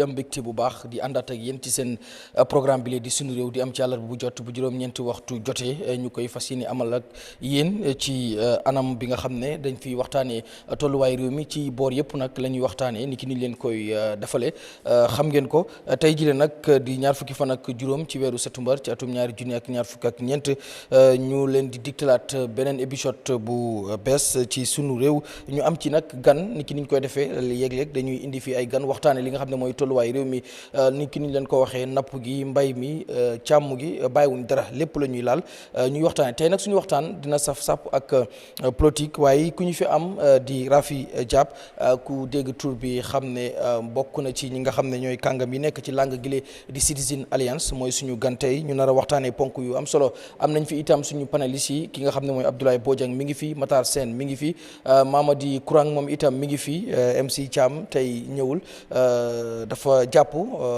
am mbégte bu baax di àndaat ak yéen ci seen programme bi lee di sunu réew di am ci àllarba bu jot bu juróom-ñeenti waxtu jotee ñu koy fas yéene amal ak yéen ci anam bi nga xam ne dañ fi waxtaanee tolluwaay réew mi ci boor yëpp nag la ñuy waxtaanee ni ki ni leen koy defalee xam ngeen ko tey jii nag di ñaar fukki fan ak juróom ci weeru septembre ci atum ñaari junni ak ñaar fukk ak ñeent ñu leen di digtalaat beneen épisode bu bees ci sunu réew ñu am ci nag gan ni ki niñ koy defee yéeg-yéeg dañuy indi fi ay gan waxtaanee li nga xam ne mooy tolluwaay réew mi ni ki ni leen ko waxee napp gi mbay mi càmm gi bàyyiwuñ dara lépp la ñuy laal ñuy waxtaane tey nag suñu waxtaan dina saf sàpp ak politique waaye ku ñu fi am di RAFFIE Diab ku dégg tur bi xam ne bokk na ci ñi nga xam ne ñooy kàngam yi nekk ci langue gile di Citizen Alliance mooy suñu gan tey ñu nar a waxtaanee ponk yu am solo am nañ fi itam suñu panélistes yi ki nga xam ne mooy Abdoulaye Bojang mi ngi fi Matar Sène mi ngi fi Mamadi Kourang moom itam mi ngi fi MC Thiam tey ñëwul dafa jàpp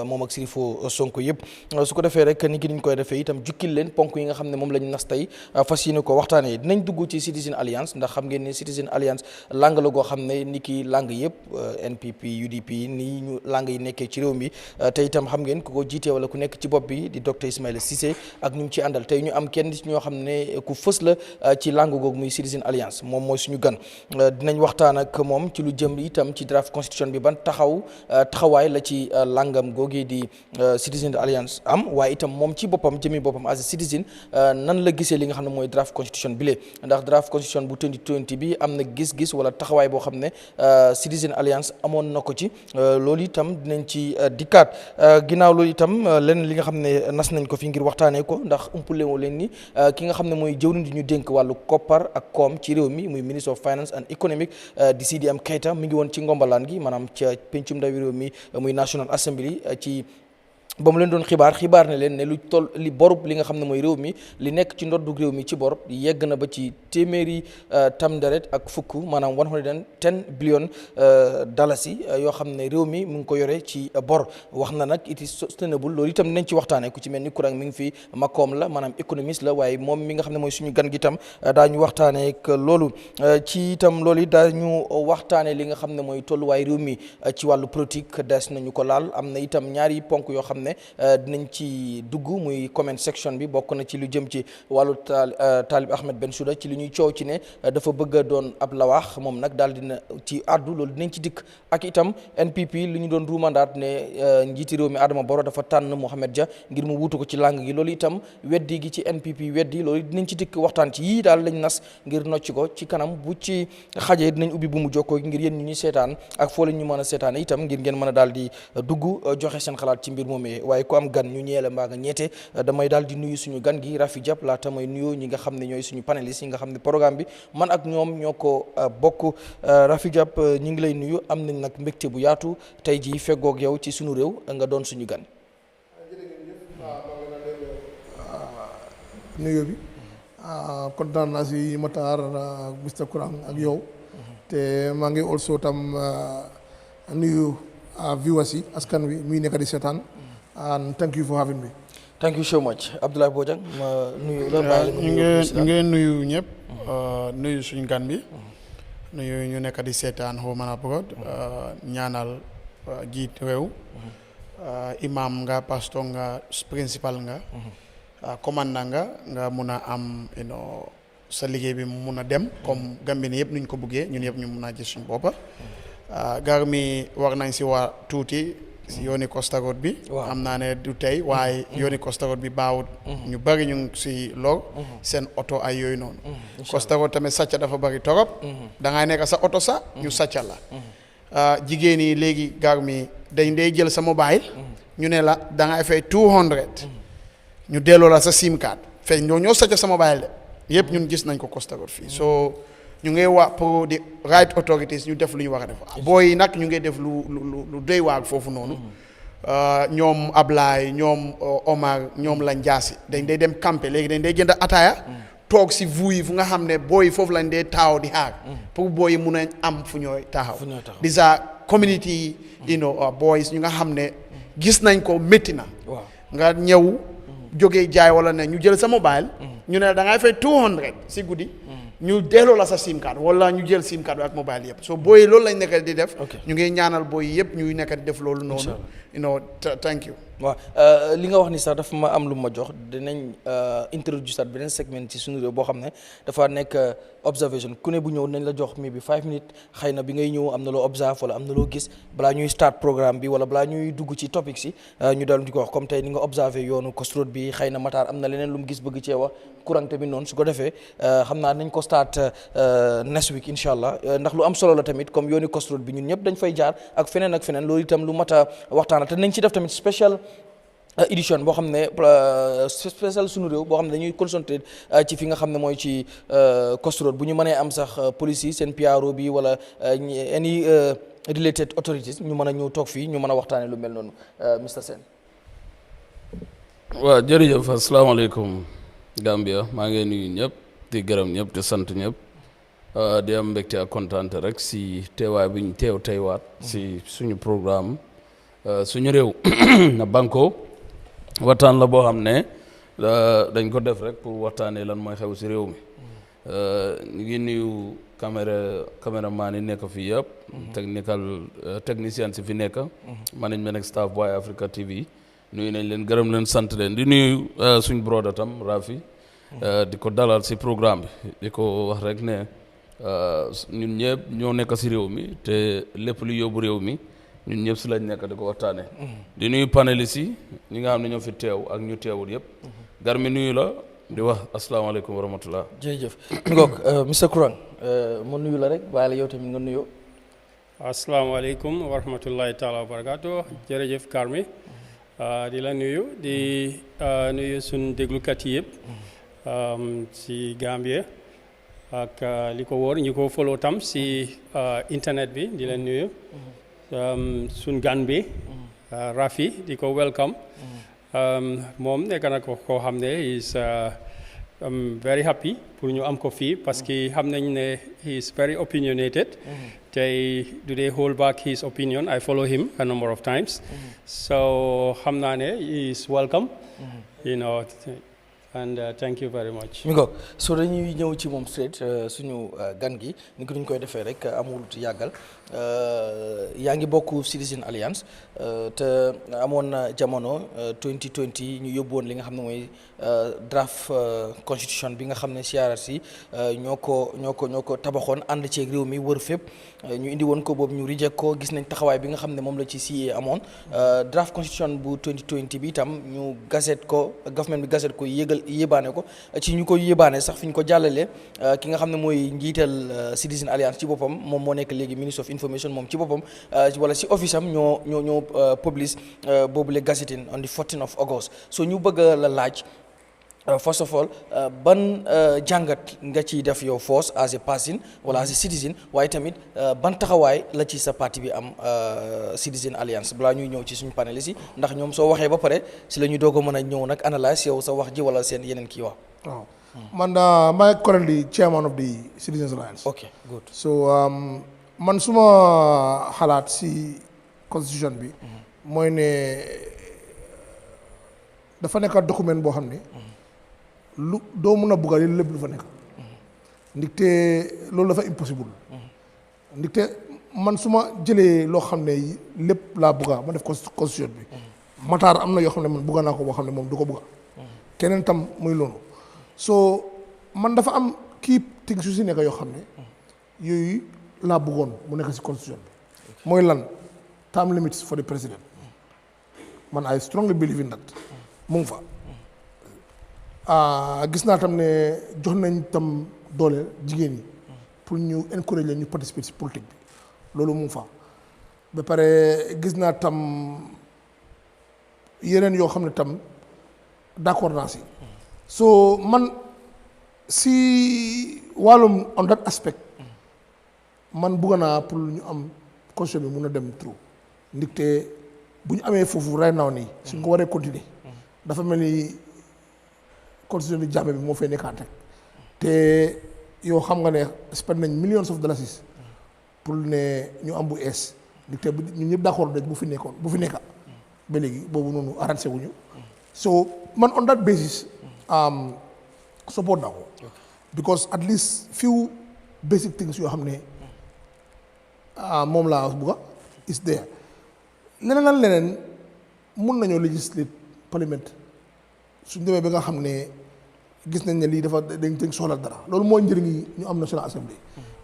moom ak Sirifo Sonko yëpp su ko defee rek ni ki niñ koy defee itam jukkil leen ponk yi nga xam ne moom lañu nas tey fas yéene ko waxtaanee dinañ dugg ci Citizen Alliance ndax xam ngeen ne Citizen Alliance langue la goo xam ne ni ki langue yëpp NPP UDP nii ñu langue yi nekkee ci réew mi te itam xam ngeen ku ko jiitee wala ku nekk ci bopp bi di docteur Ismaïla Cissé ak ñu ci àndal tey ñu am kenn ci ñoo xam ne ku fës la ci langue googu muy Citizen Alliance moom mooy suñu gan dinañ waxtaan ak moom ci lu jëm itam ci draft constitution bi ban taxawaay la ci langam googi di Citizen Alliance am waaye itam moom ci boppam jëmi boppam as a citizen nan la gisee li nga xam ne mooy draft constitution bi lee ndax draft constitution bu 2020 bi am na gis-gis wala taxawaay boo xam ne Citizen Alliance amoon na ko ci loolu itam dinañ ci dikkaat ginnaaw loolu itam lenn li nga xam ne nas nañ ko fi ngir waxtaanee ko ndax umpule woo leen ni ki nga xam ne mooy jëwriñ di ñu dénk wàllu koppar ak koom ci réew mi muy ministre of finance and economic di CDM Keita mi ngi woon ci ngombalaan gi maanaam ca pencum ndawi réew mi muy National Assembly ci ba mu leen doon xibaar ne leen ne lu toll li borub li nga xam ne mooy réew mi li nekk ci ndoddu réew mi ci borub yegg na ba ci téeméeri tamdaret ak fukk maanaam 110 billion dalasi yoo xam ne réew mi mu ngi ko yore ci bor wax na nag it is sustainable loolu itam dinañ ci waxtaanee ku ci mel ni Kourang mi ngi fi Makom la maanaam économiste la waaye moom mi nga xam ne mooy suñu gan gi itam daañu waxtaanee ak loolu ci itam loolu it daañu waxtaanee li nga xam ne mooy tolluwaay réew mi ci wàllu politique des nañu ko laal am na itam ñaari ponk yoo xam ne dinañ ci dugg muy comment section bi bokk na ci lu jëm ci wàllu Talib Ahmed Bensouda ci li ñuy coow ci ne dafa bëgg a doon ab lawaax moom nag daal dina ci addu loolu dinañ ci dikk ak itam NPP li ñu doon ruumandaat ne njiiti réew mi Adama Barrow dafa tànn Mohamed Dia ngir mu wuutu ko ci langue gi loolu itam weddi gi ci NPP weddi loolu dinañ ci dikk waxtaan ci yii daal lañ nas ngir nocc ko ci kanam bu ci xajee dinañ ubbi bu mu jokkoo ngir yéen ñu ñuy seetaan ak foo leen ñu mën a seetaane itam ngir ngeen mën a daal di dugg joxe seen xalaat ci mbir moomee waaye ku am gan ñu ñeele mbaa nga ñeete damay daal di nuyu suñu gan gi RAFFIE Diab laata may nuyoo ñi nga xam ne ñooy suñu panélistes yi nga xam ne programme bi man ak ñoom ñoo ko bokk RAFFIE Diab ñi ngi lay nuyu am nañ nag mbégte bu yaatu tey jii feggoog yow ci suñu réew nga doon suñu gan. nuyoo bi kontaan naa si Matar Mr Kourang ak yow te maa ngi also tam nuyu viewers yi askan wi muy nekk di seetaan and thank you for having me. Thank you so much Abdoulaye Bojang ma nuyu la ñu ngeen nuyu ñëpp nuyu suñu gan bi nuyu ñu nekk di seetaan xaw ma bëgg ñaanal jiit réew imam nga pastor nga principal nga commandant nga mun a am sa liggéey bi mun a dem comme Gambie yëpp nuñ ko buggee ñun yëpp ñu mun a gis suñu boppa gar mi war nañ si waa tuuti si yooni Costa Road bi am naa ne du tey waaye yooni Costa Road bi baawut ñu bari ñu ngi si lor seen oto ay yooyu noonu Costa Road tamit sàcca dafa bari torop da ngay nekk sa oto sa ñu sàcca la jigéen yi léegi gar mi dañ day jël sa mobile ñu ne la da ngay fay 200 ñu delloo la sa sim card fay ñoo sàcca sa mobile de yëpp ñun gis nañ ko Costa Road fii so ñu ngi wax pour di right authorities ñu def lu ñu war a def booy nag ñu ngi def lu doy waar foofu noonu ñoom Ablaye ñoom Omar ñoom lañ jaasi dañ day dem campé léegi dañ day jënd ataaya toog si vu yi fu nga xam ne booy foofu lañ dee taaw di xaar pour booy mun a am fu ñooy taxaw déjà community boys ñu nga xam ne gis nañ ko métti na nga ñëw jógee jaay wala ne ñu jël sa mobile ñu ne da ngay fay 200 si guddi ñu delloo la sa sim card wala ñu jël sim card bi ak mobile yëpp so booy loolu lañ nekk di def ñu ngi ñaanal booy yëpp ñuy nekk di def loolu noonu thank you waaw li nga wax ni sax dafa ma am lu ma jox dinañ introduce beneen segment ci suñu réew boo xam ne dafa nekk observation ku ne bu ñëw nañ la jox mi bi 5 minutes xëy na bi ngay ñëw am na loo observe wala am na loo gis balaa ñuy start programme bi wala balaa ñuy dugg ci topic si ñu dal di ko wax comme tey ni nga observe yoonu Coast Road bi xëy na Matar am na leneen lu mu gis bëgg cee wax courant tamit noonu su ko defee xam naa nañ ko start next week incha allah ndax lu am solo la tamit comme yooni Coast Road bi ñun ñëpp dañ fay jaar ak feneen loolu itam lu mat a waxtaana te nañ ci def tamit special édition boo xam ne spécial sunu réew boo xam ne dañuy concentré ci fi nga xam ne mooy ci Coast Road bu ñu mënee am sax police yi seen PRO bi wala any related authorities ñu mën a ñëw toog fii ñu mën a waxtaane lu mel noonu Mr Sène. waaw jërëjëf asalaamaaleykum Gambia maa ngi nuyu ñëpp di gërëm ñëpp di sant ñëpp di am mbégte ak kontaante rek si teewaay bi ñu teewaat si suñu programme suñu réew na banko waxtaan la boo xam ne dañ ko def rek pour waxtaanee lan mooy xew si réew mi ñu ngi nuyu caméraman yi nekk fii yëpp technicien si fi nekk management ak staff bu Eyeafrica TV nuyu nañ leen gërëm leen sant leen di nuyu suñ broda tam RAFFIE di ko dalal si programme bi di ko wax rek ne ñun ñëpp ñoo nekk si réew mi te lépp lu yóbbu réew mi ñun ñëpp si lañ nekk di ko waxtaanee. di nuyu panélistes yi ñi nga xam ne ñoo fi teew ak ñu teewul yëpp. gar mi nuyu la di wax asalaamaaleykum wa rahmatullah. jërëjëf ngoog Mr Kurang ma nuyu la rek bàyyi la yow tamit nga nuyoo. asalaamaaleykum wa rahmatullahi taala wa barakaatu jërëjëf Karmi di la nuyu di nuyu suñ déglukat yi yëpp si Gambie ak li ko wóor ñi ko follow tam si internet bi di leen nuyu. suñ gan bi RAFFIE di ko welcome moom nekk na ko koo xam ne is very happy pour ñu am ko fii parce que xam nañ ne he is very opinionated tey do they hold back his opinion I follow him a number of times so xam naa ne he is welcome you know and thank you very much. mi ngoog so dañuy ñëw ci moom straight suñu gan gi ni ko duñ koy defee rek amul yàggal yaa ngi bokk Citizen Alliance te amoon na jamono 2020 ñu yóbbu woon li nga xam ne mooy draft constitution bi nga xam ne CRRC ñoo ko tabaxoon ànd ceeg réew mi wër fépp ñu indi woon ko boobu ñu reject ko gis nañ taxawaay bi nga xam ne moom la ci CA amoon draft constitution bu 2020 bi itam ñu gazette ko government bi gazette ko yébaane ko ci ñu ko yébaane sax fi ñu ko jàllalee ki nga xam ne mooy njiital Citizen Alliance ci boppam moom moo nekk léegi Minister of Information moom ci boppam wala si office am ñoo publish boobule gazetting on the 14th of August so ñu bëgg la laaj first of all ban jàngat nga ciy def yow force as a person wala as a citizen waaye tamit ban taxawaay la ci sa parti bi am Citizen Alliance balaa ñuy ñëw ci suñu panélistes yi ndax ñoom soo waxee ba pare si la ñu doog a mën a ñëw nag analyse yow sa wax ji wala seen yeneen kii wax. waaw man maa currently chairman of the Citizens Alliance. ok good so man suma xalaat si constitution bi mooy ne dafa nekk document boo xam ne lu doo mën a buggal lépp lu fa nekk ndaxte loolu dafa impossible ndaxte man su ma jëlee loo xam ne lépp laa bugga ma def constitution bi Matar am na yoo xam ne man bugga naa ko boo xam ne moom du ko bugga keneen tam muy loolu so man dafa am kii things su si nekk yoo xam ne yooyu laa buggoon mu nekk si constitution bi mooy lan term limits for the president man I strongly believe in that mu ngi fa gis naa tam ne jox nañ tam doole jigéen ñi pour ñu encourage leen ñu participer ci politique bi loolu mu ngi fa ba pare gis naa tam yeneen yoo xam ne tam d'accord naa si so man si wàllum on that aspect man bugg naa pour ñu am constitution bi mun a dem trop ndaxte bu ñu amee foofu right now nii suñ ko waree continuer dafa mel ni constitution bi Jammeh bi moo fay nekkaat rek te yow xam nga ne spend nañ millions of dollars pour ne ñu am bu ees ndaxte bu ñun ñëpp d'accord dañ bu fi nekka ba léegi boobu noonu arrangé wuñu so man on that basis support naa ko because at least few basic things yoo xam ne moom laa bugga is there leneen mun nañoo législate parlement suñ demee ba nga xam ne gis nañ ne lii dafa dañ soxla dara loolu mooy njëriñ yi ñu am National Assembly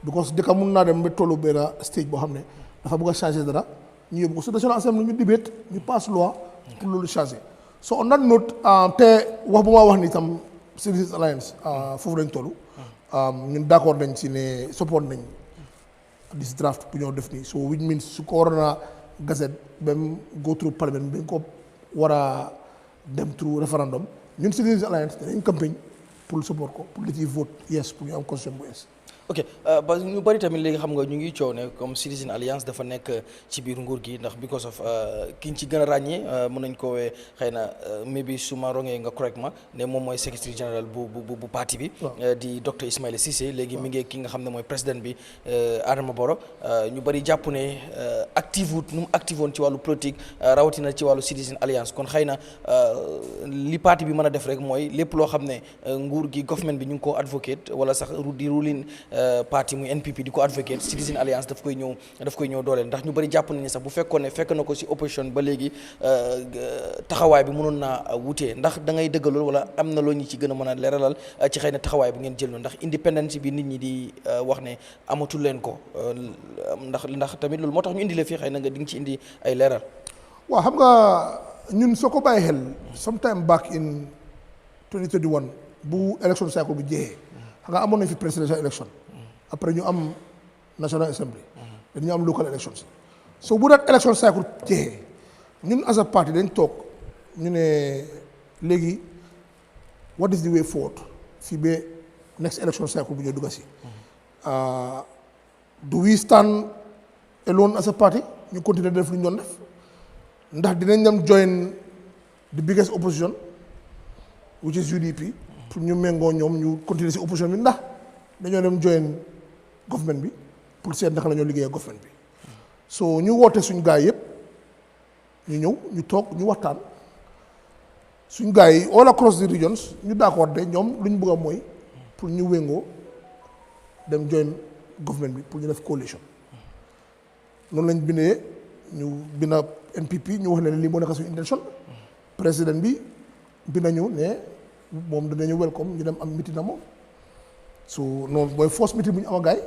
because dëkk mun naa dem ba tollu benn stage boo xam ne dafa bëgg a changer dara ñu yóbbu ko su National Assembly ñu debate ñu passe loi pour loolu changer so on that note te wax bu ma wax ni tam Citizens Alliance foofu lañ toll ñun d'accord nañ ci ne support nañ this draft bu ñoo def nii so which means su ko waroon a gazette ba mu go through parliament ba ko war a dem through référendum ñun Citizens Alliance danañ campagne pour support ko pour li ciy vote yes pour ñu am constitution bu yes. ok ba ñu bëri tamit léegi xam nga ñu ngi coow ne comme Citizen Alliance dafa nekk ci biir nguur gi ndax because of ki ñu ci gën a ràññee mën nañ ko wee xëy na maybe su ma rongee nga correct ma ne moom mooy secrétaire général bu parti bi di docteur Ismaïla Cissé léegi mi ngi ki nga xam ne mooy président bi Adama Barrow ñu bëri jàpp ne nu mu active woon ci wàllu politique rawatina ci wàllu Citizen Alliance kon xëy na li parti bi mën a def rek mooy lépp loo xam ne nguur gi government bi ñu ngi ko advocate wala sax di ruling parti muy NPP di ko advocate Citizen Alliance daf koy ñëw dooleel ndax ñu bëri jàpp nañu sax bu fekkoon ne fekk na ko ci opposition ba léegi taxawaay bi mënoon naa wutee ndax da ngay dëggal loolu wala am na loo ñu ci gën a mën a leeralal ci xëy na taxawaay bu ngeen jël noonu ndax indépendance bi nit ñi di wax ne amatul leen ko ndax tamit loolu moo tax ñu indi la fii xëy na nga di nga ci indi ay leeral. waaw xam nga ñun soo ko bàyyi xel sometime back in 2021 bu election cycle bu jeexee xam nga amoon nañ fi presidential election après ñu am National Assembly dañu am local elections so bu dat election cycle jeexee ñun as a party dañ toog ñu ne léegi what is the way forward fii ba next election cycle bu ñoo dugga si do we stand alone as a party ñu continuer def lu ñu doon def ndax dinañ dem join the biggest opposition which is UDP pour ñu méngoo ñoom ñu continuer si opposition bi ndax dañoo dem join government bi pour seet naka la ñoo liggéeyee government bi so ñu woote suñ gaay yëpp ñu ñëw ñu toog ñu waxtaan suñ gaay yi all across the regions ñu d'accord de ñoom lu ñu bëgg a mooy pour ñu wéngoo dem join government bi pour ñu def coalition noonu lañ bindee ñu binda NPP ñu wax ne lii moo nekk suñu intention président bi binda ñu ne moom danañu welcome ñu dem am meeting na moom so noonu mooy first meeting bu ñu am a gaay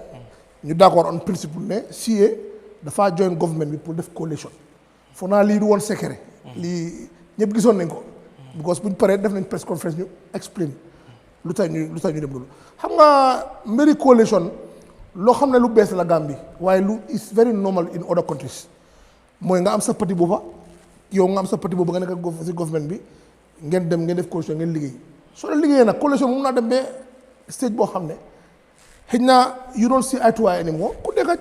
ñu d'accord on principle ne CA dafa join government bi pour def coalition foog naa lii du woon secret lii ñëpp gisoon nañ ko because buñ paree def nañ press conference ñu explain lu tax ñu dem loolu xam nga mbiri coalition loo xam ne lu bees la Gambie waaye lu is very normal in other countries mooy nga am sa parti booba yow nga am sa parti booba nga nekk si government bi ngeen dem ngeen def coalition ngeen liggéey soo leen liggéeyee nag coalition mun naa dem ba stage boo xam ne xëy na you don't see eye to eye anymore ku nekk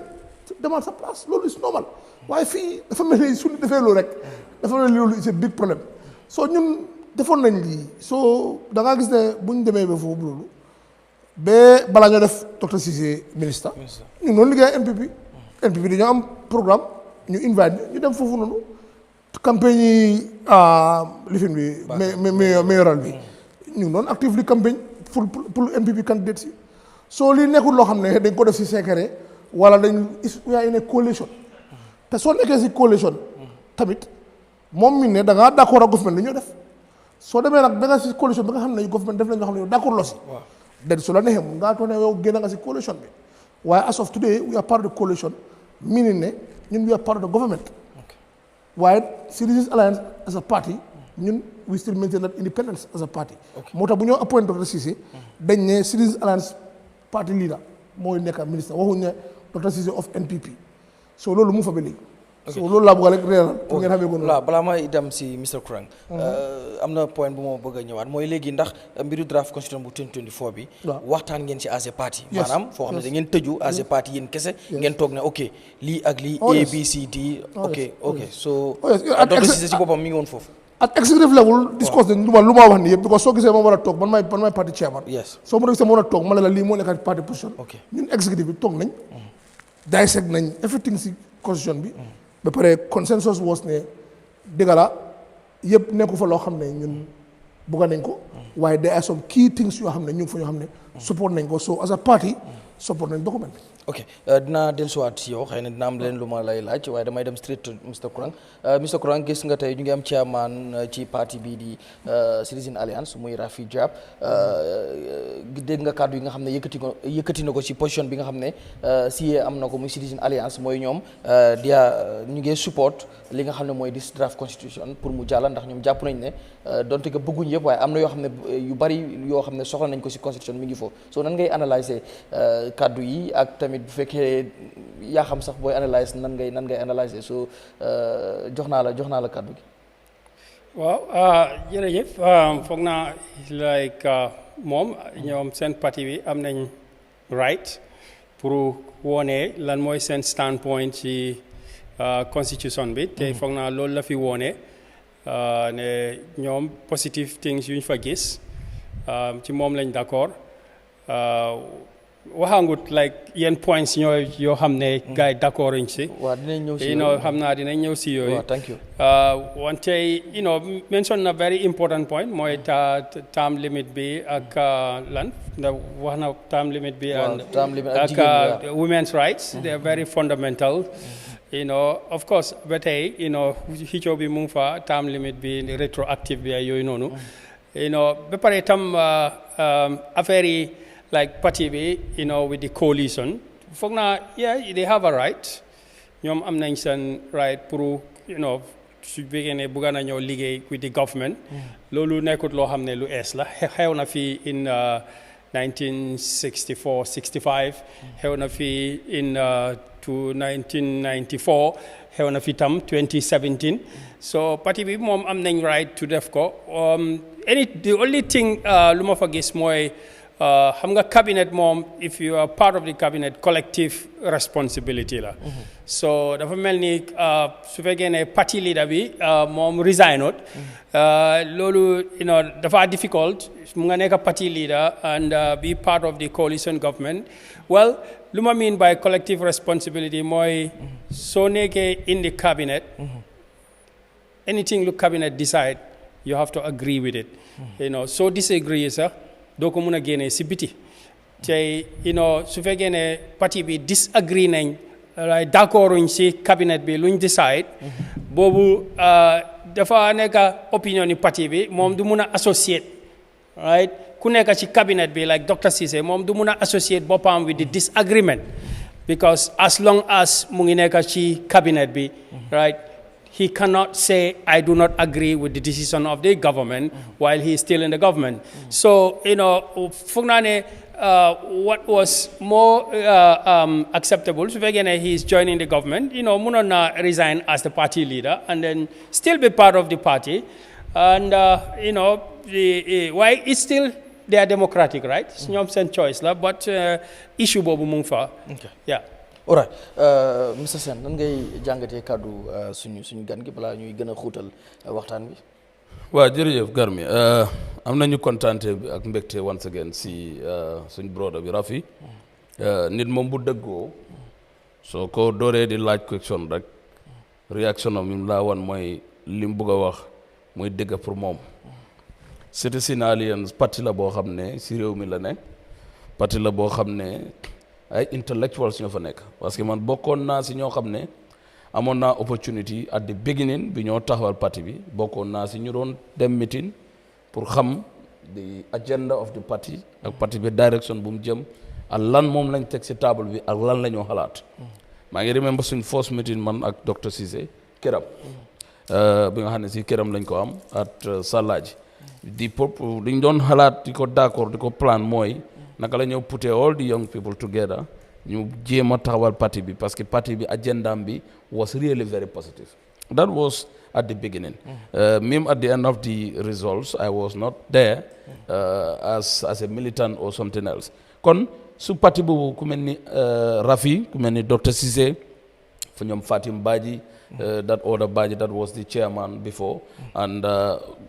demal sa place loolu is normal waaye fii dafa mel ni suñu defee loolu rek dafa mel ni loolu c'est big problème soo ñun defoon nañ lii soo da ngaa gis ne buñ demee ba foofu loolu ba balaa ñoo def docteur Cissé ministre ñu noonu liggéey NPP dañoo am programme ñu invite ñu dem foofu noonu campagne yi lifin bi mayoral bi ñu noonu actively campagne pour NPP candidate si soo lii nekkul loo xam ne dañ ko def si secret wala dañ yaa ine coalition te soo nekkee si coalition tamit moom mi ne da ngaa d'accord ak government li ñoo def soo demee nag da nga si coalition bi nga xam ne government def nañ ñoo xam ne yow d'accord loo si den su la neexee mun ngaa toog ne yow génn nga si coalition bi waaye as of today we are part of the coalition meaning ne ñun we are part of the government waaye Citizens Alliance as a party ñun we still maintain that independence as a party moo tax bu ñoo appoint docteur Cissé dañ ne Citizens Alliance party leader mooy nekk ministre waxuñ ne docteur Cissé of NPP so loolu mu fa ba léegi so loolu laa bëgg rek réeral pour ngeen xamee ko noonu balaa may dem si Mr Kurang am na point bu ma bëgg a ñëwaat mooy léegi ndax mbiru draft constitution bu 2024 bi waxtaan ngeen ci as a party maanaam foo xam ne da ngeen tëju as a party yéen kese ngeen toog ne ok lii ak lii A B C D ok so docteur Cissé si boppam mi ngi woon foofu at executive level discourse nañ lu ma wax nii yëpp because soo gisee ma war a toog man maay party chairman soo ma gisee ma war a toog ma ne la lii moo nekk party position ñun executive bi toog nañ dissect nañ everything si constitution bi ba pare consensus was ne dëgg la yëpp nekku fa loo xam ne ñun bugga nañ ko waaye there are some key things yoo xam ne ñu ngi fa ñoo xam ne support nañ ko so as a party support nañ document bi. ok dinaa dellusiwaat si yow xëy na dina am leen lu ma lay laaj waaye damay dem straight to Mr Kurang Mr Kurang gis nga tey ñu ngi am chairman ci parti bii di Citizen Alliance muy RAFFIE DIAB dégg nga kàddu yi nga xam ne yëkkati na ko ci position bi nga xam ne CA am na ko muy Citizen Alliance mooy ñoom ñu ngi support li nga xam ne mooy this draft constitution pour mu jàlla ndax ñoom jàpp nañ ne donte que bëgguñ yëpp waaye am na yoo xam ne yu bari yoo xam ne soxla nañ ko ci constitution mi ngi foofu so nan ngay analyser kàddu yi ak tamit bu fekkee yaa xam sax booy analyse nan ngay analyser so jox naa la kàddu gi. waaw jërëjëf foog naa like moom ñoom seen parti bi am nañ right pour wone lan mooy seen standpoint ci constitution bi te foog naa loolu la fi wone ne ñoom positive things yuñ fa gis ci moom lañ d'accord waxangut like yenn points yoo xam ne gars yi d'accord uñ si. waaw dinañ ñëw si yooyu xam naa dinañ ñëw si yooyu. waaw thank you. wante mention na very important point mooy term limit bi ak lan wax na term limit bi. ak women's rights. they are very fundamental. of course ba tey xicco bi mu ngi fa term limit bi retroactive bi yooyu noonu. ba pare tam affaire yi. Like party bi with the coalition foog naa they have a right ñoom am nañ seen right pour su fekkee ne bëgg na ñëw liggéey with the government loolu nekkut loo xam ne lu ees la xew na fi in 1964 65 xew na fi in 1994 xew na fi tam 2017 so party bi moom am nañ right to def ko the only thing lu ma fa gis mooy xam nga cabinet moom if you are part of the cabinet collective responsibility la so dafa mel ni su fekkee ne party leader bi moom resign out loolu dafa difficult mu nga nekk party leader and be part of the coalition government well lu ma mean by collective responsibility mooy soo nekkee in the cabinet anything lu cabinet decide you have to agree with it so disagree sax doo ko mun a génnee si biti tey su fekkee ne parti bi disagree nañ d'accord uñ si cabinet bi luñ decide boobu dafa nekk opinion ni parti bi moom du mun a associate right ku nekk ci cabinet bi like Dr. Cissé moom du mun a associate boppam with the disagreement because as long as mu ngi nekk ci cabinet bi right he cannot say, I do not agree with the decision of the government while he is still in the government. So, what was more acceptable, so again, he is joining the government, Munona resign as the party leader and then still be part of the party. And, why it's still, they are democratic, right? It's not some choice, but issue bobu mungfa. Okay. Yeah. all right Mr Sène nan ngay jàngatee kàddu suñu gan gi balaa ñuy gën a xuutal waxtaan bi. waaw jërëjëf Garmi am nañu kontaante bi ak mbégte once again si suñ broda bi RAFFIE nit moom bu dëggoo soo ko dooree di laaj question rek réaction am mi laa wan mooy li mu bëgg a wax mooy dëgg pour moom. Citizen Alliance parti la boo xam ne si réew mi la ne parti la boo xam ne ay intellectuals ñoo fa nekk parce que man bokkoon naa si ñoo xam ne amoon naa opportunity at the beginning bi ñoo taxawal parti bi bokkoon naa si ñu doon dem meeting pour xam the agenda of the party ak parti bi direction bu mu jëm ak lan moom lañ teg si table bi ak lan la ñoo xalaat maa ngi remember suñ first meeting man ak Dr. Cissé këram bi nga xam ne si këram lañ ko am at Salaji di liñ doon xalaat di ko d'accord di ko plan mooy naka la ñëw put all the young people together ñu jéem a taxawal parti bi parce que parti bi agenda bi was really very positive. That was at the beginning. Même at the end of the results I was not there as a militant or something else. Kon su parti boobu ku mel ni RAFFIE ku mel ni Dr. Cissé fu ñoom Fatim Badji that other Badji that was the chairman before and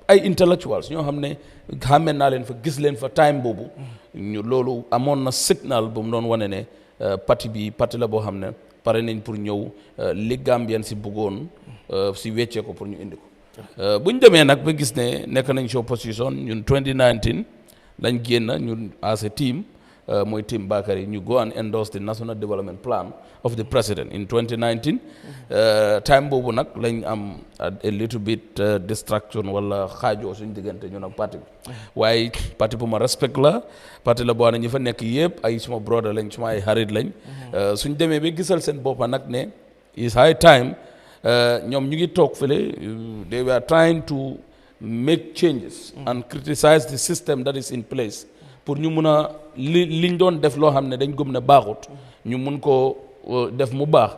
ay intellectuals ñoo xam ne xàmme naa leen fa gis leen fa time boobu ñu loolu amoon na signal bu mu doon wane ne parti bi parti la boo xam ne pare nañ pour ñëw li Gambien si bëggoon si weccee ko pour ñu indi ko bu ñu demee nag ba gis ne nekk nañ si opposition ñun 2019 lañ génn ñun as a team mooy team Bakary ñu go and endorse the national development plan of the president in 2019 time boobu nag lañ am a little bit distraction wala xaajoo suñ diggante ñun ak parti bi waaye parti bu ma respect la parti la boo xam ne ñi fa nekk yëpp ay suma brother lañ suma ay xarit lañ suñ demee ba gisal seen boppa nag ne is high time ñoom ñu ngi toog fële they were trying to make changes and criticize the system that is in place pour ñu mun a liñ doon def loo xam ne dañ gëm ne baaxut ñu mun ko def mu baax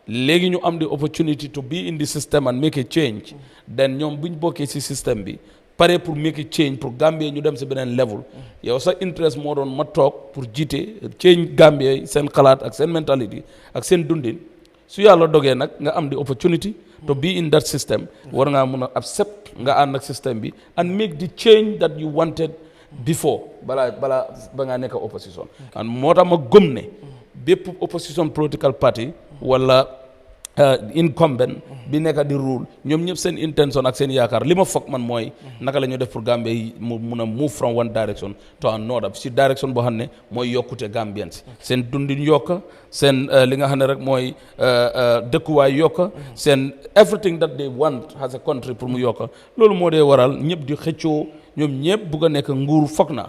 léegi ñu am the opportunity to be in the system and make a change then ñoom buñ bokkee ci système bi pare pour make a change pour Gambia ñu dem ci beneen level yow sa interest moo doon ma toog pour jiite change Gambia seen xalaat ak seen mentality ak seen dundin su yàlla dogee nag nga am the opportunity to be in that system war ngaa mun a accept nga ànd ak système bi and make the change that you wanted before ba ngaa nekk opposition and moo tax ma gëm ne bépp opposition political party wala incumbent bi nekk di rule ñoom ñëpp seen intention ak seen yaakaar li ma foog man mooy naka la ñu def pour Gambia yi mu mun a move from one direction to another si direction boo xam ne mooy yokkute Gambians seen dundin yokka seen li nga xam ne rek mooy dëkkuwaay yokka seen everything that they want as a country pour mu yokka loolu moo dee waral ñëpp di xëccoo ñoom ñëpp bugg a nekk nguur foog na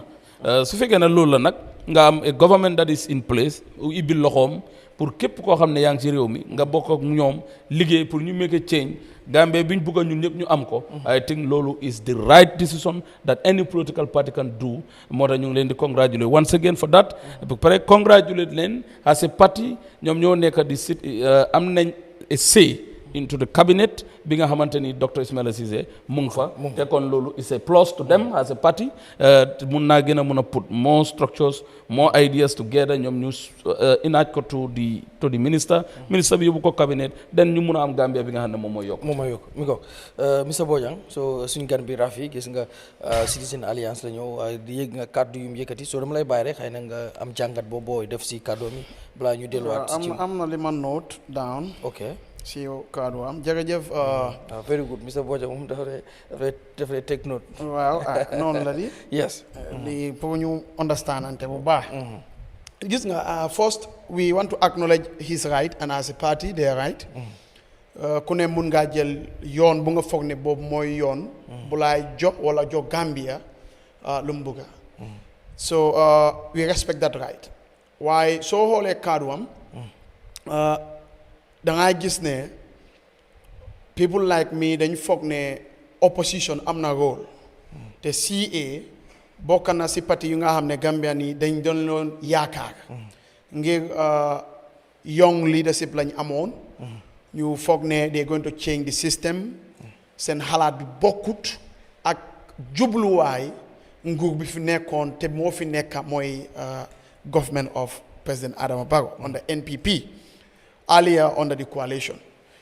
su fekkee ne loolu la nag nga am a government that is in place ibbil loxoom pour képp koo xam ne yaa ngi ci réew mi nga bokk ak ñoom liggéey pour ñu make a change Gambia bi ñu bëgg ñun ñëpp ñu am ko I think loolu is the right decision that any political party can do moo tax ñu ngi leen di congratulate once again for that ba pare congratulate leen as a party ñoom ñoo nekk di sit am nañ a say into the cabinet bi nga xamante ni Dr. Ismaila Ceesay mu ngi fa te kon loolu is a plus to them as a party mun naa gën a mun a put more structures more ideas together ñoom ñu inaaj ko to the minister bi yóbbu ko cabinet den ñu mun a am Gambia bi nga xam ne moom mooy yokk mi ko Mr. Bojang so suñ gan bi RAFFIE gis nga Citizen Alliance la ñëw di yëg nga kàddu yu mu yëkkati so dama lay bàyyi rek xëy na nga am jàngat booy def si kàddu mi balaa ñu delluwaat ci am na li ma note down ok si kaddu am jërëjëf very good Mr. Bojang moom dafay take note waaw noonu la di yes li pour ñu understand ante bu baax gis nga first we want to acknowledge his right and as a party they are right ku ne mun ngaa jël yoon bu nga foog ne boobu mooy yoon bu laay jox wala jox Gambia lu mu bëgga so we respect that right waaye soo xoolee kaddu am dangay gis ne people like me dañ foog ne opposition am na rôle te CA bokk na si parti yu nga xam ne Gambia ni dañ doon loon yaakaar ngir young leadership lañ amoon ñu foog ne they going to change the system seen xalaat bi bokkut ak jubluwaay nguur bi fi nekkoon te moo fi nekka mooy government of President Adama Barrow under NPP earlier under the coalition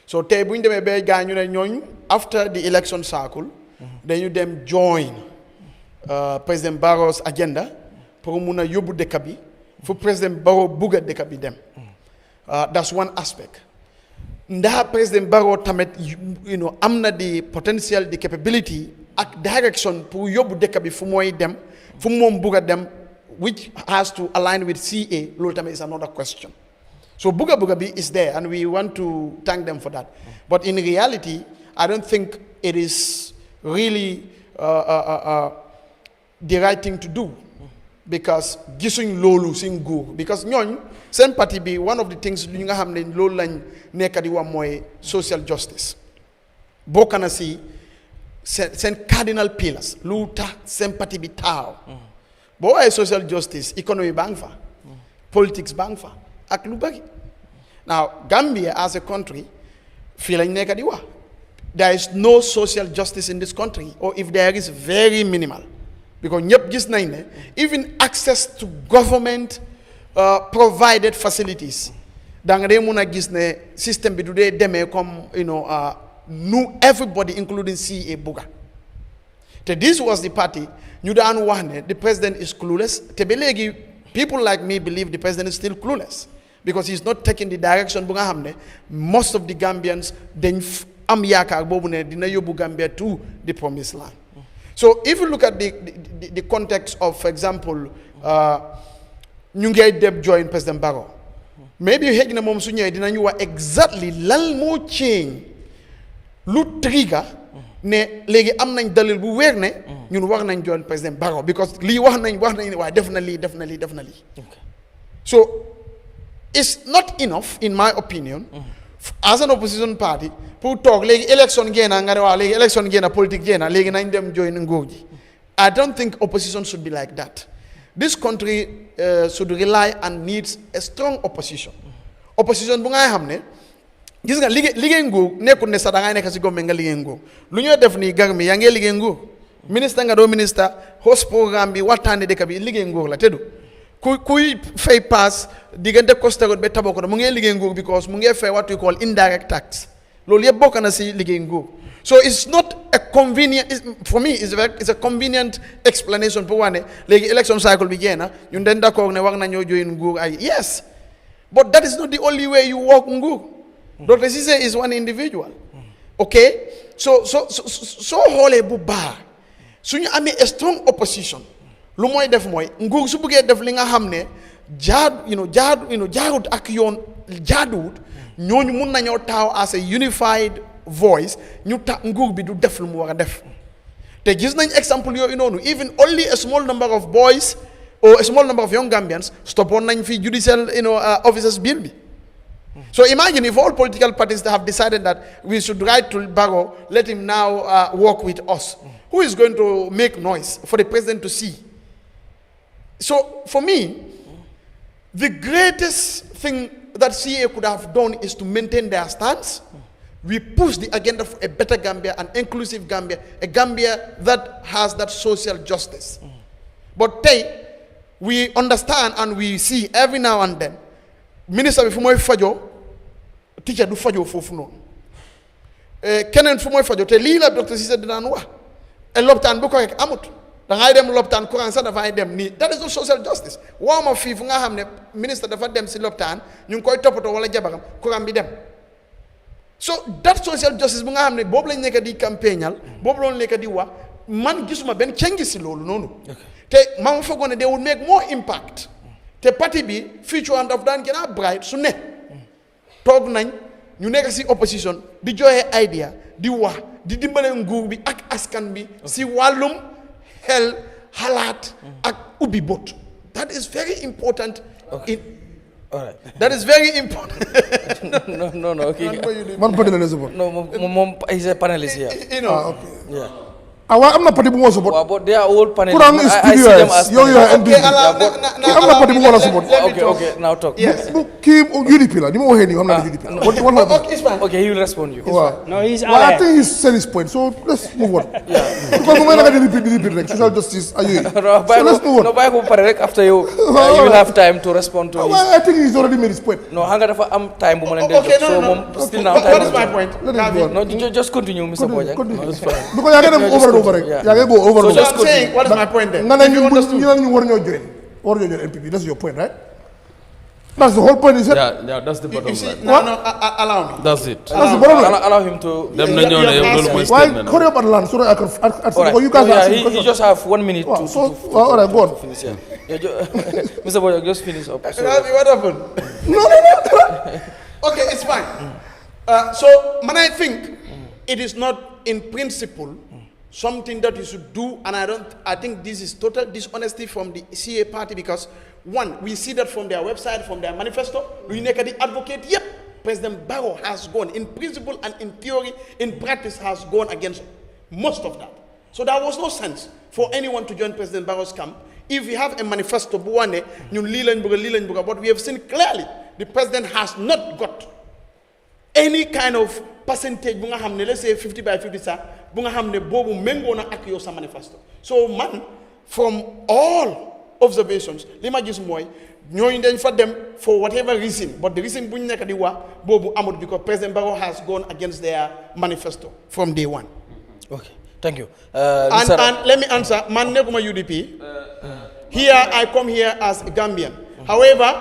so tey bu ñu demee ba gaa ñu ne ñooñu after the election cycle dañu dem join President Barrow's agenda pour mun a yóbbu dëkk bi fu President Barrow bugg a dëkk bi dem that's one aspect ndax President Barrow tamit am na the potential the capability ak direction pour yóbbu dëkk bi fu mooy dem fu moom bugg a dem which has to align with CA loolu tamit is another question. So Buga B is there, and we want to thank them for that. But in reality, I don't think it is really the right thing to do, because gisuñ lolu sing go because ñooñ seen parti bi one of the things ñu nga xam ne loolu lañ nekk di wax mooy social justice bokk na si seen cardinal pillars lu tax seen parti bi taaw boo waaye social justice economy baa ngi fa politics baa ngi fa ak lu bari now Gambia as a country fii lañ nekk di wax there is no social justice in this country, or if there is, very minimal, because ñëpp gis nañ ne even access to government provided facilities da nga dee mun a gis ne système bi du dee demee comme nu everybody including CA bugga te this was the party ñu daan wax ne the president is clueless te ba léegi people like me believe the president is still clueless because he's not taking the direction bu nga xam ne most of the Gambians dañ am yaakaar boobu ne dina yóbbu Gambia to the promised land. So if you look at the context of, for example, ñu ngay dem join président Barrow maybe xëj na moom su ñëwee dinañu wax exactly lan moo change lu trigger ne léegi am nañ dalil bu wér ne ñun war nañ join président Barrow because lii wax nañ waaye def na lii so it's not enough in my opinion as an opposition party pour toog léegi élection génna nga ne waaw léegi élection génna politique génna léegi nañ dem join nguur ji I don't think opposition should be like that. This country should rely and needs a strong opposition. Opposition bu ngay xam ne gis nga liggéey nguur nekkul ne sax da ngay nekk si gombe nga liggéey nguur lu ñoo def nii gar mi yaa ngi liggéey nguur ministre nga doo ministre host programme bi waxtaane dëkk bi liggéey nguur la teddu kuy fay pass diggante Costa Road ba Tabakoto mu ngi liggéey nguur because mu ngi fay what we call indirect tax loolu yëpp bokk na si liggéey nguur. So it's not a convenient, for me, it's a convenient explanation for one. Like election cycle began, you then yes, but that is not the only way you work Ngu. Dr. Sise is one individual. Okay? So holy buba. So you have a strong opposition. Lumoy def moy Ngu su bëgge def li nga xamne jaarut ak yoon jaaduwut ñooñu mun nañoo taaw as a unified voice ñu ta nguur bi du def lu mu war a def te gis nañ exemple yooyu noonu even only a small number of boys or a small number of young Gambians stoppoon nañ fi judicial officers bill bi so imagine if all political parties have decided that we should write to Barrow, let him now work with us. Who is going to make noise for the president to see? So for me, the greatest thing that CA could have done is to maintain their stance. We push the agenda for a better Gambia, an inclusive Gambia, a Gambia that has that social justice. But we understand and we see every now and then, Minister Fumoy Fajo, teacher do Fajo Fofuno. Kenen Fumoy Fajo, te lila Dr. Sisa Dinanwa. A loptan buko ek amut. Dangay dem loptan kuran sa dafa dem ni. That is not social justice. Wa ma fi fu nga xamne minister dafa dem si loptan, ñu koy topato wala jabaram kuran bi dem. So that social justice bu nga xam ne boobu lañ nekk di campagnal boobu loolu nekk di wax man gisuma benn change si loolu noonu te ma foogoon ne they would make more impact te parti bi future am daf daan gën a bright su ne toog nañ ñu nekk si opposition di joxe idea di wax di dimbale nguur bi ak askan bi si wàllum xel xalaat ak ubbi bot that is very important all right. That is very important. No. Okay. Man party la support. No, mom is a panelist here. Okay. Yeah. I'm not party who support. Well, but they are all panelists. Kurang is I see them as I'm not party who support. Okay. Now talk. Yes. Keep UDP la. Dimo heading. I'm not UDP. Okay, he will respond you. No, he's I think he's said his point. So let's move on. Yeah. Because we're not going to repeat like social justice. So let's move on. No, after you, you will have time to respond to. I think he's already made his point. No, hanga dafa am time. Okay, no. Still now time. What is my point? No, just continue, Mr. Bojack. No, it's fine. Because you're going to over. Yeah. You're going to go over. So I'm saying, what is my point then? You understood? Or your MPP. That's your point, right? That's the whole point, is it? Yeah, that's the bottom line. No, allow me. That's it. That's the bottom line. Allow him to. Why hurry up and land so that I can answer? Right. You guys are you just have 1 minute to all right, go on. Finish. Yeah. Mr. Bojack, just finish up. What happened? No. Okay, it's fine. So, man, I think it is not in principle something that you should do, and I think this is total dishonesty from the CA party because one, we see that from their website, from their manifesto, we make the advocate, yep, President Barrow has gone in principle and in theory, in practice has gone against most of that. So there was no sense for anyone to join President Barrow's camp. If we have a manifesto, but we have seen clearly the president has not got any kind of percentage, let's say 50 by 50, manifesto. So, man, from all observations, knowing for them for whatever reason, but the reason because President Barrow has gone against their manifesto from day one. Okay, thank you. And let me answer, man, UDP. Here, I come here as a Gambian. However,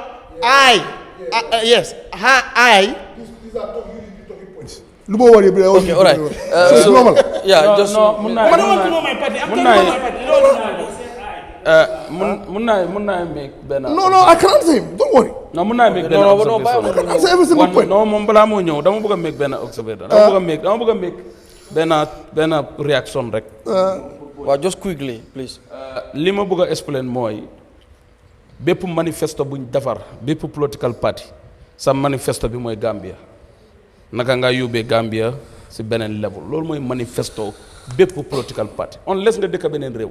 yes, These are UDP talking points. Okay, all right. So it's normal. Yeah, just. I don't want to know my party. I'm talking about my party. mun naa make benn. No, I can't say him. Don't worry. non mun naa make benn observation. I can answer every single point. non moom balaa moo ñëw dama bëgg a make benn observation. dama bëgg a make benn réaction rek. waaw just quickly please. li ma bëgg a explain mooy bépp manifesto buñ defar bépp political party sa manifesto bi mooy Gambia naka nga yóbbee Gambia si beneen level loolu mooy manifesto bépp political party unless nga dëkk beneen réew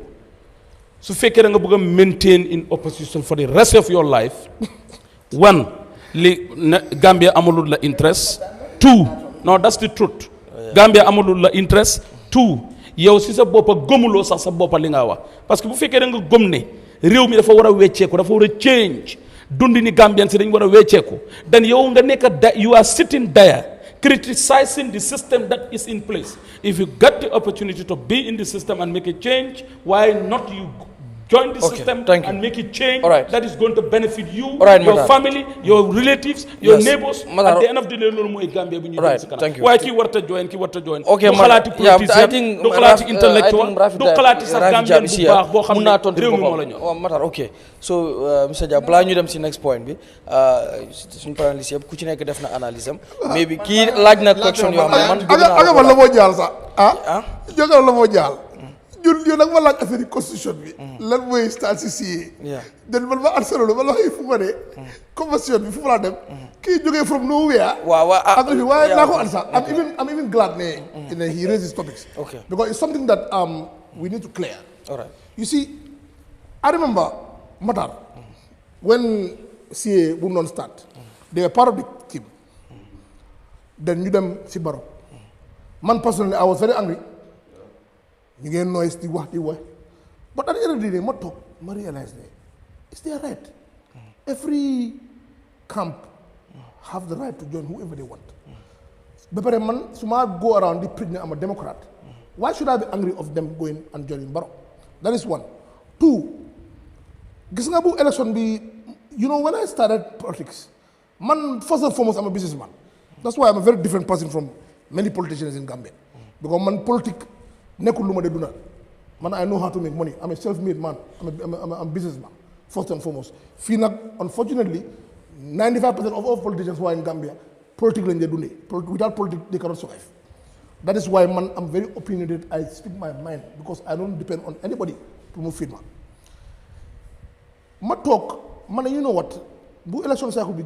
su fekkee da nga bëgg a maintain in opposition for the rest of your life one li Gambia amalul la interest two no that's the truth Gambia amalul la interest two yow si sa boppa gëmuloo sax sa boppa li nga wax parce que bu fekkee da nga gëm ne réew mi dafa war a wecceeku dafa war a change dundi ni Gambian si dañ war a wecceeku then yow nga nekk you are sitting there criticizing the system that is in place. If you get the opportunity to be in the system and make a change, why not you join the system and make a change that is going to benefit you, your family, your relatives, your neighbors. At the end of the day, no more Gambia. Thank you. Why ki warta join? Okay, I think do khalati intellectual, do khalati sa Gambian bu baax bo xamne rew mi mo la ñor. Matar okay. So Mr. Dia bla ñu dem ci next point bi suñu paneliste yëpp ku ci nekk def na analyse am maybe kii laaj na question yoo xam ne man aga la moo jaal sax jogal la moo jaal ñun nag ma laaj affaire constitution bi lan mooy stade si CA den man ma answer lu ma la waxee fu ma ne convention bi fu ma laa dem kii jógee from nowhere waaye naa ko answer I'm even glad ne he raised these topics because it's something that we need to clear. You see, I remember Matar when CA bu non start they were part of the team then ñu dem si Barrow man personally I was very angry ñu ngeen noise di wax but at the end of the day ma toog ma realize ne it's their right. Every camp have the right to join whoever they want. Ba pare man su ma go around di preach ne I'm a Democrat, why should I be angry of them going and joining Barrow? That is one. Two, gis nga bu election bi, you know, when I started politics, man, first and foremost, I'm a businessman. That's why I'm a very different person from many politicians in Gambia. Because man, politics, nekul luma de duna. Man, I know how to make money. I'm a self-made man. I'm a businessman, first and foremost. Unfortunately, 95% of all politicians who are in Gambia, politics lañ de dunde. Without politics, they cannot survive. That is why, man, I'm very opinionated. I speak my mind because I don't depend on anybody to move feedback. Ma talk, man, you know what? Bu election cycle be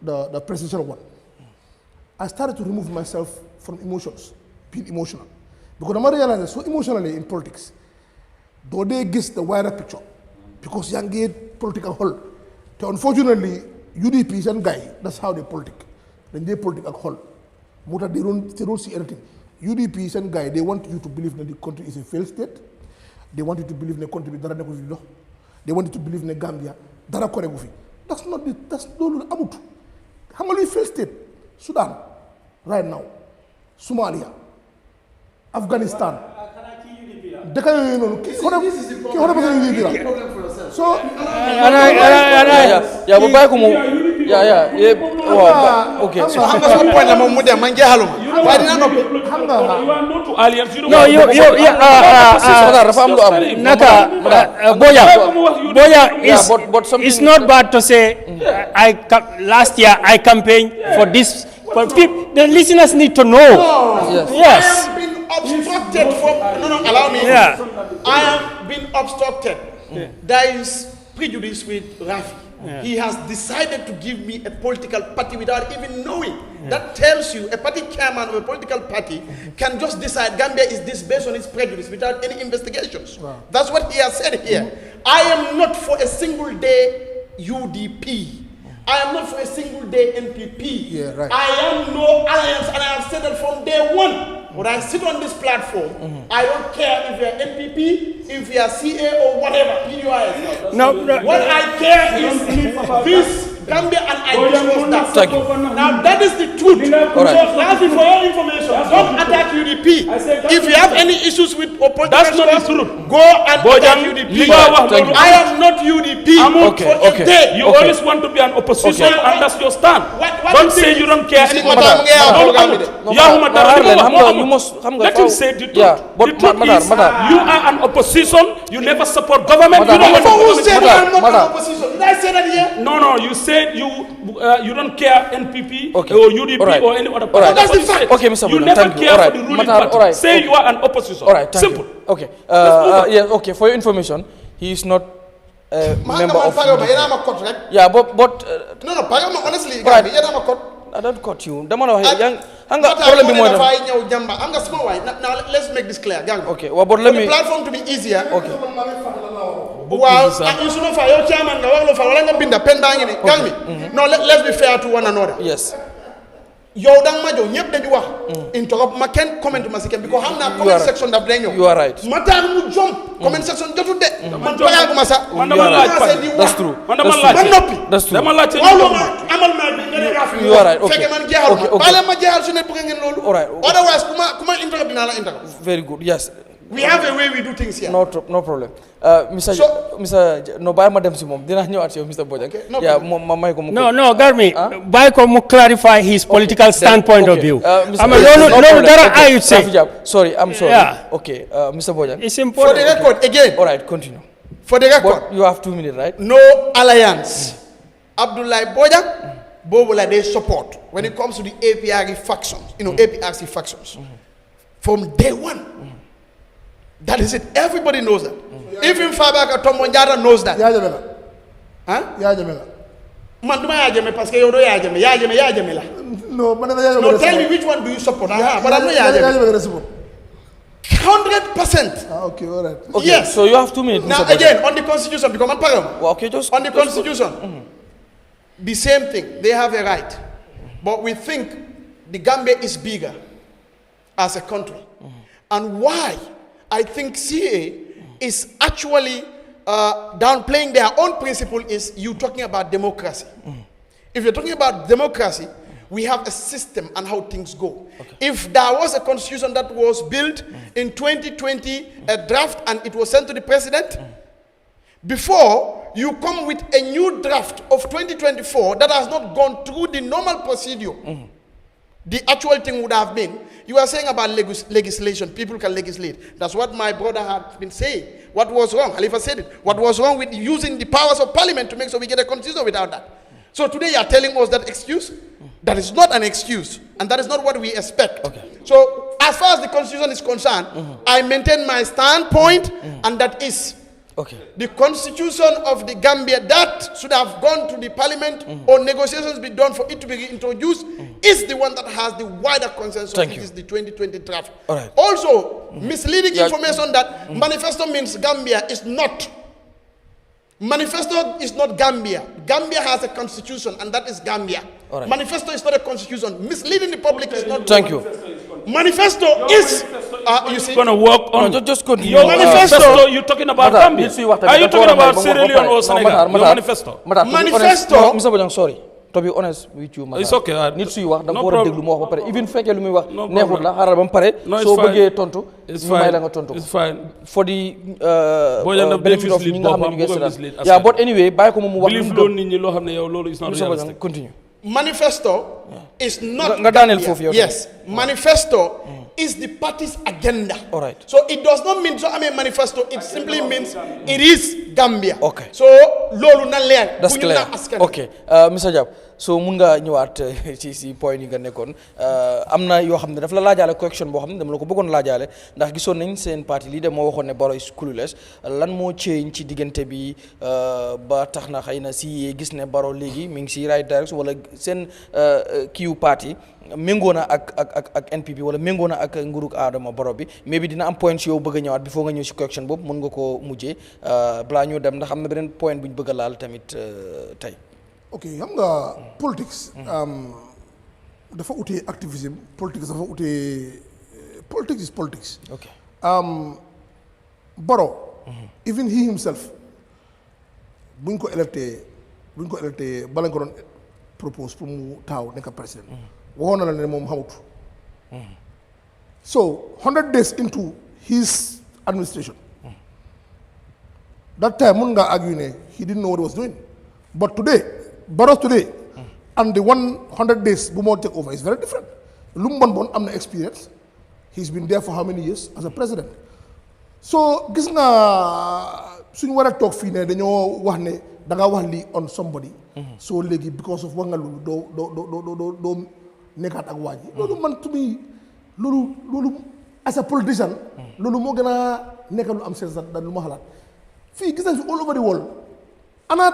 the presidential one. I started to remove myself from emotions, being emotional. Because I realized so emotionally in politics, though they get the wider picture, because young get political hold. So unfortunately, UDP is a guy, that's how they politic. Then they political hold. They don't see anything. UDP is a guy, they want you to believe that the country is a failed state. They want you to believe in the country that they want you to believe in the Gambia. That's not the, that's not Amut. How many failed state? Sudan, right now. Somalia, Afghanistan. This is the problem for yourself. So, okay. So, how much point am I with them? Why did I not? You are not to alliance. You don't No, Boya, it's not bad to say. Last year I campaigned for this. But people, the listeners need to know. Yes. I am being obstructed from. No, allow me. Yeah. I am being obstructed. There is prejudice with RAFFIE. He has decided to give me a political party without even knowing. That tells you a party chairman of a political party can just decide Gambia is this based on its prejudice without any investigations. Wow. That's what he has said here. I am not for a single day UDP. I am not for a single day NPP. Yeah, right. I am no alliance, and I have said that from day one. When I sit on this platform, I don't care if you are NPP, if you are CA or whatever, PUIS. No. What I care is this Gambia and I discussed that. Thank you. Now that is the truth. All right. Rafi, for your information, don't attack UDP. If you have any issues with opposition, that's not the truth. Go and attack UDP. I am not UDP. Okay. You always want to be an opposition, and that's your stand. Don't say you don't care anymore. Let him say the truth. The truth is, you are an opposition. You never support government. You don't want who said I'm not an opposition? Did I say that here? No. You said you don't care NPP or UDP or any other party. That's the fact. Okay, Mr. You never care for the ruling party. Say you are an opposition. All right. Simple. Okay. Okay. For your information, he is not a member of. Yeah, but no, honestly, right. I don't cut you. Now let's make this clear. Okay. Well, but let me. For the platform to be easier. Okay. Wow, you should know for your chairman, no, let's be fair to one another. Yes. Yow dang ma jow ñepp dañu wax interrupt ma kenn comment ma ci kenn because xam naa comment section daf day ñëw. You are right. Matar mu jom comment section jotul de man pagaaguma sax man dama laaj that's true. man dama laaj ma noppi that's true. dama laaj amal ma bi nga ne Rafi you are right. Okay. fekke man jeexal bale ma jeexal su ne bëgg ngeen loolu. All right. Otherwise kuma interrupt dinaa la interrupt. Very good. Yes. We have a way we do things here. No problem. Mr. No, buy madam si mom. Dina ñëwaat ci Mr. Bojang. Yeah, ma may ko mu. No, Garmi. Buy ko mu clarify his political standpoint of view. No, dara I say. Sorry, I'm sorry. Yeah. Okay, Mr. Bojang. It's important. For the record again. All right, continue. For the record. But you have 2 minutes, right? No alliance. Abdoulaye Bojang, Bobola they support when it comes to the APRC factions. APRC factions. From day one. That is it. Everybody knows that. Even Fabaka Tomonjara knows that. Yahya Jammeh. Huh? Yahya Jammeh. Man, do Yahya Jammeh parce que yow do Yahya Jammeh la. No, man, Yahya Jammeh. No, tell me which one do you support? But I'm not Yahya Jammeh. 100%. Okay, all right. Okay, yes. So you have 2 minutes. Now again, on the constitution, because I'm well, okay, just on the constitution, the same thing. They have a right, but we think the Gambia is bigger as a country, and why? I think CA is actually downplaying their own principle is you talking about democracy. If you're talking about democracy, we have a system and how things go. Okay. If there was a constitution that was built in 2020, a draft, and it was sent to the president, before you come with a new draft of 2024 that has not gone through the normal procedure, the actual thing would have been, you are saying about legislation, people can legislate. That's what my brother had been saying. What was wrong? Khalifa said it. What was wrong with using the powers of parliament to make sure we get a constitution without that? So today you are telling us that excuse? That is not an excuse. And that is not what we expect. Okay. So as far as the constitution is concerned, I maintain my standpoint, and that is the constitution of the Gambia that should have gone to the parliament or negotiations be done for it to be reintroduced is the one that has the wider consensus. It is the 2020 draft. Also, misleading information that manifesto means Gambia is not. Manifesto is not Gambia. Gambia has a constitution, and that is Gambia. Manifesto is not a constitution. Misleading the public is not. Thank you. Manifesto is. You see, going to work on. Just continue. Your manifesto. You're talking about Gambia. Are you talking about Sierra Leone or Senegal? Your manifesto. Manifesto. Mr. Bojang, sorry. To be honest with you, it's okay. Nit suy wax da nga wara deglu mo wax ba pare even fekke lu muy wax neexul la xaral bam pare so beugé tontu ñu may la nga tontu it's fine for the benefit of ñi nga xam ñu gëss yeah but anyway bay ko mu wax believe lo nit ñi lo xamne yow lolu is not realistic. Continue. Manifesto is not nga Daniel fofu yow. Yes, manifesto is the party's agenda. All right. So it does not mean so I mean manifesto, it simply means it is Gambia. Okay. So lolu na leer. That's clear. Okay. Mr. Diab, so mun nga ñëwaat ci point yi nga nekkoon am na yoo xam ne daf la laajaale question boo xam ne dama la ko bëggoon laajaale ndax gisoon nañ seen parti lii de moo waxoon ne Barrow is clueless lan moo change ci diggante bi ba tax na xëy na si gis ne Barrow léegi mi ngi si right direction wala seen kiiw parti méngoo na ak NPP wala méngoo na ak nguurug Adama Barrow bi mais bi dina am point yow bëgg a ñëwaat bi foo nga ñëw si question boobu mën nga koo mujjee balaa ñu dem ndax am na beneen point bu ñu bëgg a laal tamit tey. ok xam nga politics dafa utee activism politics dafa utee politics is politics. ok Barrow even he himself buñ ko électé bu ñu ko électé bala nga ko doon propose pour mu taaw nekk président waxoon na la ne moom xamut so 100 days into his administration that time mun nga argue ne he didn't know what he was doing but today Barrow today and the 100 days bu moo take over is very different lu mu bon am na experience he's been there for how many years as a president so gis nga suñu war a toog fii ne dañoo wax ne da nga wax lii on somebody so léegi because of wax nga loolu doo nekkaat ak waa ji loolu man to me loolu as a politician loolu moo gën a nekk lu am sens da lu ma xalaat fii gis nañ fi all over the world ana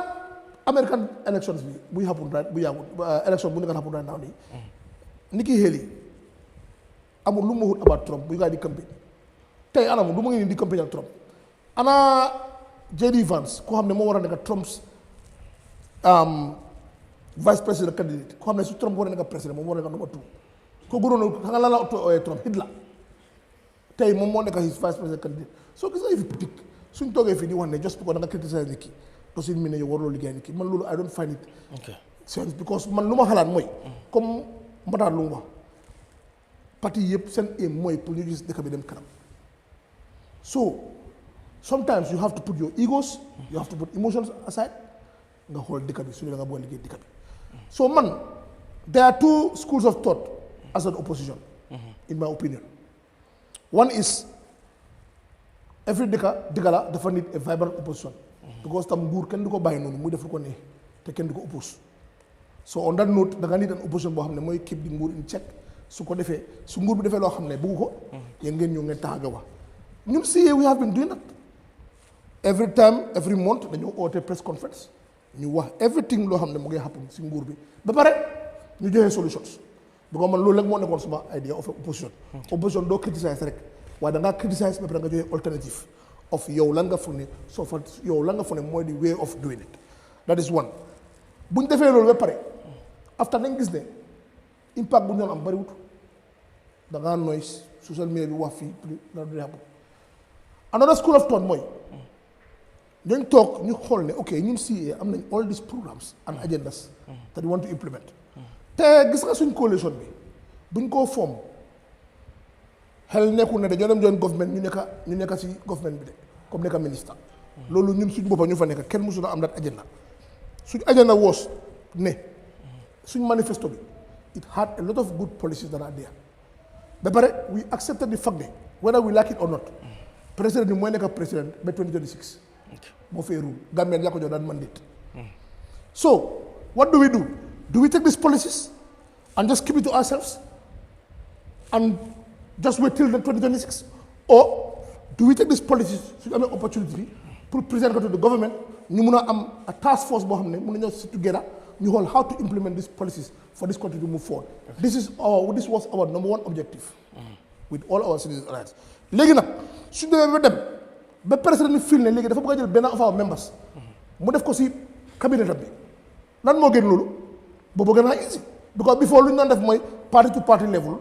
American elections bi buy happen bu yàggul election bu nekk happen right now nii Nikki Haley amul lu mu waxut about Trump bu gaa di campagne tey anam du ma ngi di campagne ak Trump ana JD Vance koo xam ne moo war a nekk Trump's vice president candidate koo xam ne su Trump war a nekk président moom war a nekk number 2 ko gënoon xam nga lan la Trump Hitler tey moom moo nekk his vice president candidate soo gis nga fi politique suñ toogee fii di wax ne just because da nga criticiser nit ki doesn't mean ne yow waruloo liggéey nit ki man loolu I don't find it sense because man lu ma xalaat mooy comme Matar lu mu wax parti yëpp seen aim mooy pour ñu gis dëkk bi dem kanam so sometimes you have to put your egos you have to put emotions aside nga xool dëkk bi su ne da nga bëgg a liggéey dëkk bi so man there are two schools of thought as an opposition in my opinion one is every dëkk la dafa need a vibrant opposition because tam nguur kenn du ko bàyyi noonu muy def lu ko neex te kenn du ko oppose so on that note da nga need an opposition boo xam ne mooy keep di nguur in check su ko defee su nguur bi defee loo xam ne bëggu ko yéen ngeen ñëw ngeen taxaw wax ñun si we have been doing that every time every month dañoo oote press conference ñu wax everything loo xam ne mu ngi happen si nguur bi ba pare ñu joxe solutions because man loolu rek moo nekkoon suma idea of opposition opposition doo criticize rek waaye da ngaa criticize ba pare nga joxe alternative of yow lan nga foog ne soo fa yow lan nga foog ne mooy the way of doing it that is one bu ñu defee loolu ba pare after nañ gis ne impact bu ñu doon am bariwut da ngaa noise social media bi wax fii plus dara du yàqu another school of thought mooy dañ toog ñu xool ne ok ñun CA am nañ all these programs and agendas that we want to implement te gis nga suñ coalition bi buñ koo form xel nekkul ne dañoo dem join government ñu nekk si government bi de comme nekk ministre loolu ñun suñ boppa ñu fa nekk kenn mësul am that agenda suñ agenda was ne suñ manifesto bi it had a lot of good policies that are there ba pare we accepted the fact that whether we like it or not président bi mooy nekk président ba 2026 moo fay rule Gambien yaa ko jox daan mandate so what do we take these policies and just keep it to ourselves and just wait till the 2026 or do we take these policies suñu amee opportunity pour present ko to the government ñu mun a am a task force boo xam ne mun nañoo sit together ñu xool how to implement these policies for this country to move forward this was our number one objective with all our citizens alliance léegi nag suñu demee ba dem ba président ni fil ne léegi dafa bëgg a jël benn of our members mu def ko si cabinet bi lan moo gën loolu boobu gën a easy because before lu ñu doon def mooy party to party level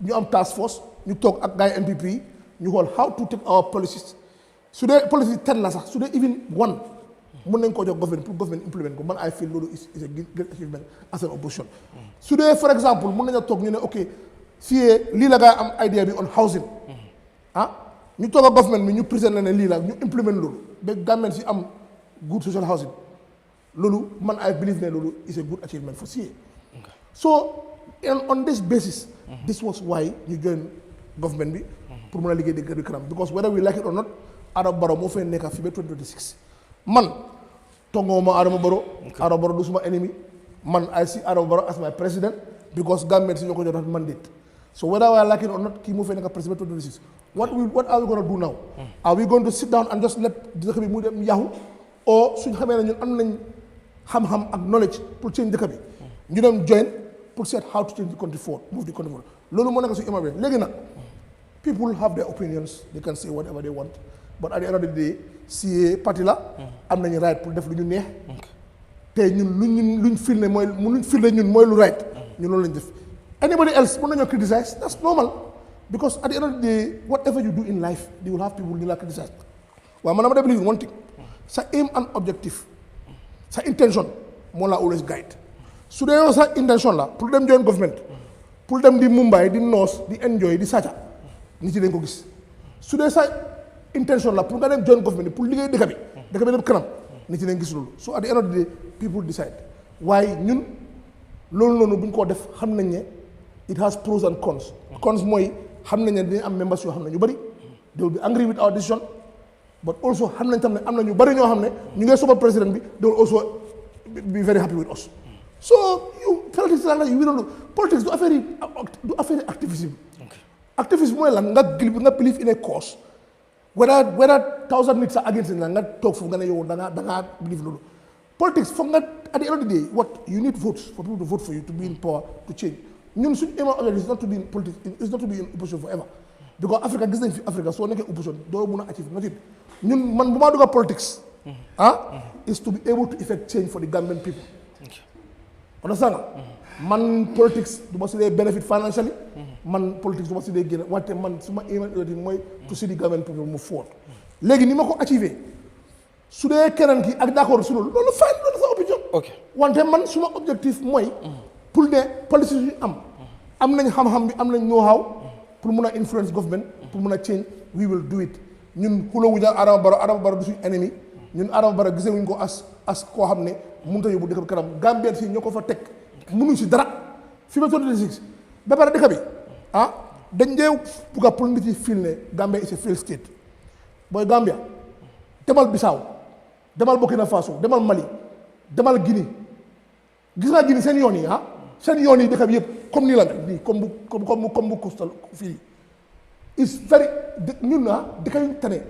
ñu am task force ñu toog ak gars yi NPP ñu xool how to take our policies su dee policies 10 la sax su dee even one mën nañ koo jox government pour government implement ko man I feel loolu is a great achievement as an opposition su dee for example mën nañoo toog ñu ne ok fii lii la gaa am idea bi on housing ñu toog ak government bi ñu présent la ne lii la ñu implement loolu ba government si am good social housing loolu man I believe ne loolu is a good achievement for CA so on this basis this was why ñu join government bi pour mën a liggéey dëgg kanam because whether we like it or not Adama Barrow moo fay nekka fii ba 2026 man tongoo ma Adama Barrow du suma ennemi man I see Adama Barrow as my president because government si ñoo ko jox mandate so whether I like it or not kii moo fay nekka president 2026 what are we going to do now are we going to sit down and just let dëkk bi mu dem yahoo or suñ xamee ne ñun am nañ xam-xam ak knowledge pour change dëkk bi ñu dem join pour seet how to change the country forward move the country forward loolu moo nekk suñu imam bi léegi nag people have their opinions they can say whatever they want but at the end of the day CA parti la am nañu right pour def lu ñu neex te ñun luñ fil ne ñun mooy lu right ñun loolu lañ def anybody else mën nañoo criticize that's normal because at the end of the day whatever you do in life you will have people ñu la criticize waaye man dama believe in one thing sa aim and objective sa intention moo la always guide su dee yow sa intention la pour dem join government pour dem di Mumbai di noos di enjoy di sàcca nit yi dañ ko gis su dee sa intention la pour nga dem join government pour liggéey dëkk bi dem kanam nit yi dañ gis loolu so at the end of the day people decide waaye ñun loolu noonu bu ñu koo def xam nañ ne it has pros and cons cons mooy xam nañ ne dañu am members yoo xam ne ñu bëri they will be angry with our decision but also xam nañ tam ne am na ñu bëri ñoo xam ne ñu ngi support président bi they will also be very happy with us so politics la yu wéralu politics du affaire yi activisme activisme mooy lan nga believe in a cause whether 1000 nit sa against la nga toog foofu nga ne yow da ngaa believe loolu politics foog nga at the end of the day what you need votes for people to vote for you to be in power to change ñun suñu aim objective is not to be in politics is not to be in opposition forever because Africa gis nañ fi Africa soo nekkee opposition doo mun a achieve nothing ñun man bu maa dugg politics is to be able to effect change for the Gambian people understand nga man politics du ma si dee benefit financially man politics du ma si dee génn wante man su ma aim objective mooy to see the Gambian people move forward léegi ni ma ko achieve su dee keneen ki ak d'accord su loolu fine loolu sa opinion wante man suma objectif mooy pour ne policies yu am nañ xam-xam bi am nañ know-how pour mun a influence government pour mun a change we will do it ñun xulawuñu Adama Barrow du suñu ennemi ñun Adama Barrow gisewuñ ko as koo xam ne mënut a yóbbu dëkk bi kanam Gambien si ñoo ko fa teg mënuñ si dara fi ba 2026 ba pare dëkk bi dañ dee bugg a pour nit yi feel ne Gambia is a failed state booy Gambia demal Bissau demal Burkina Faso demal Mali demal Guinée gis nga Guinée seen yoon yi seen yoon yi dëkk bi yëpp comme nii la nii comme bu coastal fii is very ñun dëkk yu ñu tane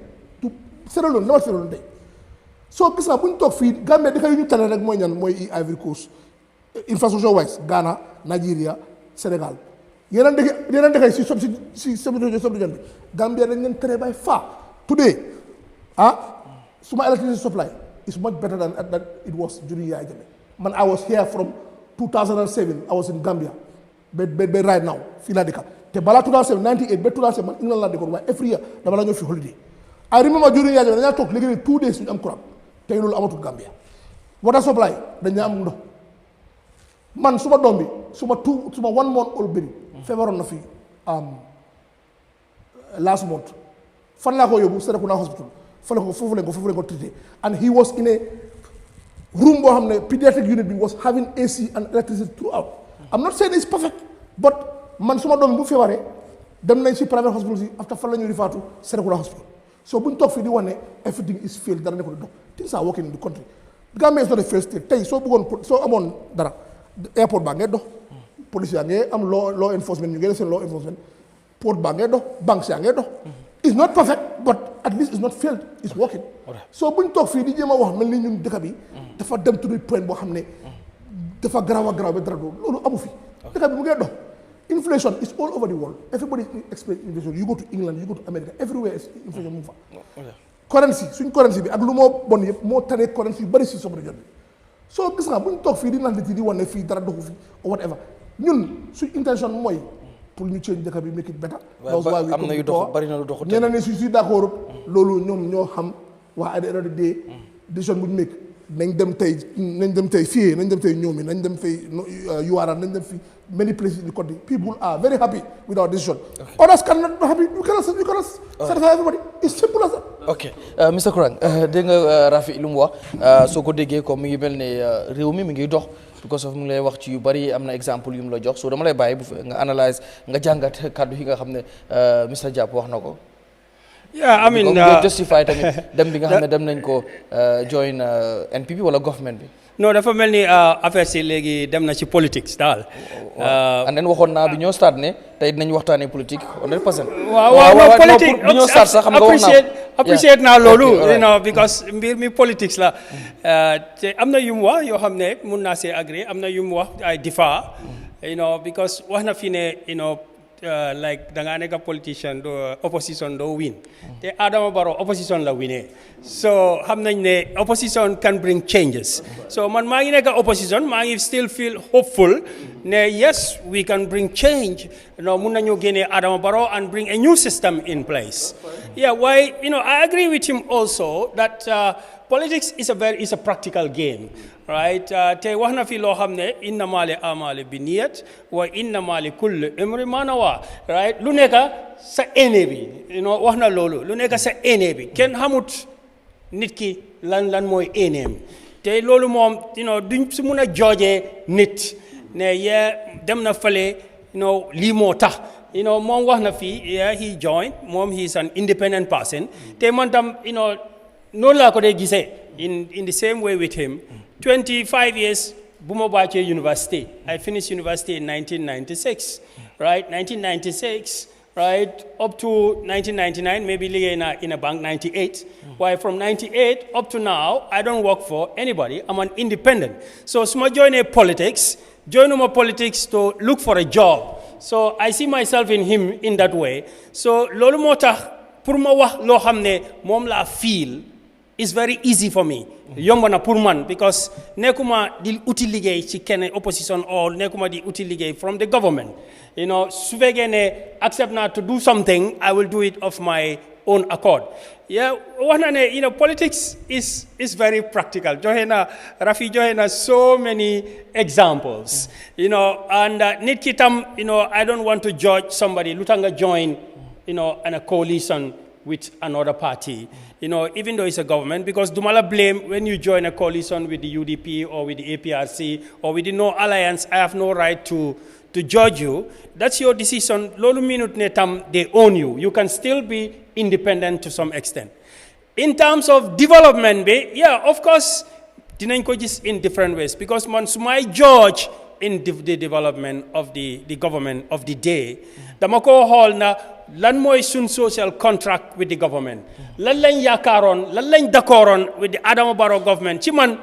du Sierra Leone demal Sierra Leone tey soo gis nga bu ñu toog fii Gambie dëkk yu ñu tane rek mooy ñan mooy Ivory Coast infrastructure wise Ghana Nigeria Sénégal yeneen dëkk yi si sub-région bi Gambia dañ leen tere by far today suma electricity supply is much better than it was during Yahya Jammeh man I was here from 2007 I was in Gambia ba right now fii laa dëkka te balaa 2007 98 ba 2007 man England laa dëkkoon waaye every year dama la ñëw fi holiday I remember during Yahya Jammeh dañaa toog léegi 2 days suñu am courant tey loolu amatul Gambia water supply dañaa am ndox man suma doom bi suma 1 month old baby feebaroon na fii last month fan laa ko yóbbu Serekunda hospital foofu leen ko traité and he was in a room boo xam ne pediatric unit bi was having AC and electricity throughout I'm not saying it's perfect but man suma doom bu feebaree dem nañ si private hospital si after fan la ñu rifaatu Serekunda hospital so bu ñu toog fii di wax ne everything is failed dara ne ko di dox things are working in the country Gambia is not a failed state tey soo amoon dara airport baa ngay dox police yaa ngay am law enforcement ñu ngi def seen law enforcement port baa ngay dox banques yaa ngay dox it's not perfect but at least it's not failed it's working so bu ñu toog fii di jéem a wax mel ni ñun dëkk bi dafa dem to the point boo xam ne dafa garaaw ba dara loolu amu fi dëkk bi mu ngay dox inflation is all over the world everybody experience inflation you go to England you go to America everywhere inflation mu fa suñ currency bi ak lu moo bon yëpp moo tane currency yu bëri si sobre jot bi soo gis nga bu ñu toog fii di naan nit yi di wane fii dara doxu fi or whatever ñun suñ intention mooy pour ñu change dëkk bi make it better. am na yu dox bari na lu doxut ñeneen ne si d'accord loolu ñoom ñoo xam waa at the end of the day décision bu ñu make nañ dem tey fii nañ dem tey ñoomi nañ dem fay URA nañ dem fi many places in the country people are very happy with our decision. Others cannot be happy you cannot satisfy everybody it's simple as that. ok Mr Kurang dégg nga Raffie lu mu wax soo ko déggee comme mi ngi mel ne réew mi ngi dox because of mu ngi lay wax ci yu bari am na exemple yu mu la jox so dama lay bàyyi bu nga analyse nga jàngat kàddu yi nga xam ne Mr Diab wax na ko. yeah I mean justify tamit dem bi nga xam ne dem nañ ko join NPP wala government bi. non dafa mel ni affaire si léegi dem na ci politique daal. and then waxoon naa bi ñoo start ne tey dinañ waxtaanee politique 100%. waaw politique bi ñoo start sax xam nga wax naa appreciate naa loolu. you know because mbir mi politique la te am na yu mu wax yoo xam ne mun naa see agree am na yu mu wax ay difa you know because wax na fi ne you know like da ngaa nekk politician opposition doo win te Adama Barrow opposition la winee so xam nañ ne opposition can bring changes so man maa ngi nekk opposition maa ngi still feel hopeful ne yes we can bring change mun nañu génne Adama Barrow and bring a new system in place. Yeah, why, I agree with him also that politics is a practical game, right? Te wax na fi loo xam ne innama li amali bi niyat wa innama li kulli imri ma nawa, right? Lu nekk sa ene bi, wax na loolu, lu nekk sa ene bi kenn xamut nit ki lan mooy eneem te loolu moom duñ si mun a joojee nit ne dem na fële lii moo tax moom wax na fii he joined moom he is an independent person te man tam noonu laa ko dee gisee in the same way with him 25 years bu ma wàccee university I finished university in 1996 right 1996 right up to 1999 maybe in a bank 98 why from 98 up to now I don't work for anybody I'm an independent so suma join politics to look for a job so I see myself in him in that way so loolu moo tax pour ma wax loo xam ne moom laa feel is very easy for me yomb na pour man because nekkuma di uti liggéey ci kenn opposition or nekkuma di uti liggéey from the government su fekkee ne accept na to do something I will do it of my own accord wax na ne politics is very practical Rafi joxe na so many examples and nit ki tam I don't want to judge somebody lu tax nga join in a coalition with another party even though it's a government because dumala blame when you join a coalition with the UDP or with the APRC or with the No Alliance I have no right to judge you that's your decision lolu minute ne tam they own you can still be independent to some extent in terms of development of course dinañ ko gis in different ways because man su may judge in the development of the government of the day dama ko xool na lan mooy sun social contract with the government lan lañ yaakaaroon lan lañ d'accordoon with the Adama Barrow government ci man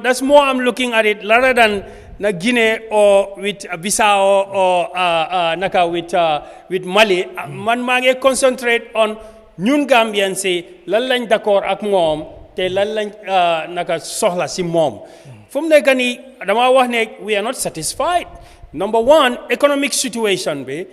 that's more I'm looking at it rather than na Guinea or with Bissau or naka with Mali man maa ngi concentrate on ñun Gambian si lan lañ d'accord ak moom te lan lañ naka soxla si moom fu mu nekk nii dama wax ne we are not satisfied number one economic situation bi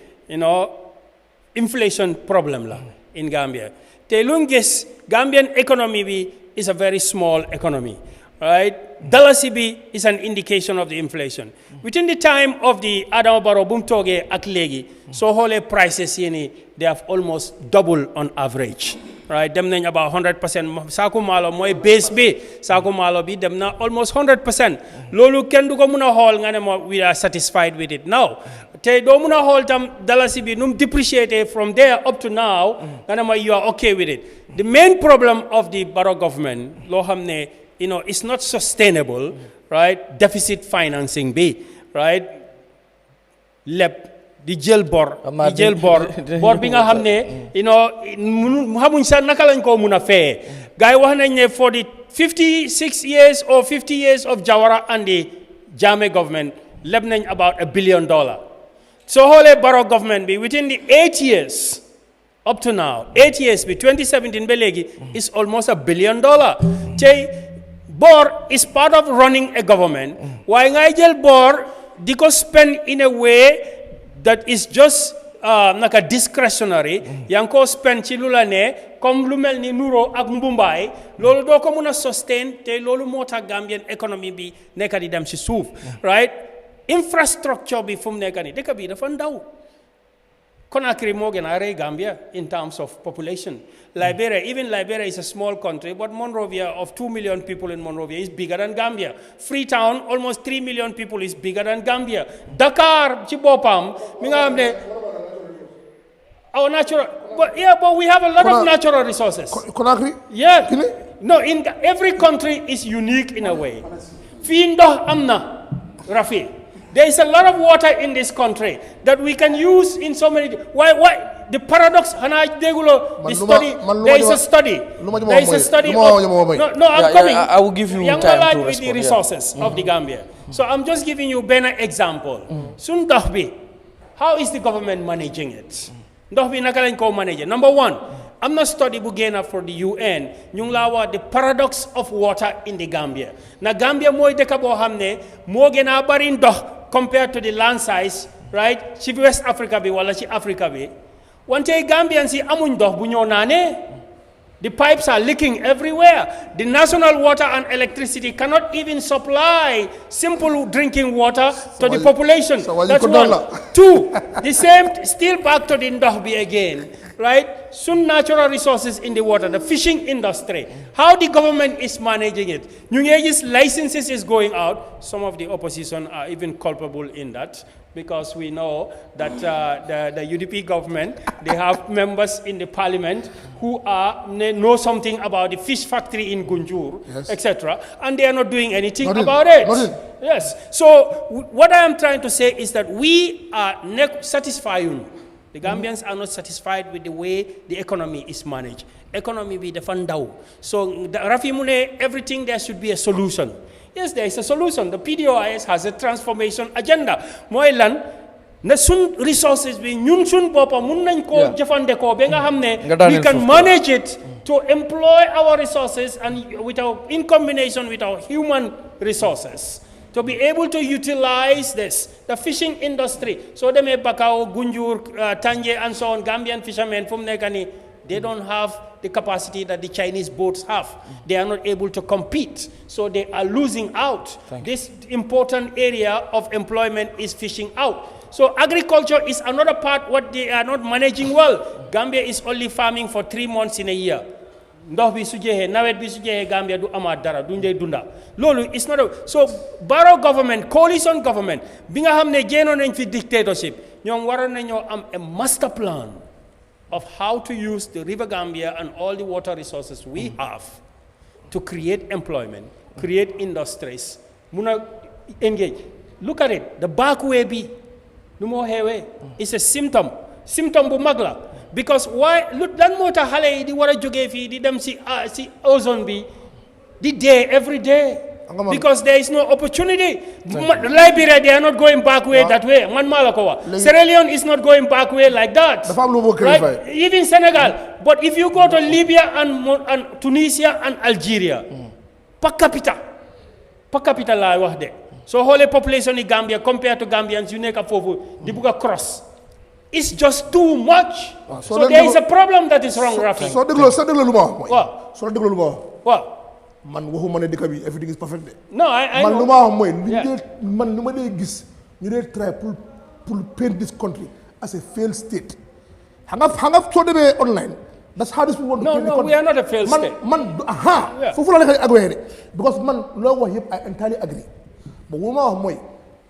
inflation problem la in Gambia te lu gis Gambian economy bi is a very small economy right dalasi bi is an indication of the inflation within the time of the Adama Barrow bu mu toogee ak léegi soo xoolee prices yi they have almost double on average right dem nañ about 100% saaku maalo mooy base bi saaku maalo bi dem na almost 100% loolu kenn du ko mun a xool nga ne we are satisfied with it now te doo mun a xool tam dalasi bi nu mu depreciate from there up to now nga ne you are okay with it the main problem of the Barrow government loo xam ne it's not sustainable right deficit financing bi right di jël bor bor bi nga xam ne xamuñ sax naka lañ ko mun a feye gars yi wax nañ ne for the 56 years or 50 years of Jawara and the Jammeh government leb nañ about $1 billion so xoolee Barrow government bi within the 8 years up to now 8 years bi 2017 ba léegi is almost $1 billion tey bor is part of running a government waaye ngay jël bor di ko spend in a way that is just naka discretionary yaa ngi ko spend ci lu la ne comme lu mel ni nuro ak mbumbaay loolu doo ko mun a sustain te loolu moo tax Gambian economy bi nekk di dem ci suuf right infrastructure bi fu mu nekk ni dëkk bi dafa ndaw Conakry moo gën a rëy Gambia in terms of population Liberia is a small country but Monrovia of 2 million people in Monrovia is bigger than Gambia Freetown almost 3 million people is bigger than Gambia Dakar ci boppam mi nga xam ne natural but we have a lot of natural resources Conakry no in every country is unique in a way fii ndox am na Rafi there is a lot of water in this country that we can use in so many why the paradox there is a study no I'm coming I will give you time to with the resources of the Gambia so I'm just giving you an example sun ndox bi how is the government managing it ndox bi naka lañ ko manage number one am na study bu génn for the UN ñu ngi laa wax the paradox of water in the Gambia na Gambia mooy dëkk boo xam ne moo gën a bari ndox compared to the land size right ci West Africa bi wala ci Africa bi wante Gambians yi amuñ ndox bu ñoo naanee. The pipes are leaking everywhere. The national water and electricity cannot even supply simple drinking water to the population. That's one. Two, the same, still back to the Ndohbi again, right? Some natural resources in the water, the fishing industry. How the government is managing it. Nungeji's licenses is going out. Some of the opposition are even culpable in that, because we know that the UDP government, they have members in the parliament who know something about the fish factory in Gunjur, yes, etc., and they are not doing anything about it. Yes. So what I am trying to say is that we are satisfying. The Gambians are not satisfied with the way the economy is managed. Economy be the fundaw. So RAFFIE Mune, everything there should be a solution. Yes, there is a solution. The PDOIS has a transformation agenda. Moilan, na sun resources be ñun sun bopa mun nañ ko jëfandikoo ba nga xam ne we can manage it to employ our resources and in combination with our human resources to be able to utilize this. The fishing industry. So they may Bakau, Gunjur, Tanje and so on, Gambian fishermen from Nekani, they don't have the capacity that the Chinese boats have. They are not able to compete. So they are losing out. This important area of employment is fishing out. So agriculture is another part what they are not managing well. Gambia is only farming for 3 months in a year. Ndox bi su jeexee nawet bi su jeexee Gambia du amaat dara duñ dee dunda loolu is not a so Barrow government coalition government bi nga xam ne jéenoon nañ fi dictatorship ñoom waroon nañoo am a master plan of how to use the River Gambia and all the water resources we have to create employment, create industries, muna engage. Look at it, the back way bi lu moo xeewee is a symptom bu mag la. Because why? Look, lan moo tax xale yi di war a jógee fii di dem si ozone bi di dee every day. Because there is no opportunity. Liberia, they are not going back way that way. Man maa la ko wax. Sierra Leone is not going back way like that. Right? Even Senegal. But if you go to Libya and Tunisia and Algeria, per capita laay wax de. So whole population in Gambia compared to Gambians, you nekk foofu di bugg a cross. It's just too much. So there is a problem that is wrong, Rafi. So déglu lu ma wax mooy. Waaw. So déglu lu ma wax. Waaw. Man waxuma ne dëkk bi everything is perfect de. No, I know. Man lu ma wax mooy lu ma dee gis ñu dee try pour paint this country as a failed state. Xam nga soo demee online. That's how this people want to paint the country. No, we are not a failed state. Foofu la nekk agree de. Because man loo wax yëpp I entirely agree. But lu ma wax mooy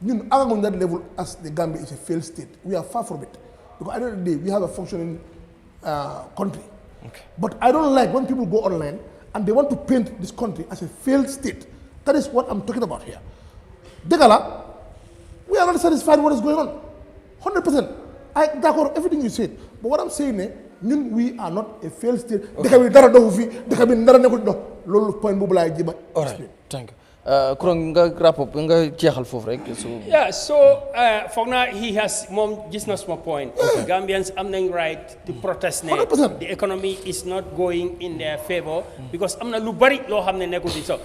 ñun agaguñ that level as the Gambia is a failed state. We are far from it. Because at the end of the day, we have a functioning country. Okay. But I don't like when people go online and they want to paint this country as a failed state. That is what I'm talking about here. Degala, we are not satisfied with what is going on. 100%. I d'accord everything you said. But what I'm saying is, we are not a failed state. Okay. All right, thank you. Kurang nga wrap up nga jeexal foofu rek. Yeah, so foog naa he has moom gis na suma point. Gambians am nañ right to protest ne the economy is not going in their favor because am na lu bari loo xam ne nekkul di so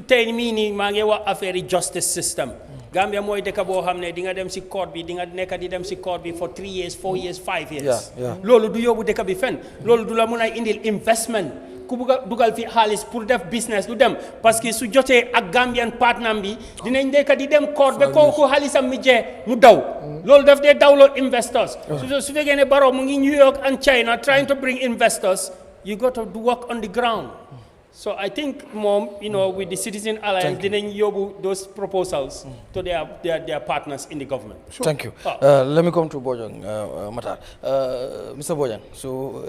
tey mii nii maa ngi wax affaire justice system. Gambia mooy dëkk boo xam ne di nga dem si court bi di nga nekk di dem si court bi for 3 years 4 years 5 years. Loolu du yóbbu dëkk bi fenn loolu du la mun a indil investment. ku bugg a dugal fi xaalis pour def business du dem parce que su jotee ak Gambian partner bi dinañ nekk di dem court ba kooku xaalisam mi jee mu daw loolu daf dee dawloo investors su fekkee ne Barrow mu ngi New York and China trying to bring investors you got to work on the ground. So I think with the Citizen Alliance dinañ yóbbu those proposals to their partners in the government. Sure. Thank you. Let me come to Bojang Matar. Mr. Bojang, so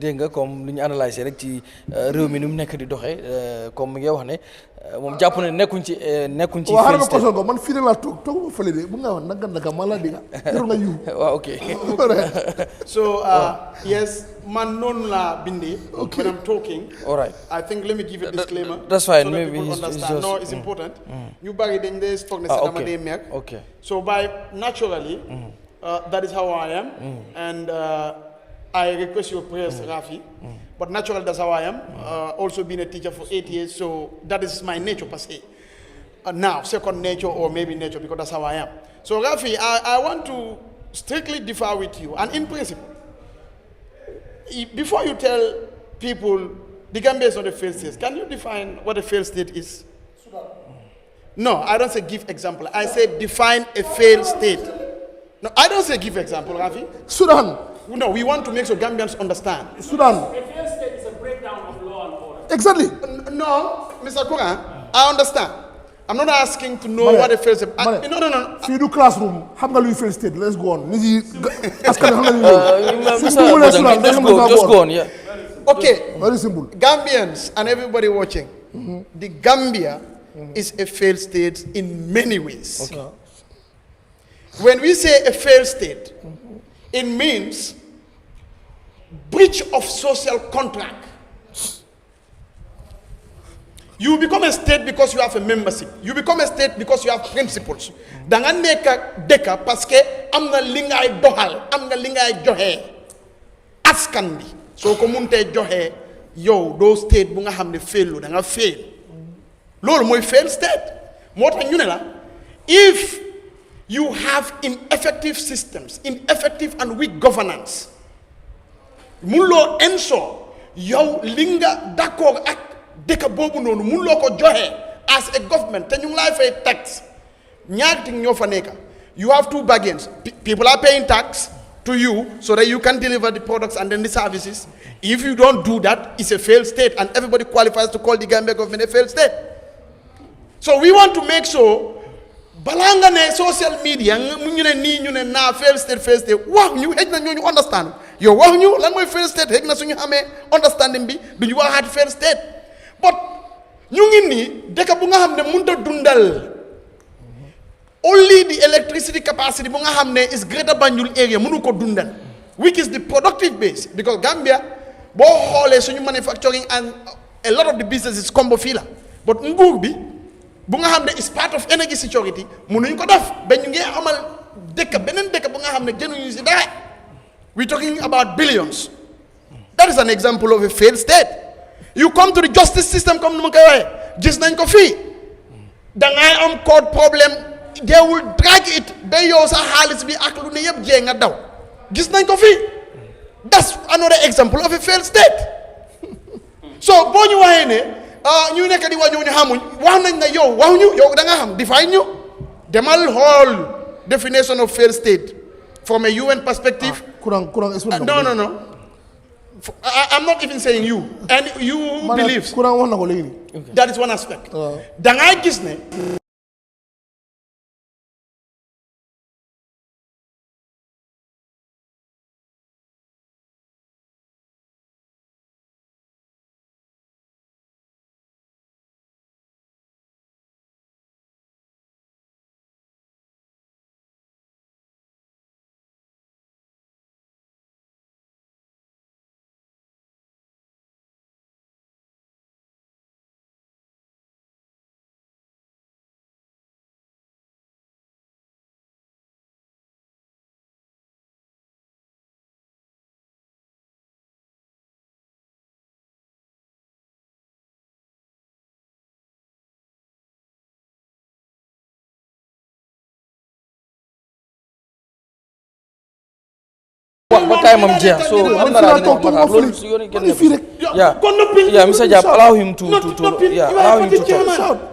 dégg nga comme lu ñu analyser rek ci réew mi nu mu nekk di doxee comme mi ngi wax ne moom jàpp ne nekkuñ ci waaw xaaral ma man fii la toog ma fële de bu nga wax naka ma la dégg nga nga yu waaw ok. So yes, man noonu laa bindee. When I'm talking. All right. I think let me give a disclaimer. That's fine. So that Maybe people understand. No, it's important. You bari dañ dee foog ne sa dama dee mer. Okay. So naturally, that is how I am. And I request your prayers, Rafi. But naturally, that's how I am. Also being a teacher for 8 years, so that is my nature per se. now, second nature or maybe nature, because that's how I am. So, Raffie, I want to strictly differ with you. And in principle, before you tell people the Gambia is not a failed state, can you define what a failed state is? Sudan. No, I don't say give example. I say define a failed state. No, I don't say give example, Raffie. Sudan. No, we want to make sure Gambians understand. Sudan. A failed state is a breakdown of law and order. Exactly. No, Mr. Kuran, I understand. I'm not asking to know what a failed state. No. If you do classroom, how many you failed state? Let's go on. Just go on, yeah. Okay. Very simple. Gambians and everybody watching, the Gambia is a failed state in many ways. Okay. When we say a failed state, it means breach of social contract. You become a state because you have a membership. You become a state because you have principles. Danga neka deka paske amna lingay dohal, amna lingay johe. Askan bi. So komunte johe, yo, those state bu nga xamne fail lo, danga fail. Lolu moy fail state. Mota ñu ne la, if you have ineffective systems, ineffective and weak governance, mulo ensure yow linga d'accord ak deka bobu nonu mulo ko joxe as a government te ñu ngi lay fay tax ñaati ñoo fa nekk. You have two bargains. People are paying tax to you so that you can deliver the products and then the services. If you don't do that, it's a failed state, and everybody qualifies to call the Gambia government a failed state. So we want to make sure balanga ne social media ñu ne nii ñu ne naa failed state wax ñu xëj na ñu understand yow wax ñu lan mooy failed state xëj na suñu xamee understanding bi duñu waxaat failed state. But ñu ngi nii dëkk bu nga xam ne mënut a dundal only the electricity capacity bu nga xam ne is greater Banjul area mënu ko dundal, which is the productive base, because Gambia boo xoolee suñu manufacturing and a lot of the businesses combo fii la, but nguur bi bu nga xam ne is part of energy security mënuñ ko def ba ñu ngi amal dëkk beneen dëkk bu nga xam ne jënuñu si dara. We're talking about billions. That is an example of a failed state. You come to the justice system comme nu ma koy waxee gis nañ ko fii dangay am court problem, they will drag it ba yow sa xaalis bi ak lu ne yëpp jee nga daw, gis nañ ko fii. That's another example of a failed state. So boo ñu waxee ne ñu nekk di wax ñu xamuñ, wax nañ ne yow waxuñu, yow da nga xam define ñu demal xool definition of failed state from a UN perspective. No. I'm not even saying you. And you believe. That is one aspect. Dangay gis ne what time am jeex so am na loolu su yooni kenn yeah Mr. Jab, allow him to talk.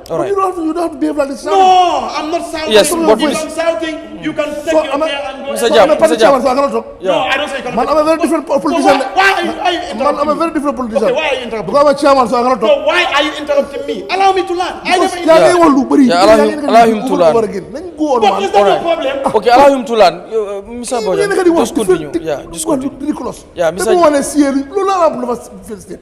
All right. You don't have to behave like this. No, I'm not shouting. Yes, but if I'm shouting, you can take your chair and go. Mr. Jab, No, I don't say you cannot. Man, I'm a very different politician. So why are you interrupting? Man, I'm a very different politician. Okay, why are you interrupting? Because I'm a chairman, so I cannot talk. So why are you interrupting me? Allow me to learn. I never allow him to learn. But is that your problem? Okay, allow him to learn. Mr. Bojan, just continue. Yeah, just continue. Ridiculous. Yeah, Mr.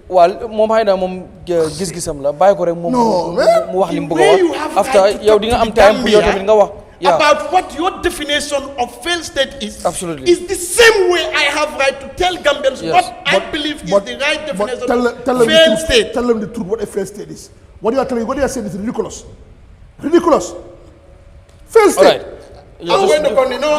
Well, moom xëy na moom gis-gisam la bàyyi ko rek moom mu wax li mu bëgg a wax after yow di nga am time pour yow tamit nga wax. About what your definition of failed state is. Absolutely. Is the same way I have right to tell Gambians what I believe is the right definition of failed state. Tell them the truth what a failed state is. What you are telling, what you are saying is ridiculous. Ridiculous. Failed state. All right. Yeah,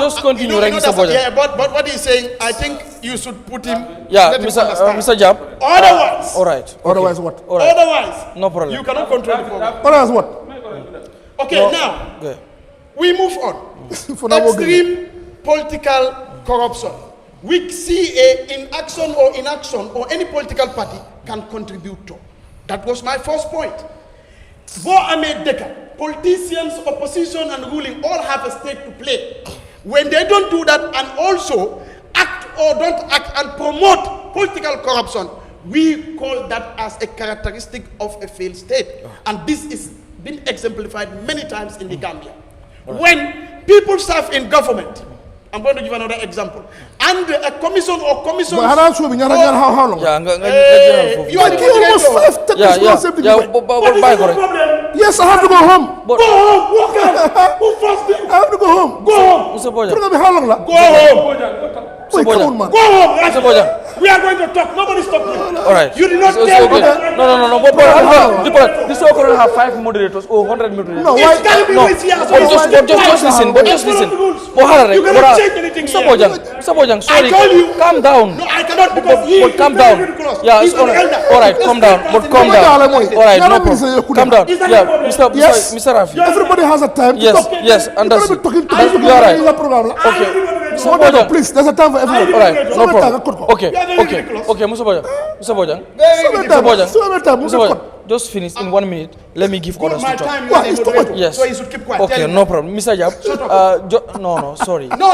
just continue, right, Mr. Bojan. Yeah, but what he's saying, I think you should put him. Yeah, Mr. Jab. Otherwise. All right. Okay. Otherwise what? All right. Otherwise. No problem. You cannot control the program. Otherwise what? Okay, now we move on. Extreme political corruption. We see in action or inaction or any political party can contribute to. That was my first point. Politicians, opposition, and ruling all have a stake to play. When they don't do that and also act or don't act and promote political corruption, we call that as a characteristic of a failed state. And this is been exemplified many times in the Gambia. When people serve in government, I'm going to give another example. And a commission or commissions... But how long? You are the Yes, I have to go home. Go home. Walk out. Who forced you? I have to go home. Go home. Mr. Bojan. How long? Go home. Wait, come on, man. Go home. Mr. Bojan. We are going to talk. Nobody stop you. All right. You did not No. This all couldn't have 5 moderators or 100 moderators. No, why? It's gotta be No. with you. Just listen. Just listen. You cannot change anything Mr. here. Bojan, sorry. I told you. Calm down. No, I cannot because he But calm down. Yeah, it's all right. All right, calm down. But calm down. All right, no problem. Calm down. Yeah, Mr. Rafi. Everybody has a time to talk. Yes, understood. You You are right. Okay. Mr. Bojan. Please, there's a time for everyone. All right, no problem. Okay, Mr. Bojan. Just finish in 1 minute. Let me give orders to talk. Yes. So you should keep quiet. Okay, no problem. Mr. Jab. No, sorry. No.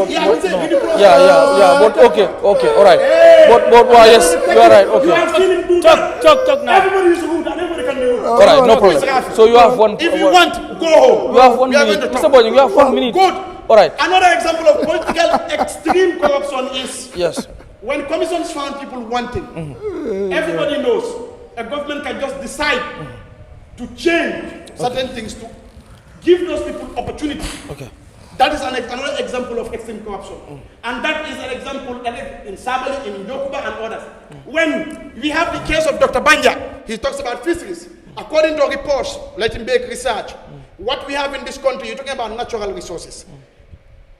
He hasn't said ridiculous. Yeah. But okay. All right. But yes, you are right. Okay. Talk now. Everybody is rude and everybody can be rude. All right, no problem. So you have one. If you want, go home. You have 1 We are minute, going to Mr. talk. Bojan. You have 1 minute. Good. All right. Another example of political extreme corruption is Yes. when commissions found people wanting. Everybody knows a government can just decide to change certain things to give those people opportunity. Okay. That is another example of extreme corruption. And that is an example that is in Sabali, in Yokuba, and others. When we have the case of Dr. Banja, he talks about fisheries. According to reports, let him make research. What we have in this country, you're talking about natural resources.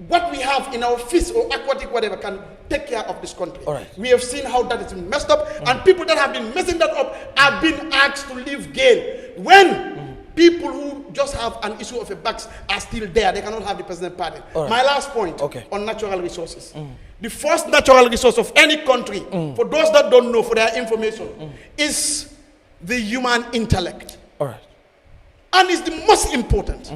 What we have in our fish or aquatic whatever can take care of this country. All right. We have seen how that has been messed up, and people that have been messing that up are being asked to leave gain. When people who just have an issue of a box are still there, they cannot have the president pardon. All right. My last point Okay. on natural resources. The first natural resource of any country, for those that don't know, for their information, is the human intellect. All right. And it's the most important.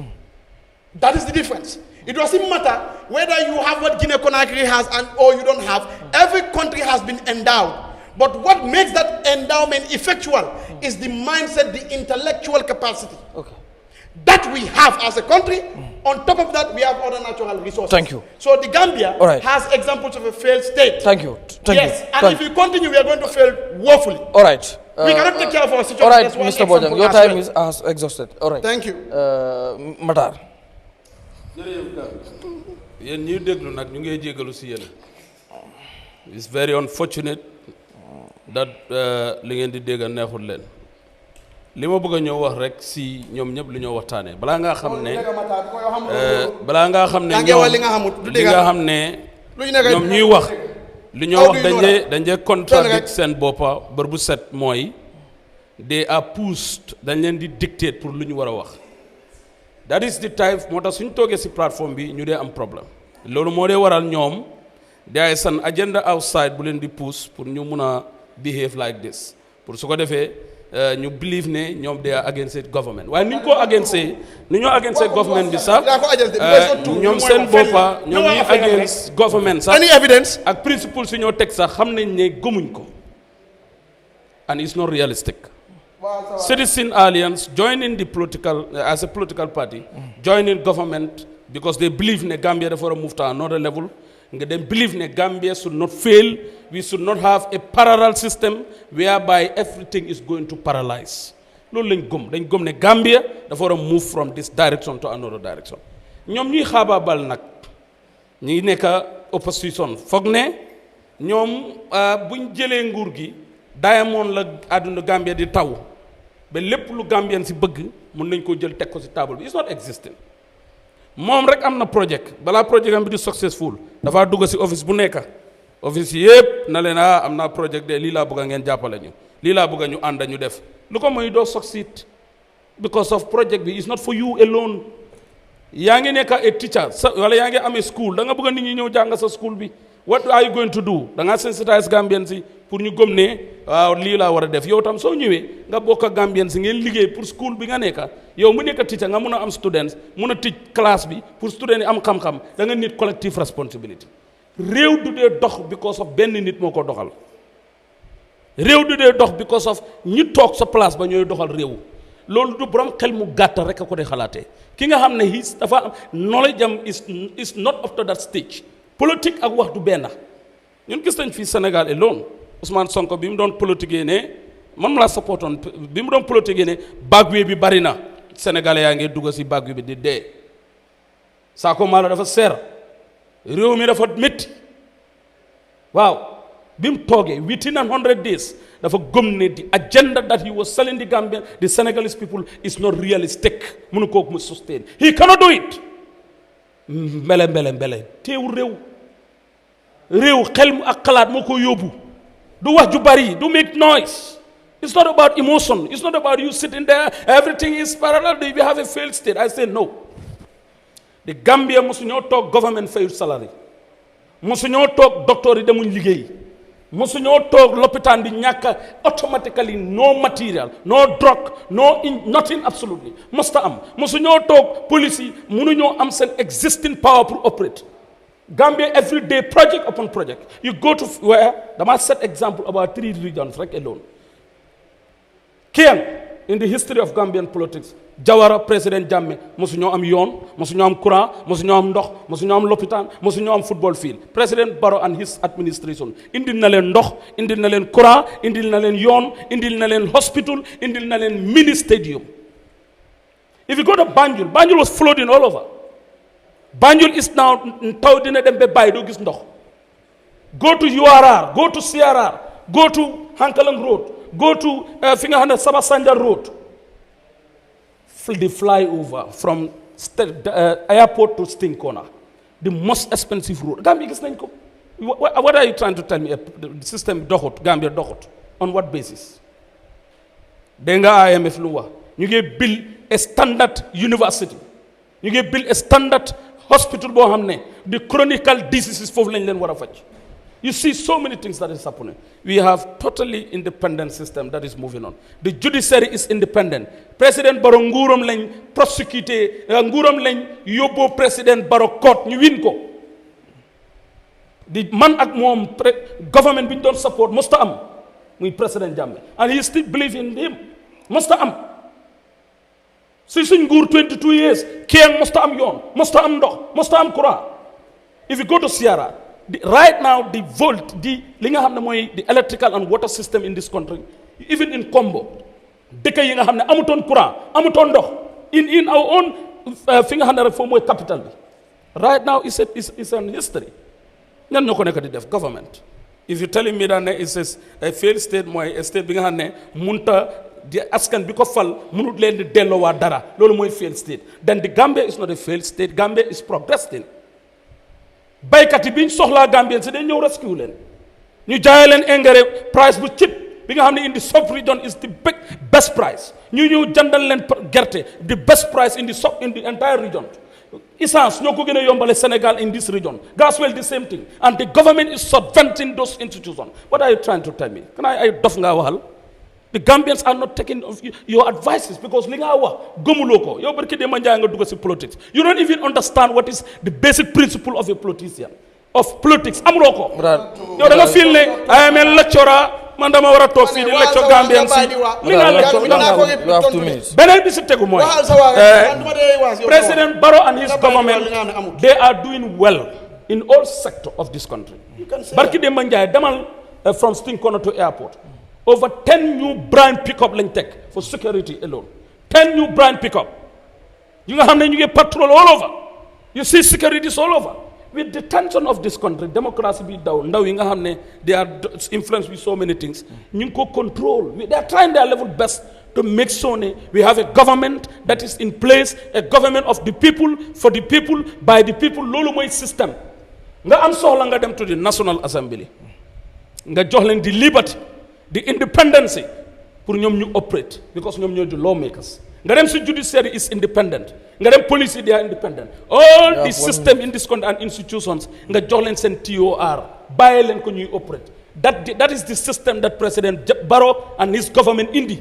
That is the difference. It doesn't matter whether you have what Guinea-Conakry has or you don't have. Every country has been endowed. But what makes that endowment effectual is the mindset, the intellectual capacity. Okay. That we have as a country. On top of that, we have other natural resources. Thank you. So the Gambia All right. has examples of a failed state. Thank you. Yes, and if we continue, we are going to fail woefully. All right. We cannot take care of our situation. All right, That's one Mr. Bojan, example your as time well. is exhausted. All right. Thank you. Matar. yéen ñuy déglu nag ñu ngi jégalu si yéen. It's very unfortunate that li ngeen di dégg neexul leen. li ma bëgg a ñëw wax rek si ñoom ñëpp li ñoo waxtaanee balaa ngaa xam ne ñoom li nga xam ne ñoom ñuy wax li ñoo wax dañ dee contradict seen boppa bër bu set mooy they are pushed dañ leen di dictate pour lu ñu war a wax. That is the type moo tax suñ toogee si plateforme bi ñu dee am problème loolu moo dee waral ñoom there is an agenda outside bu leen di push pour ñu mun a behave like this pour su ko defee ñu believe ne ñoom they are against government waaye ni ñu ko against government bi sax ñoom seen boppa ñoom ñuy against government sax Any evidence? ak principle su ñoo teg sax xam nañ ne gëmuñ ko and it's not realistic. Citizen Alliance joining the political as a political party, joining government because they believe in Gambia therefore move to another level. They believe in Gambia should not fail. We should not have a parallel system whereby everything is going to paralyze. Loolu lañ gëm dañ gëm ne Gambia therefore move from this direction to another direction. ñoom ñuy xaabaabal nag ñi nekk opposition foog ne ñoom buñ jëlee nguur gi diamond la àdduna Gambia di taw ba lépp lu Gambien si bëgg mën nañ koo jël teg ko si table bi it's not existing moom rek am na project balaa project am bi di successful dafa dugg si office bu nekk office yëpp na leen am naa project de lii laa bëgg ngeen jàppale ñu lii laa bëgg ñu ànd ñu def lu ko mooy doo succeed because of project bi is not for you alone. yaa ngi nekk a teacher wala yaa ngi amee school da nga bëgg nit ñi ñëw jàng sa school bi what are you going to do da nga sensitize Gambians si pour ñu gëm ne waaw lii laa war a def yow tam soo ñëwee nga bokk ak Gambians si ngeen liggéey pour school bi nga nekk yow mu nekk teacher nga mun a am students mun a teach classe bi pour students yi am xam-xam da nga need collective responsibility. réew du dee dox because of benn nit moo ko doxal réew du dee dox because of ñi toog sa place ba ñooy doxal réew loolu du borom xel mu gàtt rek a ko dee xalaatee ki nga xam ne dafa am knowledge am is not up to that stage. politique ak wax du benn ñun gis nañ fii Sénégal alone Ousmane Sonko bi mu doon politiquer ne man laa supportoon bi mu doon politiquer ne bagwe bi bari na Sénégalais yaa ngi dugg si bagwe bi di dee saako maalo dafa seer réew mi dafa métti waaw bi mu toogee within 100 days dafa gëm ne the agenda that he was selling the Gambian the Senegalese people is not realistic mënu koo mu sustain he cannot do it mbele teewul réew xel mu ak xalaat moo ko yóbbu du wax ju bari du make noise. It's not about emotion. It's not about you sitting there everything is parallel we have a failed state. I say no. The Gambia mosu ñoo toog government fayul salary mosu ñoo toog docteur yi demuñ liggéey mosu ñoo toog lopitaan bi ñàkk automatically no material no drug nothing absolutely musta am mosu ñoo toog police yi mënuñoo am seen existing power pour operate. Gambia every day project upon project you go to where dama set example about 3 regions right alone. Kian in the history of Gambian politics Jawara President Jammeh mosu ñoo am yoon mosu ñoo am courant mosu ñoo am ndox mosu ñoo am lopitaan mosu ñoo am football field. President Barrow and his administration indil na leen ndox indil na leen courant indil na leen yoon indil na leen hospital indil na leen mini stadium. If you go to Banjul was flooding all over. Banjul is now taw dina dem be bay do gis ndox. Go to URR, go to CRR, go to Hankalang Road, go to fi nga xam ne Saba Sanjar Road. The flyover from airport to Stinkona, the most expensive road. Gambia gis nañ ko. What are you trying to tell me? The system doxut Gambia doxut on what basis? Dégg nga IMF lu wax ñu ngi build a standard university ñu ngi build a standard hospital boo xam ne the chronic diseases foofu lañ leen war a faj. You see so many things that is happening. We have totally independent system that is moving on. The judiciary is independent. President Barrow nguuram lañ prosecuté nguuram lañ yóbbu President Barrow court ñu win ko. The man ak moom government bi ñu doon support musta am muy President Jammeh and he still believe in him musta am. Si suñ nguur 22 years kii musta am yoon musta am ndox musta am courant. If you go to Sierra right now the li nga xam ne mooy the electrical and water system in this country even in Kombo dëkk yi nga xam ne amutoon courant amutoon ndox in our own fi nga xam ne rek foofu mooy capital bi right now is an history ñan ñoo ko nekk di def government. If you telling me that ne is a failed state mooy state bi nga xam ne munta di askan bi ko fal munut leen di delloowaat dara loolu mooy failed state. Then the Gambia is not a failed state. Gambia is progressing. baykat yi bi ñu soxlaa Gambien si dañ ñëw rescue leen ñu jaay leen engrais price bu cheap bi nga xam ne in the sub region is the best price ñu ñëw jëndal leen gerte the best price in the entire region. Essence ñoo ko gën a yombale Sénégal in this region. Gas well the same thing and the government is subventing those institutions. What are you trying to tell me? Can I dof ngaa waxal? The Gambians are not taking your advices because li nga wax gëmuloo ko yow barki dee ma njaay nga dugg si politics. You don't even understand what is the basic principle of a politician of politics amuloo ko. yow da nga feel ne I am a lecturer man dama war a toog fii di lecture Gambians si li nga lecture beneen bi si tegu mooy President Barrow and his government they are doing well in all sectors of this country. barki dee ma njaay demal from Stinkona to airport. Over 10 new brand pickup lañ teg for security alone. 10 new brand pickup. You nga xam ne ñu ngi patrol all over. You see securities all over. With the tension of this country, democracy be down. Now you nga xam ne they are influenced with so many things. ñu ngi ko control. They are trying their level best to make sure we have a government that is in place, a government of the people, for the people, by the people. Loolu mooy system. Nga am soxla nga dem to the National Assembly. Nga jox leen the liberty. The independence pour ñoom ñu operate because ñoom ñoo di lawmakers nga dem si judiciary is independent nga dem police they are independent all the system in this country and institutions nga jox leen seen TOR bàyyi leen ko ñuy operate that is the system that President Barrow and his government indi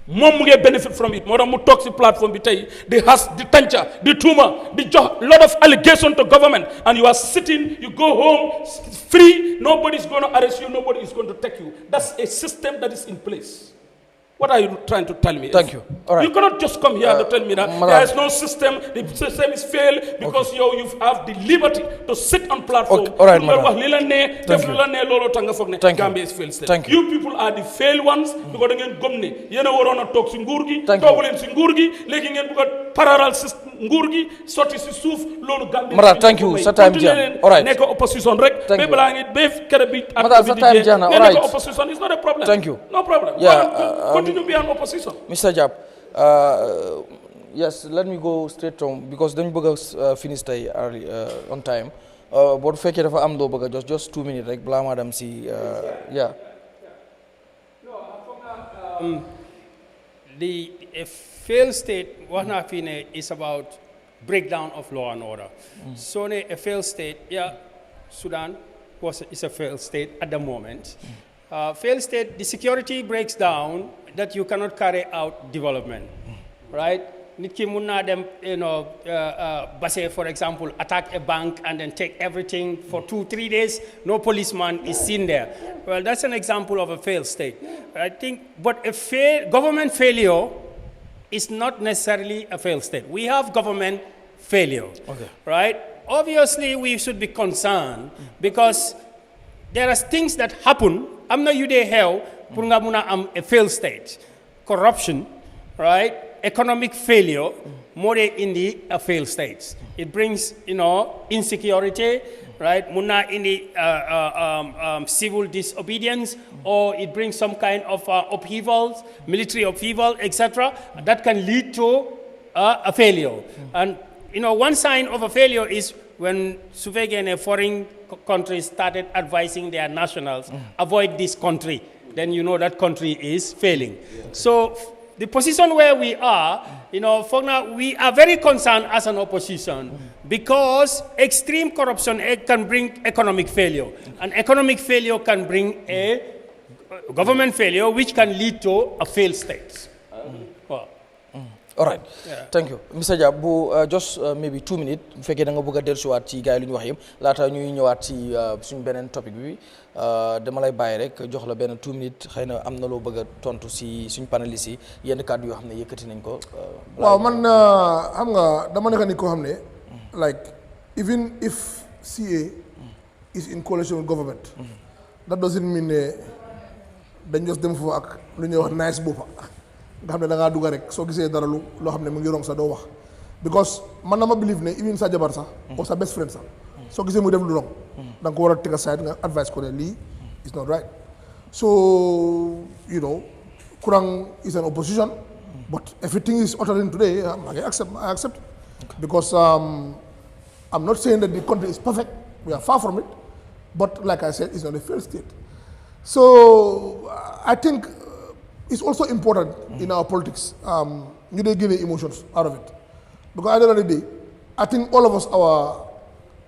moom mu ngi benefit from it moo tax mu toog si plateforme bi tey di has di tànca di tuuma di jox lot of allegation to government and you are sitting you go home free nobody is going to arrest you nobody is going to take you that's a system that is in place. What are you trying to tell me? Thank you. All right. You cannot just come here to tell me that there is no system, the system is failed because you have the liberty to sit on platform. Okay. All right, madam. Thank you. Gambia is failed state. Thank you. You people are the failed ones because ngeen gëm ne yéen a waroon a toog si nguur gi. Thank you. toogu leen si nguur gi léegi ngeen bëgg a parallel si nguur gi sotti si suuf loolu Gambia. Madam, thank you. Sa time jam. All right. Nekk opposition rek. Thank you. balaa ngi ba kere bi ak Madam, sa time jam. All right. Opposition is not a problem. Thank you. No problem. Yeah. Continue being opposition. Mr. Jab, yes, let me go straight to because then we finish early on time. But fake it am do just 2 minutes like blah madam see yeah. The failed state is about breakdown of law and order. So a failed state, Sudan is a failed state at the moment. Failed state, the security breaks down that you cannot carry out development, right? Nitki munna dem, Basse, for example, attack a bank and then take everything for 2-3 days. No policeman is seen there. Well, that's an example of a failed state. I think, but government failure is not necessarily a failed state. We have government failure, right? Obviously, we should be concerned because there are things that happen. I'm not you there hell. I'm a failed state. Corruption, right? Economic failure, more in the failed states. It brings, insecurity, right? Muna in the civil disobedience, or it brings some kind of upheavals, military upheaval, etc. That can lead to a failure. And, one sign of a failure is when Suvegen, foreign countries started advising their nationals, avoid this country. Then you know that country is failing. So the position where we are, for now, we are very concerned as an opposition because extreme corruption can bring economic failure. And economic failure can bring a government failure, which can lead to a failed state. All right. Yeah. Thank you. Mr. Diab, just maybe 2 minutes. If you can go to the ci gaay lu ñu wax yëm laata ñuy ñëwaat ci suñu benen topic bi dama lay bàyyi rek jox la benn 2 minutes xeyna am na loo bëgg tontu ci suñu panélistes yi yenn kàddu yoo xam ne yëkkati nañ ko. waaw man xam nga dama nekk ni ko xam ne like even if CA is in coalition with government that doesn't mean ne dañ just dem foofu ak lu ñuy wax nice boppa nga xam ne da ngaa dugg rek soo gisee dara loo xam ne mu ngi rong sa doo wax because man na ma believe ne even sa jabar sax or sa best friend sax soo gisee muy def lu rong da nga ko war a take aside nga advice ko ne lii is not right so Kurang is an opposition but everything is uttered today I accept because I'm not saying that the country is perfect, we are far from it, but like I said, it's not a failed state. So I think it's also important in our politics, you don't give emotions out of it. Because at the end of the day, I think all of us, our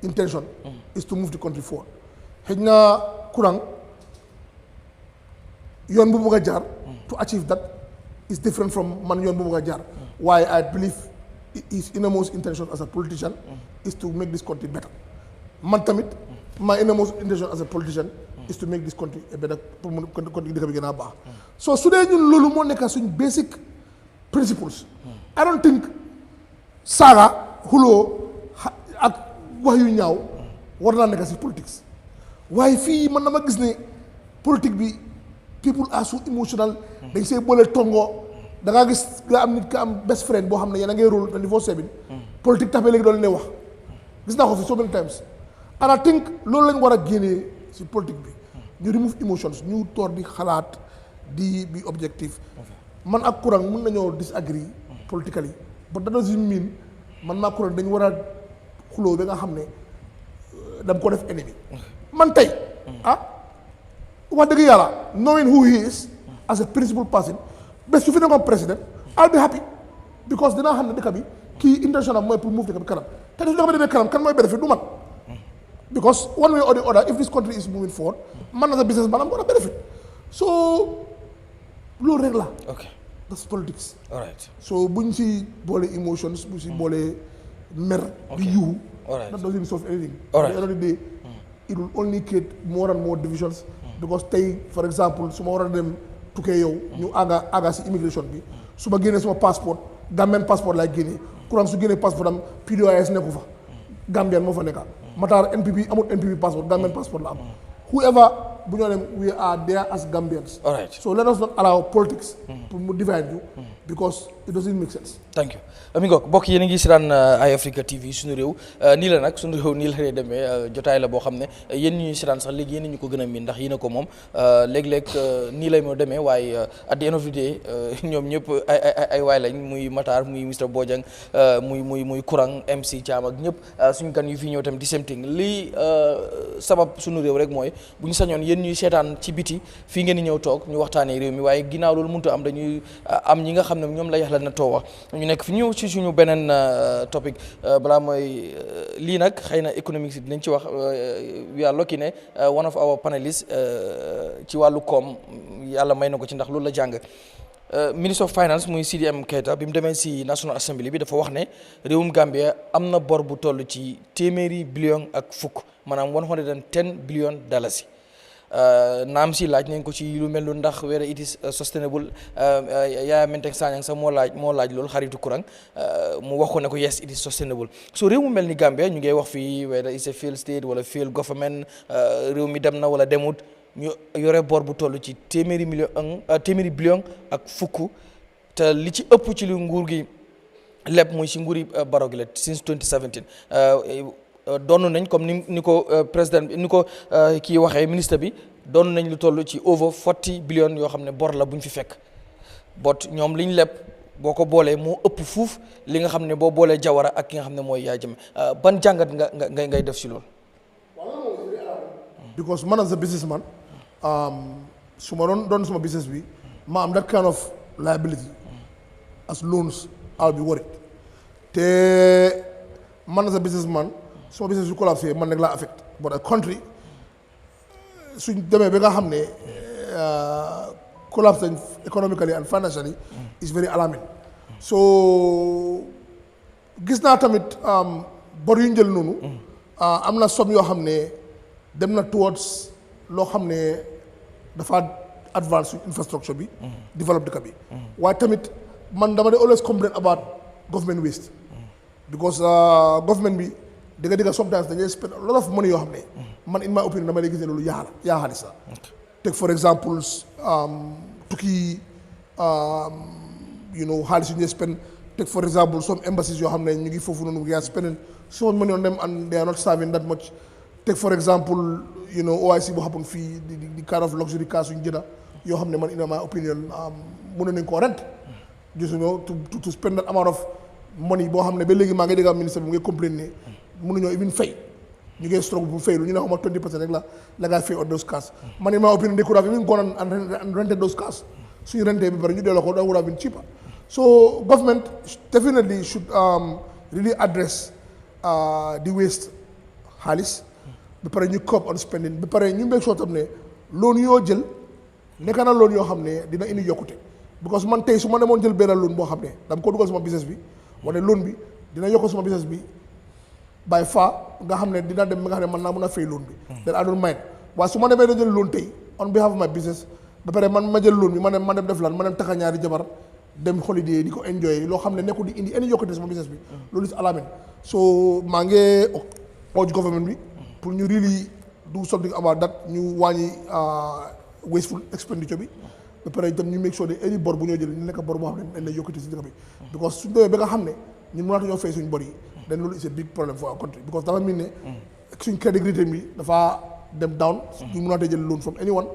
intention is to move the country forward. Hejna Kurang, yon bu buga jar to achieve that is different from man yon bu buga jar. Why I believe his innermost intention as a politician is to make this country better. Man tamit, my innermost intention as a politician is to make this country a better country. So today ñun lolu mo nek suñ basic principles. I don't think saga hulo ak wax yu ñaaw war na nek ci politics. Why fi man dama gis ne politique bi people are so emotional dañ say bolé tongo da nga gis nga am nit ka am best friend bo xamne yena ngay rôle 24/7 politique tax ba légui doon lay wax gis na ko fi so many times and I think lolu lañ wara gëné ci politique bi ñu remove emotions ñu tor di xalaat di bi objectif man ak Kurang mën nañu disagree politically but that doesn't mean man ma Kurang dañ wara xulo ba nga xamne dam ko def ennemi man tay wax deug yalla knowing who he is as a principal person best su fi nekkoon président I'll be happy because dinaa xam ne dëkk bi kii intention am mooy pour move dëkk bi kanam te su dëkk bi demee kanam kan mooy benefit du man because one way or the other if this country is moving forward man as a businessman I'm gonna benefit so loolu rek la. ok that's politics. all right so buñ si boole emotions buñ si boole mer. di yuuxu. all right that doesn't solve anything. all right at the end of the day it will only create more and more divisions. because tey for example su ma war a dem tukkee yow ñu àgga si immigration bi su ma génnee sama passeport Gambian passeport laay génnee Kuram su génnee passeport am PDOIS nekku fa Gambian moo fa nekka Matar NPP amul NPP passeport Gambian passeport la am whoever bu ñu dem we are there as Gambians. all right so let us not allow politics pour mu divide you because it doesn't make sense. thank you mi ngoog mbokk yéen a ngi seetaan Eyeafrica TV suñu réew nii la nag suñu réew nii la lay demee jotaay la boo xam ne yéen ñuy seetaan sax léegi yéen ñu ko gën a miin ndax yéen a ko moom léeg-léeg nii lay moo demee waaye at the end of the day ñoom ñëpp ay waay lañ muy Matar muy Mr Bojang muy Kurang MC Thiam ak ñëpp suñu gan yu fi ñëw tam di same thing lii sabab suñu réew rek mooy bu ñu sañoon yéen ñuy seetaan ci biti fii ngeen di ñëw toog ñu waxtaanee réew mi waaye ginnaaw loolu mënut a am dañuy am ñi nga xam ne ñoom la yaxla na too wax ñu nekk fi ñëw ci suñu beneen topic balaa mooy lii nag xëy na économique si dinañ ci wax we are lucky ne one of our panelists ci wàllu koom yàlla may na ko ci ndax loolu la jàng Minister of Finance muy CDM Keita bi mu demee si National Assembly bi dafa wax ne réewum Gambia am na bor bu toll ci téeméeri billion ak fukk maanaam 110 billion dalasi naam si laaj nañ ko ci lu mel ndax whether it is sustainable Yahya Menteng Sanyang sax moo laaj loolu xaritu Kurang mu wax ko ne ko yes it is sustainable so réew mu mel ni Gambia ñu ngay wax fii whether it's a failed state wala failed government réew mi dem na wala demut ñu yore bor bu toll ci téeméeri billion ak fukk te li ci ëpp ci lu nguur gi lépp muy si nguuri Barrow gi la since 2017 doon nañ comme ni ko président ni ko kii waxee ministre bi doon nañ lu toll ci over 40 billion yoo xam ne bor la bu ñu fi fekk bot ñoom liñ lépp boo ko boolee moo ëpp fuuf li nga xam ne boo boolee Jawara ak ki nga xam ne mooy Yahya Jammeh ban jàngat ngay def si loolu. because man as a businessman su ma doon suma business bi ma am that kind of liability as loans I'll be worried te man as a businessman suma business su collapse man nag laa affect but a country suñ demee ba nga xam ne collapse economically and financially is very alarming so gis naa tamit bor yu njël noonu am na somme yoo xam ne dem na towards loo xam ne dafa advance infrastructure bi develop dëkk bi waaye tamit man dama de always complain about government waste because government bi dëgg sometimes dañuy spend a lot of money yoo xam ne man in my opinion dama lay gis ne loolu yaa xaalis la take for example tukki xaalis yu ñuy spend take for example some embassies yoo xam ne ñu ngi foofu noonu we are spending so much money on them and they are not serving that much take for example OIC bu happen fii di kind of luxury cars yu ñu jënda yoo xam ne man in my opinion mën nañ koo rent just to spend that amount of money boo xam ne ba léegi maa ngi dégg ministre bi mu ngi complain ne mënuñoo even fay ñu ngi struggle pour fay lu ñu ne xama 20% rek la ngay fay on those cars man in my opinion they could have even gone and rented those cars suñu rentee bi bari ñu delloo ko that would have been cheaper so government definitely should really address the waste xaalis ba pare ñu curb on spending ba pare ñu make sure tam ne loan yoo jël nekk na loan yoo xam ne dina indi yokkute because man tey su ma demoon jël benn loan boo xam ne dama ko dugal sama business bi wane loan bi dina yokk sama business bi by far nga xam ne dina dem nga xam ne man naa mën a fay loan bi then I don't mind waaye su ma demee da jël loan tey on behalf of my business ba pare man ma jël loan bi ma dem def lan ma dem takka ñaari jabar dem holiday di ko enjoy loo xam ne nekkul di indi any yokkute sama business bi loolu is alarming so maa ngi urge government bi pour ñu really do something about that ñu wàññi wasteful expenditure bi ba pare itam ñu make sure ne any bor bu ñoo jël ñu nekk bor boo xam ne dañ lay yokkute si dëkk bi because suñ demee ba nga xam ne ñun mënaatu ñoo fay suñ bor yi then loolu is a big problem for our country because dafa mel ne suñ credit rating bi dafa dem down ñu mënaatee jël loan from anyone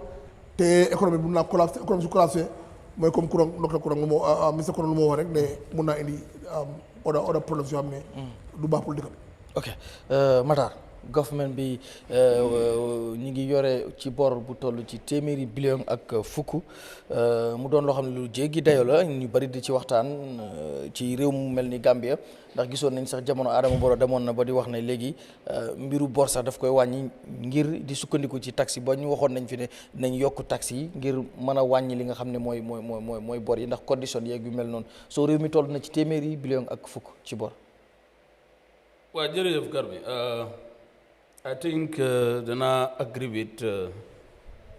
te économie bi mun naa collapse économie su collapse mooy comme courant docteur courant moo ministre courant lu moo wax rek ne mun naa indi other problems yoo xam ne du baax pour dëkk bi ok Matar government bi ñi ngi yore ci bor bu toll ci téeméeri billion ak fukk mu doon loo xam ne lu jéggi dayo la ñu bari di ci waxtaan ci réew mu mel ni Gambia ndax gisoon nañ sax jamono Adama Barrow demoon na ba di wax ne léegi mbiru bor sax daf koy wàññi ngir di sukkandiku ci taxi ba ñu waxoon nañ fi ne nañ yokk taxi yi ngir mën a wàññi li nga xam ne mooy bor yi ndax condition yeeg yu mel noonu soo réew mi toll na ci téeméeri billion ak fukk ci bor. waaw jërëjëf Garmi I think dana agree with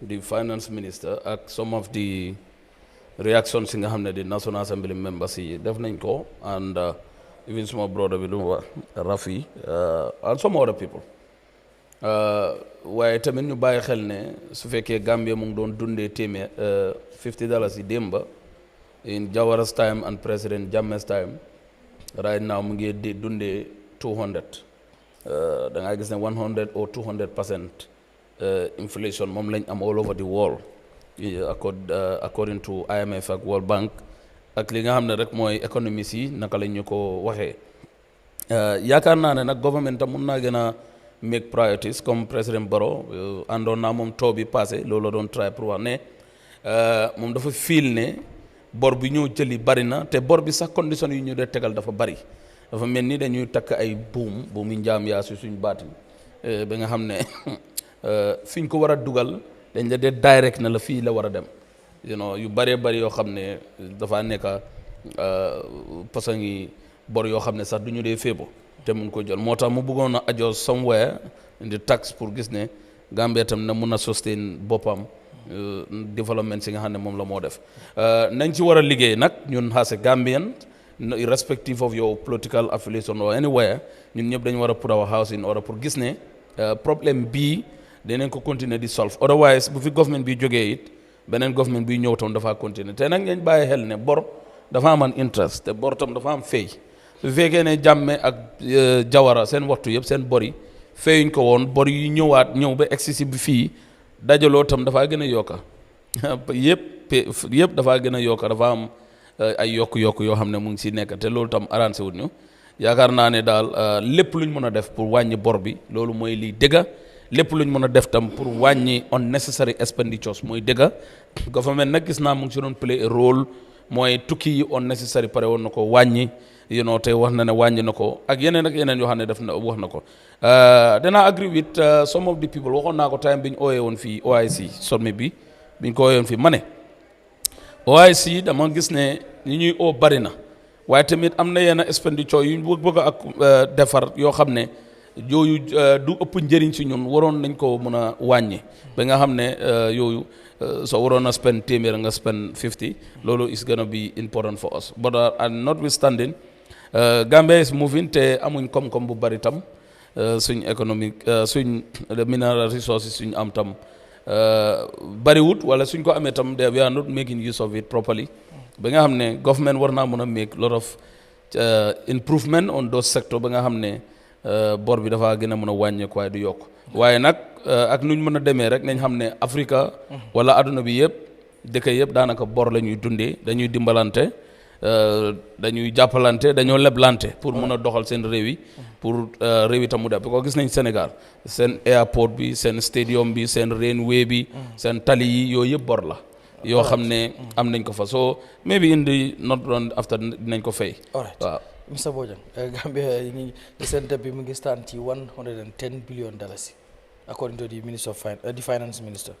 the finance minister ak some of the reactions yi nga xam ne di National Assembly members yi def nañ ko and even suma brother bi lu mu wax RAFFIE and some other people waaye tamit ñu bàyyi xel ne su fekkee Gambia mu ngi doon dundee téeméer $50 yi démba in Jawara's time and President Jammeh's time right now mu ngi dundee 200 da ngaa gis ne 100 or 200% inflation moom lañ am all over the world according to IMF ak World Bank ak li nga xam ne rek mooy économies yi naka lañ ñu ko waxee yaakaar naa ne nag government tam mun naa gën a make priorities comme président Barrow àndoon naa moom taux bi passé loolu la doon try pour wax ne moom dafa fiil ne bor bi ñëw jëli bari na te bor bi sax condition yi ñu dee tegal dafa bari dafa mel ni dañuy takk ay buumi njaam yaa si suñ baati ba nga xam ne fiñ ko war a dugal dañ la dee direct na la fii la war a dem yu bëree bëri yoo xam ne dafa nekk façon yi bor yoo xam ne sax du ñu dee féebo te mun ko jël moo tax mu bëggoon a ajoo somewhere di tax pour gis ne Gambia tam na mun a sustain boppam développement si nga xam ne moom la moo def nañ ci war a liggéey nag ñun as a Gambian irrespective of your political affiliation or anywhere ñun ñëpp dañu war a put our house in order pour gis ne problème bii dinañ ko continuer di solve otherwise bu fi government bi jógee it beneen government bi ñëw tam dafa continuer te nag ngeen bàyyi xel ne bor dafa am interest te bor tam dafa am fay su fekkee ne Jammeh ak Jawara seen waxtu yëpp seen bor yi fayuñ ko woon bor yi ñëw ba excessive bi fii dajaloo tam dafaa gën a yokka yëpp dafaa gën a yokka dafa am ay yokku yoo xam ne mu ngi si nekk te loolu tam arrangé wut ñu yaakaar naa ne daal lépp luñ mën a def pour wàññi bor bi loolu mooy lii dëgga lépp luñ mën a def tam pour wàññi unnecessary expenditures mooy dëgga government nag gis naa mu ngi si doon play a role mooy tukki yi unnecessary pare woon na ko wàññi te wax na ne wàññi na ko ak yeneen yoo xam ne def na wax na ko danaa agree with some of the people waxoon naa ko time bi ñu ooyee woon fii OIC sommet bi ñu ko ooyee woon fii ma ne OIC dama gis ne ñi ñuy oo bari na waaye tamit am na yenn expenditure yu ñu bëgg ak defar yoo xam ne yooyu du ëpp njëriñ si ñun waroon nañ ko mën a wàññi ba nga xam ne yooyu soo waroon a spend téeméer nga spend 50 loolu is gonna be important for us but notwithstanding Gambia is moving te amuñ koom-koom bu bari tam suñ économique suñ mineral resources suñ am tam bariwut wala suñ ko amee tam we are not making use of it properly ba nga xam ne government war naa mën a make lot of improvement on those sectors ba nga xam ne bor bi dafa gën a mën a wàññeeku waaye du yokk waaye nag ak nuñ mën a demee rek nañ xam ne Africa wala adduna bi yëpp dëkk yëpp daanaka bor la ñuy dundee dañuy dimbalante dañuy jàppalante dañoo leblante pour mën a doxal seen réew yi pour réew yi tam mu def ko gis nañ Sénégal seen airport bi seen stadium bi seen railway bi seen tali yi yooyu yëpp bor la yoo xam ne am nañ ko fa so maybe in the not long after dinañ ko fay waaw Mr. Bojang Gambia seen debt bi mu ngi stand ci $110 billion according to the Minister of the Finance Minister.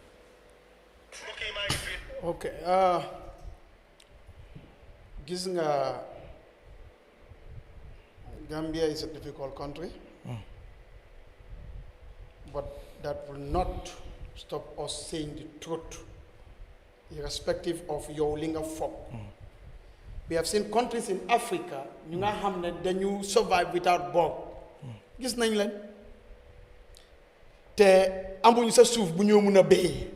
Okay. Gis nga Gambia is a difficult country, but that will not stop us saying the truth, irrespective of your linga folk. We have seen countries in Africa, ñu nga xam ne dañu survive without bomb. Gis nañ leen te amuñ sa suuf bu ñoo mun a béy.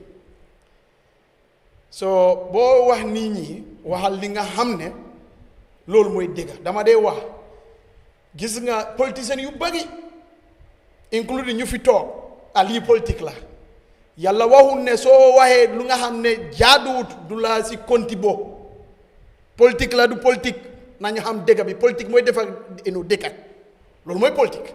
So boo wax nit ñi waxal li nga xam ne loolu mooy dëgg dama dee wax gis nga politiciens yu bari including ñu fi toog lii politique la yàlla waxul ne soo waxee lu nga xam ne jaaduwut du la si konti bo politique la du politique nañu xam dëgg bi politique mooy defar inu dëkk loolu mooy politique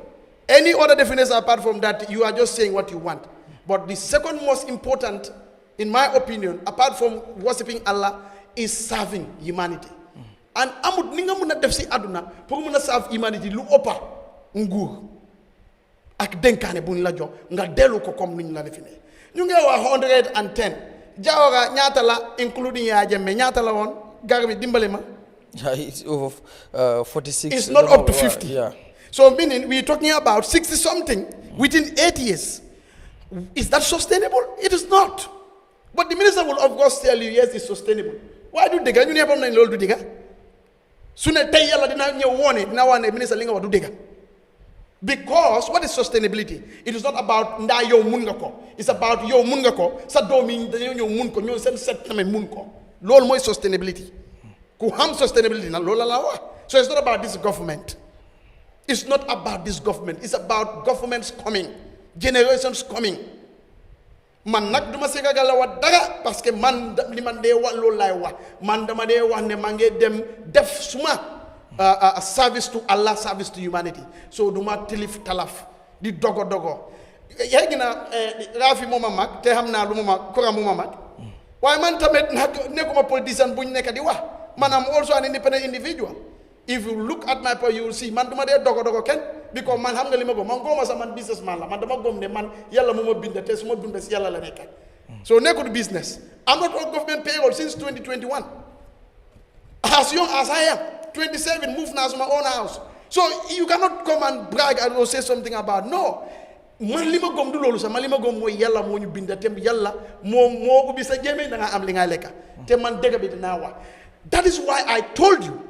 Any other definition apart from that, you are just saying what you want. But the second most important, in my opinion, apart from worshipping Allah, is serving humanity. And amut ninga muna def si aduna pour muna serve humanity lu opa nguur ak denkane buñ la jox nga delu ko comme niñ la define ñu ngi wax 110 Jawara ñaata la including Yahya Jammeh ñaata la won garmi dimbale ma. It's over 46. It's not up to 50. Yeah. So meaning we're talking about 60 something within 8 years. Is that sustainable? It is not. But the minister will of course tell you yes, it's sustainable. Why do they? You never know do they? Sooner tay yalla dina ñew woné dina wané ministre li nga wax du dégg. Because what is sustainability? It is not about nda yow mun nga ko. It's about yow mun nga ko sa doom yi dañu ñew mun ko ñoo sen set tamé mun ko. Lool moy sustainability. Ku ham sustainability na lool la wax. So it's not about this government. It's not about this government. It's about governments coming, generations coming. Man nak duma sega gala wa daga parce que man li man de wa lool lay wax man dama de wax ne ma nge dem def suma service to Allah, service to humanity. So duma tilif talaf di dogo yegina RAFFIE moma mag te xamna lu moma kora moma mag waye man tamet nak nekuma politicien buñ nek di wax man am also an independent individual. If you look at my point, you will see man duma de dogo ken because man xam nga lima go man goma sa man businessman la man dama gom ne man yalla moma bind te suma dund ci yalla la nekkal. So nekul business. I'm not on government payroll since 2021. As young as I am, 27, move now to my own house. So you cannot come and brag or say something about no. Man lima gom du lolu sa man lima gom moy yalla mo ñu bind te yalla mo ubbi sa jeme da nga am li nga lekka te man dega bi dina wax. That is why I told you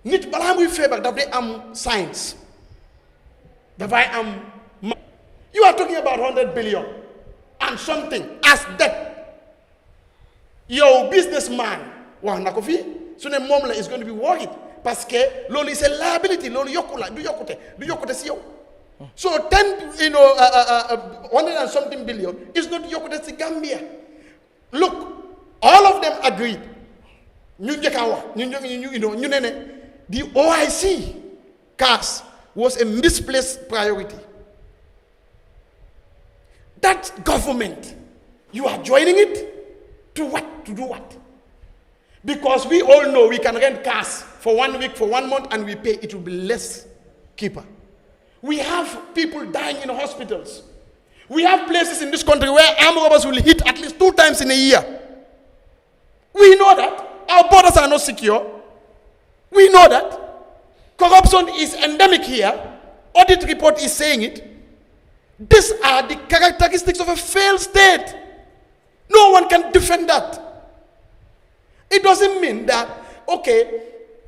nit bala muy febar daf day am science. You are talking about 100 billion and something as debt. Your businessman, is going to be worried parce que lolo is a liability. Lolo yokula, do yokote si yo. So 100 and something billion is not yokote si Gambia. Look, all of them agreed. The OIC cars was a misplaced priority. That government, you are joining it to what? To do what? Because we all know we can rent cars for 1 week, for 1 month, and we pay, it will be less cheaper. We have people dying in hospitals. We have places in this country where armed robbers will hit at least 2 times in a year. We know that. Our borders are not secure. We know that. Corruption is endemic here. Audit report is saying it. These are the characteristics of a failed state. No one can defend that. It doesn't mean that, okay,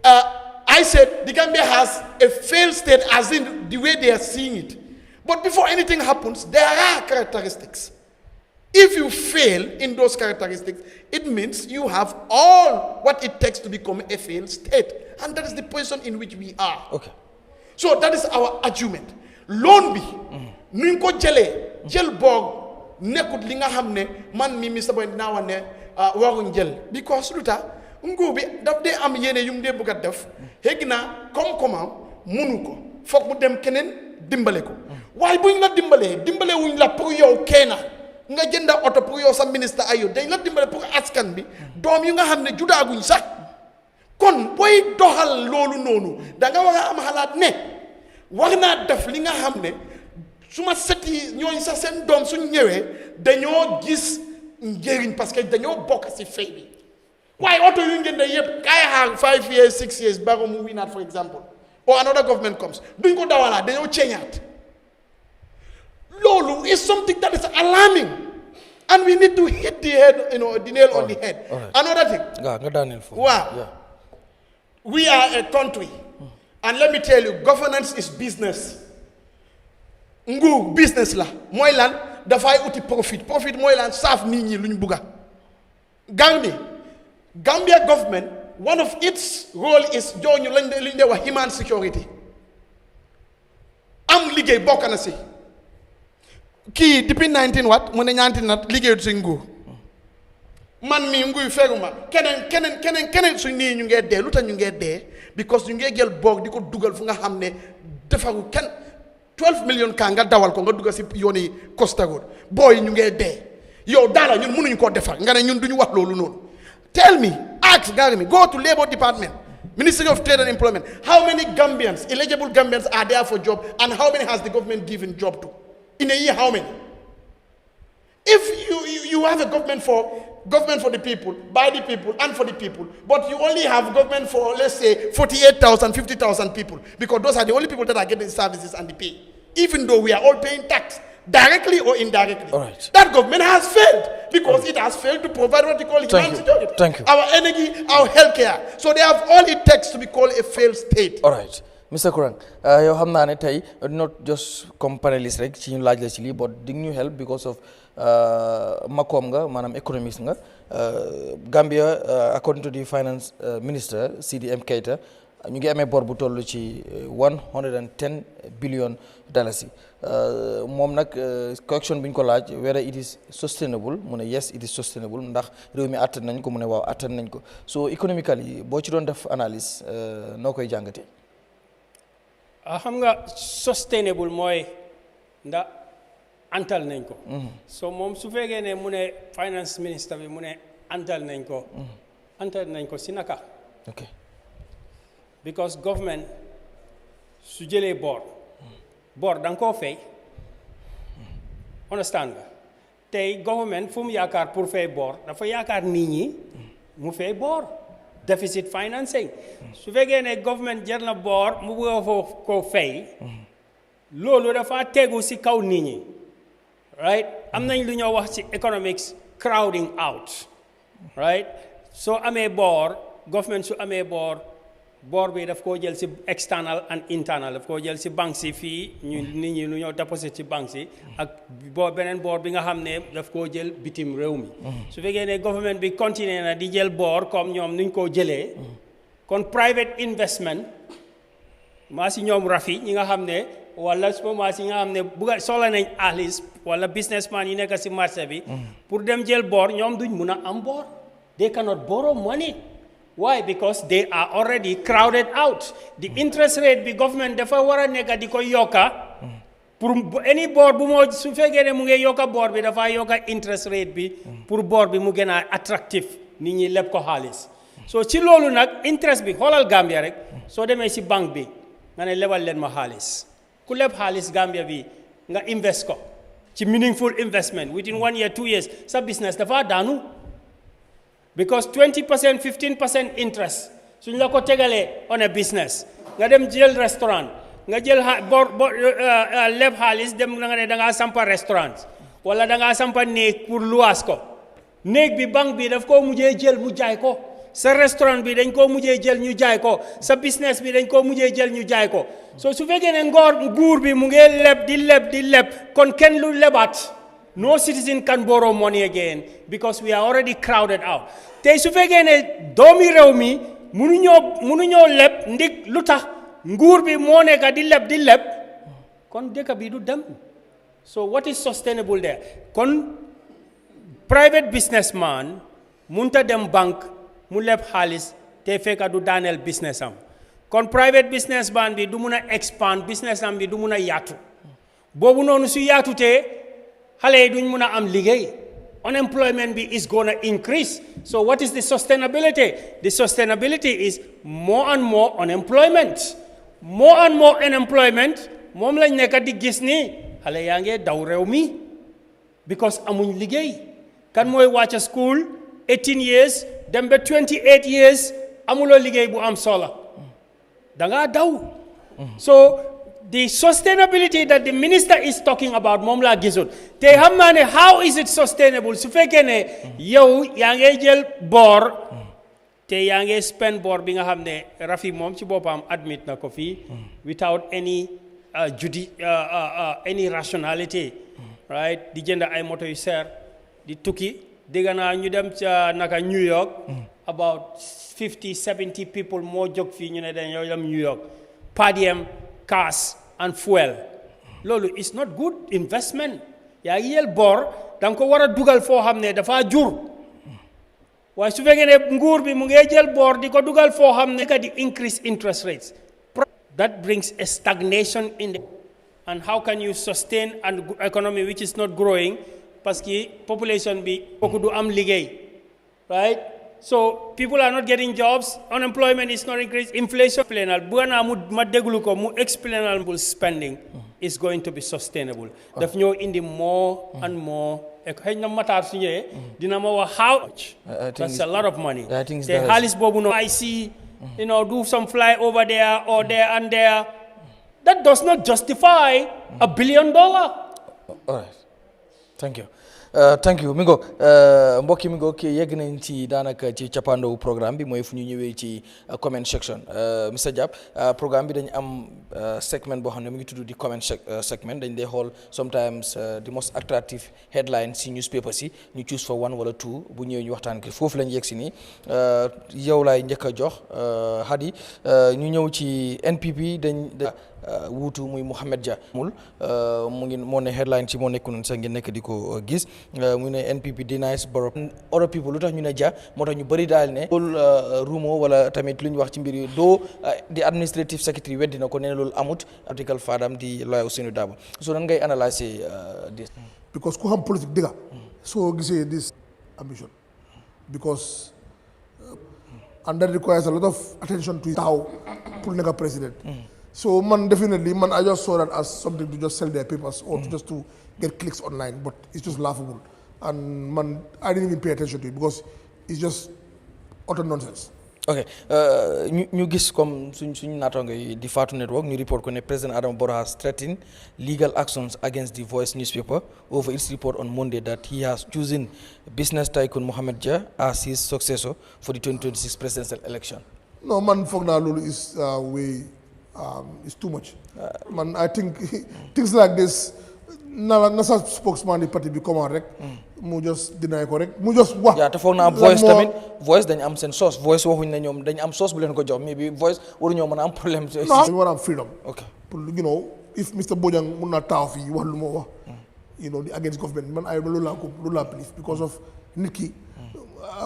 I said the Gambia has a failed state as in the way they are seeing it. But before anything happens, there are characteristics. If you fail in those characteristics, it means you have all what it takes to become a failed state. And that is the position in which we are. Okay. So that is our argument. Loan bi, nuñ ko jël boog nekkut li nga xam ne man mi Mr. Boy dinaa wax ne waruñ jël because lu tax nguur bi daf dee am yéene yu mu dee bëgg a def xëgg na comme munu ko foog mu dem keneen dimbale ko waaye buñ la dimbale wuñ la pour yow kenn nga jënda oto pour yow sa ministre ayo dañ la dimbale pour askan bi doom yu nga xam ne judaaguñ sax kon booy doxal loolu noonu da nga war a am xalaat ne war naa def li nga xam ne suma seti ñooñ sax seen doom suñ ñëwee dañoo gis njëriñ parce que dañoo bokk ci fay bi waaye oto yu ngeen de yëpp kaay xaar 5 years 6 years baro mu winaat for example or another government comes duñ ko dawalaat dañoo ceeñaat loolu is something that is alarming and we need to hit the head, the nail on the head. Right. Another thing. Wow. Yeah. We are a country. And let me tell you, governance is business. Ngu business la. Moy lan da fay uti profit. Profit moy lan saf nit ñi luñ buga. Gambia government, one of its role is joñu lañ de wax human security. Am liggéey bokk na ci. Kii depuis 19 what mu ne ñaanti nat liggéeyut ci nguur man mi nguy feruma keneen suñ nii ñu ngee dee lu tax ñu ngee dee because ñu ngee jël boog di ko dugal fu nga xam ne defaru kenn 12 million kaa nga dawal ko nga dugg si yooni Costa Road booy ñu ngee dee yow daala ñun mënuñu koo defar nga ne ñun duñu wax loolu noonu. Tell me, ask Gary, go to Labour Department, Ministry of Trade and Employment. How many Gambians, eligible Gambians, are there for job, and how many has the government given job to? In a year, how many? If you have a government for the people, by the people, and for the people, but you only have government for, let's say, 48,000, 50,000 people, because those are the only people that are getting services and the pay, even though we are all paying tax, directly or indirectly. All right. That government has failed because it has failed to provide what they call human security. Thank you. Our energy, our healthcare. So they have all it takes to be called a failed state. All right. Mr. Kurang, yow xam naa ne tey not just comme panelist rek ci ñu laaj la ci lii but dig ñu help because of makoom nga maanaam economist nga Gambia according to the finance minister CDM Keita ñu ngi amee bor bu toll ci $110 billion moom nag correction bi ñu ko laaj whether it is sustainable mu ne yes it is sustainable ndax réew mi attan nañ ko mu ne waaw attan nañ ko so economically boo ci doon def analyse noo koy jàngatee. xam nga sustainable mooy ndax antal nañ ko. so moom su fekkee ne mu ne finance minister bi mu ne antal nañ ko. antal nañ ko si naka. ok because government su jëlee boor da nga koo fay. understand nga tey government fu mu yaakaar pour fay boor dafa yaakaar nit ñi mu fay boor. deficit financing su fekkee ne government jar na boor mu bëgg ko fay loolu dafa tegu si kaw nit ñi right am nañ lu ñoo wax ci economics crowding out right soo amee boor government su amee boor bi daf koo jël si external and internal daf koo jël si banque si fii ñu nit ñi lu ñoo déposit ci banque si ak beneen boor bi nga xam ne daf koo jël bitim réew mi su fekkee ne government bi continuer na di jël boor comme ñoom nuñ koo jëlee kon private investment maa si ñoom RAFFIE ñi nga xam ne wala maa si nga xam ne bugga soxla nañ xaalis wala businessman yi nekk si marché bi pour dem jël boor ñoom duñ mun a am boor they cannot borrow money. Why? Because they are already crowded out. The interest rate the government dafa wara nekk di ko yokka pour any board bu mo su fekkee ne mu ngi yokka board bi dafa yokka interest rate bi pour board bi mu gën a attractive nit ñi leb ko xaalis so ci loolu nag interest bi xoolal Gambia rek soo demee si banque bi nga ne lebal leen ma xaalis ku leb xaalis Gambia bi nga invest ko ci meaningful investment within 1 year 2 years sa business dafa daanu because 20% 15% interest suñ la ko tegalee on a business nga dem jël restaurant nga jël leb xaalis dem nga ne da ngaa sampa restaurant wala da ngaa sampa néeg pour luwaas ko néeg bi banque bi daf koo mujjee jël mu jaay ko sa restaurant bi dañ koo mujjee jël ñu jaay ko sa business bi dañ koo mujjee jël ñu jaay ko so su fekkee ne nguur bi mu ngi leb di leb kon kenn lu lebaat no citizen can borrow money again because we are already crowded out tey su fekkee ne doomi réew mi mënuñoo leb ndig lu tax nguur bi moo nekk di leb kon dëkk bi du dem so what is sustainable there kon private businessman munta dem banque mu leb xaalis te fekk du daaneel business am kon private businessman bi du mun a expand business am bi du mun a yaatu boobu noonu su yaatutee xale yi duñ mun a am liggéey unemployment is going to increase so what is the sustainability is more and more unemployment moom lañ nekk di gis ni xale yaa ngi daw réew mi because amuñ liggéey kan mooy wàcca school 18 years dem ba 28 years amuloo liggéey bu am solo dangaa daw so the sustainability that the minister is talking about moom laa gisul te xam naa ne how is it sustainable su fekkee ne yow yaa ngi jël boor te yaa ngi spend boor bi nga xam ne RAFFIE moom ci boppam admit na ko fii without any any rationality right di jënd ay moto yu seer di tukki dégg naa ñu dem ca naka New York about 50-70 people moo jóg fii ñu ne dañoo dem New York per diem cars and fuel loolu is not good investment yaa ngi jël boor da nga ko war a dugal foo xam ne dafa jur waaye su fekkee ne nguur bi mu ngi jël boor di ko dugal foo xam ne di increase interest rates that brings a stagnation in the and how can you sustain an economy which is not growing parce que population bi kooku du am liggéey, right? So people are not getting jobs, unemployment is not increased, inflation ma déglu ko mu explainable spending is going to be sustainable. Daf ñoo indi more and more. Xëy na Matar su ñëwee dina ma wax how much. That's a lot of money. Te xaalis boobu noonu I see, do some fly over there or there and there. That does not justify $1 billion. All right. Thank you. Thank you mi ngo mbokki mi ngo kii yegg nañ ci daanaka ci cappaandawu programme bi mooy fu ñu ñëwee ci comment section Mr Diab programme bi dañ am segment boo xam ne mu ngi tudd di comment segment dañ dee xool sometimes the most attractive headlines si newspapers yi ñu choose for one wala two bu ñëwee ñu waxtaan ki foofu lañ yegg si nii yow laay njëkk a jox Hadi ñu ñëw ci NPP dañ wuutu muy Mohamed Dia mul mu ngi moo ne headline ci moo nekku noonu sax ngeen nekk di ko gis mu ne NPP denies Barrow other people lu tax ñu ne Dia moo tax ñu bëri daal ne loolu rumo wala tamit lu ñu wax ci mbir yi doo di administrative secretary weddi na ko nee na loolu amut article fadam di lawyer SUNU Dabo so nan ngay analyser this because ku xam politique dëgga soo gisee this ambition because and that requires a lot of attention to taxaw pour nekk president. So definitely I just saw that as something to just sell their papers or to just to get clicks online, but it's just laughable. And I didn't even pay attention to it because it's just utter nonsense. Okay, ñu gis comme suñu naataango yi di Fatou Network ñu report ko ne President Adama Barrow has threatened legal actions against the Voice newspaper over its report on Monday that he has chosen business tycoon Mohamed Dia as his successor for the 2026 presidential election. No, foog naa loolu is way. It's too much. I think things like this, nasa spokesman the party become rek, mu just deny ko rek, mu just wax. Yeah, te foog naa Voice tamit Voice dañ am seen source Voice waxuñ ne ñoom dañ am source bu leen ko jox maybe Voice waruñoo mën a am problème. No, dañu war a am freedom. Okay. If Mr. Bojang mun na taw fii wax lu ma wax, the against government, I loolu laa believe because of nit ki.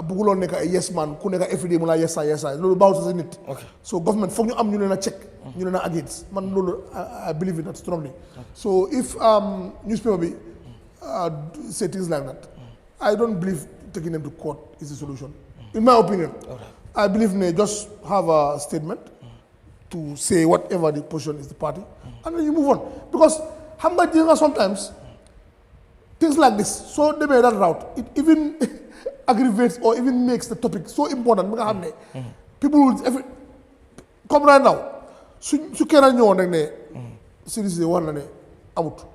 Buguloon nekk ay yes man ku nekk everyday mu laa yes ay loolu baaxul sa nit. So government foog ñu am ñu leen a check ñu leen a against loolu I believe in that strongly. So if newspaper bi say things like that, I don't believe taking them to court is the solution. In my opinion, I believe they just have a statement to say whatever the position is the party, and then you move on. Because sometimes things like this, so they made that route. It even aggravates or even makes the topic so important. People will come right now. So can I know that seriously one out?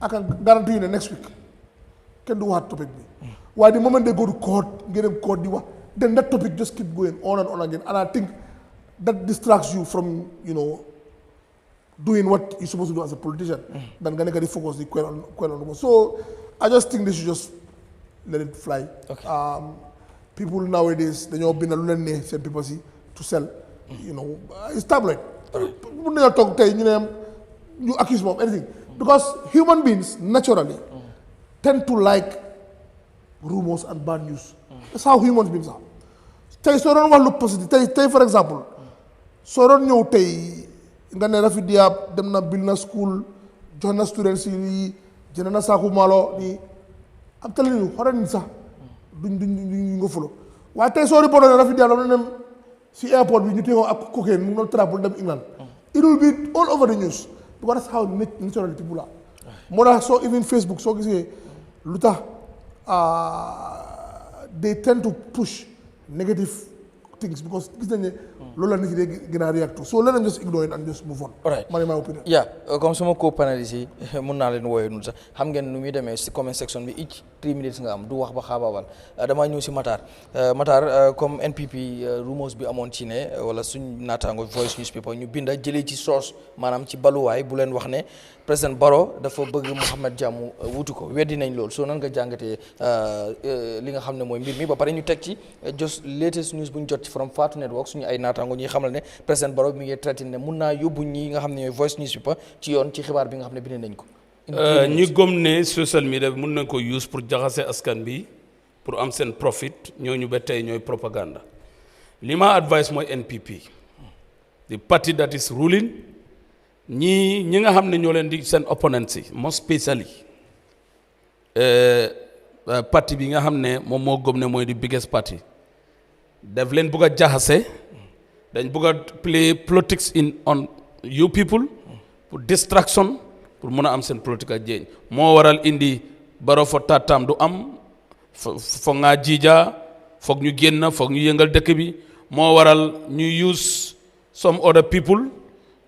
I can guarantee you the next week can do what topic be. Why the moment they go to court, get them court, then that topic just keep going on and on again. And I think that distracts you from doing what you're supposed to do as a politician. Then gonna get focus the on. So I just think they should just let it fly. Okay. People nowadays they know been a learning people see to sell. It's tabloid. When they talk you accuse them of anything. Because human beings naturally tend to like rumors and bad news. That's how human beings are. So don't want to look positive. For example, so don't know nga ne RAFFIE DIAB dem na build na school join na students yi jënd na saaku malo ni am telling you xoolal nit sax duñ nga follow waaye tey soo reporté ne RAFFIE DIAB dama dem si airport bi ñu téye ak cocaine mu ngi travel dem England. It will be all over the news because that's how naturally people are. Moo tax soo even Facebook soo gisee lu tax they tend to push negative things because gis nañ ne loolu la nit yi day gën a react to so let them just ignore it and just move on. All right. Man, in my opinion. Yeah, comme sama co-panelist yi mun naa leen wooyee noonu sax xam ngeen nu muy demee si comment section bi each 3 minutes nga am du wax ba xaabaabal damaa ñëw si Matar comme NPP rumors bi amoon ci ne wala suñ naataango Voice newspaper ñu binda jëlee ci source maanaam ci baluwaay bu leen wax ne président Barrow dafa bëgg Mohamed Dia mu wutu ko weddi nañ loolu soo nan nga jàngatee li nga xam ne mooy mbir mi ba pare ñu teg ci just latest news bu ñu jot ci from Fatou Network suñu ay naataango ñuy xamal ne président Barrow mi ngi traité ne mun naa yóbbu ñi nga xam ne ñooy Voice newspaper ci yoon ci xibaar bi nga xam ne bind nañ ko. ñi gëm ne social media bi mun nañ ko use pour jaxase askan bi pour am seen profit ñooñu ba tey ñooy propaganda li ma advice mooy NPP the party that is ruling ñi nga xam ne ñoo leen di seen opponents yi most especially parti bi nga xam ne moom moo gëm ne mooy di biggest party daf leen bëgg a jaxase dañ bëgg a play politics on you people pour distraction pour mën a am seen political gain moo waral indi Barrow for third term du am foog ngaa jiija foog ñu génn foog ñu yëngal dëkk bi moo waral ñu use some other people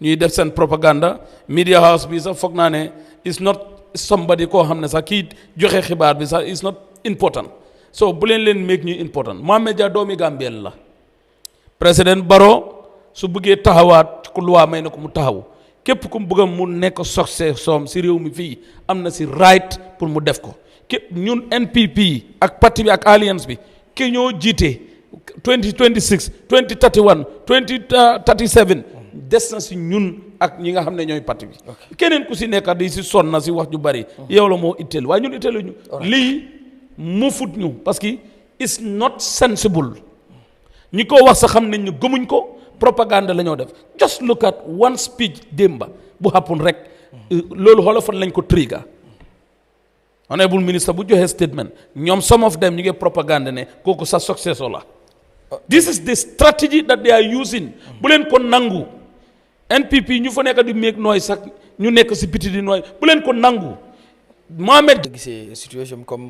ñuy def seen propaganda media house bi sax foog naa ne is not somebody koo xam ne sax kii joxe xibaar bi sax is not important so bu leen make ñu important Mohamed Jah doomi Gambien la président Barrow su bëggee taxawaat ku loi may na ko mu taxaw képp ku mu bëgg mu nekk succès soom si réew mi fii am na si right pour mu def ko képp ñun NPP ak parti bi ak alliance bi ki ñoo jiite 2026 2031 2037 des na si ñun ak ñi nga xam ne ñooy parti bi keneen ku si nekk di si sonn na si wax ju bari yow la moo itteel waaye ñun itteelu ñu lii mu fut ñu parce que it's not sensible ñi ko wax sa xam nañ ñu gëmuñ ko propagande la ñoo def just look at one speech démba bu happen rek loolu xoola fan lañ ko trigger honorable minister bu joxe statement ñoom some of them ñu ngi propagande ne kooku sa successor la this is the strategy that they are using bu leen ko nangu NPP ñu fa nekk di make noise sax ñu nekk si biti di noise bu leen ko nangu Mohamed gisee situation comme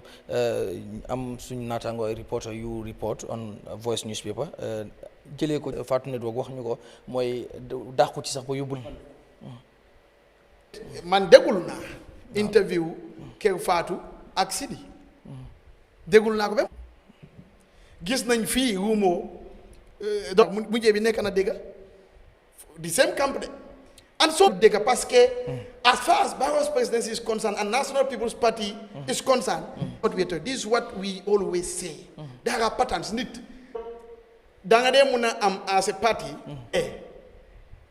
am suñu naataango ay reporter yu report on Voice newspaper jëlee ko Fatou Network wax ñu ko mooy dàq ko ci sax ba yóbbul man déglu naa interview Kër Fatou ak Sidi déglu naa ko ba gis nañ fii ruumoo donc mujjee bi nekk na dégg the same camp de and so dégg parce que as far as Barrow's presidency is concerned and National People's Party is concerned this is what we always say there are patterns nit da nga dee mun a am as a party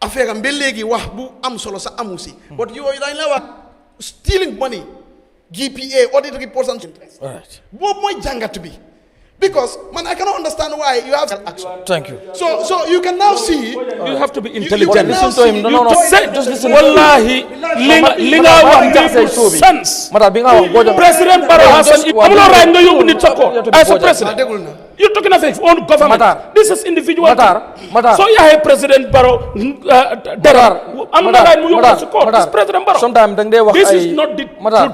affaire am ba léegi wax bu am solo sa amu si but yooyu dañ la wax stealing money GPA audit reports and interest boobu mooy jàngat bi because man I cannot understand why you have action. Thank you. So you can now see. You have to be intelligent. Listen to him. No. Just listen. Wallahi, linga makes sense. President Barrow has an as a president. You're talking of his own government. This is individual. So you have President Barrow. This President Barrow. Sometimes this is not the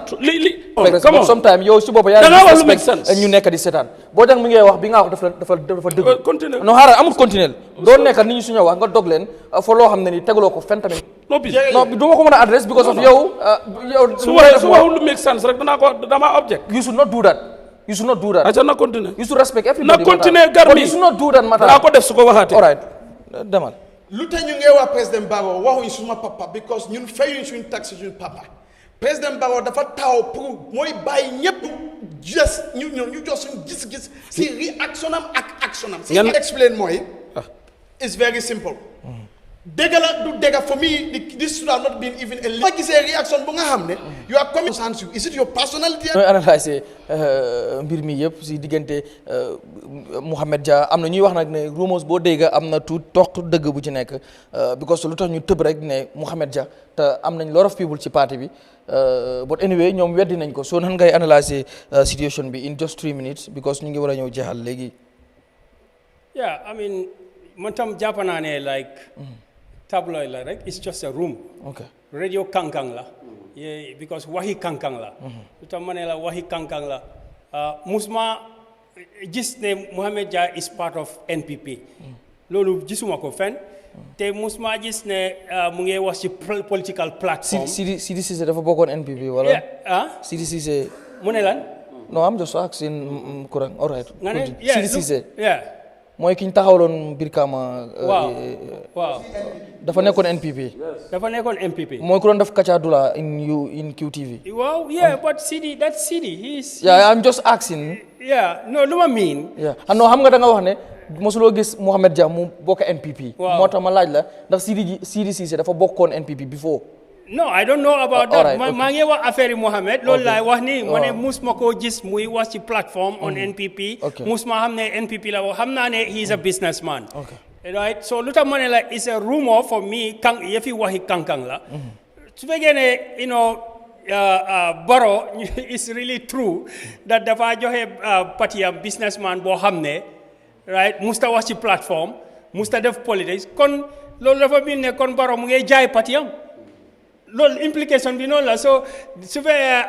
truth. Come on. Sometimes you see and you nekk di seetaan boo jàng mi ngay wax bi nga wax dafa dëgg continue non xaaral amul continuer doo nekk nit ñi suñu wax nga dog leen fa loo xam ne ni tegaloo ko fen tamit non du ma ko mën a adresse because of yow su waxul lu make sense rek dama object. You should not do that. You should not do that. I shall not continue. You should respect everybody. Na continue garmi. But you should not do that matter. Naa ko def su ko waxaatee. All right. Demal. lu tax ñu ngi wax président Barrow waxuñ suma papa because ñun fayuñ suñ taxe suñ papa président Barrow dafa taw pour mooy bàyyi ñëpp just ñu jox suñ gis-gis si réaction am ak action am. si explain mooy. it's very simple. dégg la du dégg for me this should have not been even a ma gisee réaction bu nga xam ne you are coming sans you is it your personality. nooy analyser mbir mi yëpp si diggante Mohamed Jah am na ñuy wax nag ne rumors boo dégg am na tuut toq dëgg bu ci nekk because lu tax ñu tëb rek ne Mohamed Jah te am nañ lot of people ci parti bi but anyway ñoom weddi nañ ko soo nan ngay analyser situation bi in just 3 minutes because ñu ngi war a ñëw jeexal léegi. yeah I mean man tam jàpp naa ne like. tabloid la rek it's just a room. Okay. Radio kankang la. Yeah, because wahi kankang la. Lu tax ma ne la wahi kankang la. Musma gis ne Mohamed Jah is part of NPP. Loolu gisuma ko fen. Te musma gis ne mu ngi wax ci political platform. Sidi Cissé dafa bokkoon NPP wala. Sidi Cissé. Mu ne lan. No, I'm just asking Kurang. All right. Sidi Cissé. Yeah. mooy ki ñu taxawaloon Birkama. waaw. dafa nekkoon NPP. dafa nekkoon NPP. mooy ku doon def Kacadula in QTV. Wow, yeah, but that's Sidi. He's yeah, I'm just asking. Yeah, no, lu ma mean. Yeah, no, xam nga da nga wax ne mosuloo gis Mohamed Jah mu bokk NPP. Waaw moo tax ma laaj la ndax Sidi Cissé dafa bokkoon NPP before. No, I don't know about that. maa ngi wax affaire Mohamed loolu laay wax ni ma ne musuma koo gis muy wax ci platform on NPP. Musuma xam ne NPP la wax xam naa ne he is a businessman. right? So luta manela is a rumor for me. If you wahi kankang la. So again, you know, Barrow is really true that the vajo party a businessman bo hamne, right? Musta washi platform, musta def politics. Kon lo dafa binne kon Barrow mu ngay jaay party am. Loolu implication bi noonu la so su fee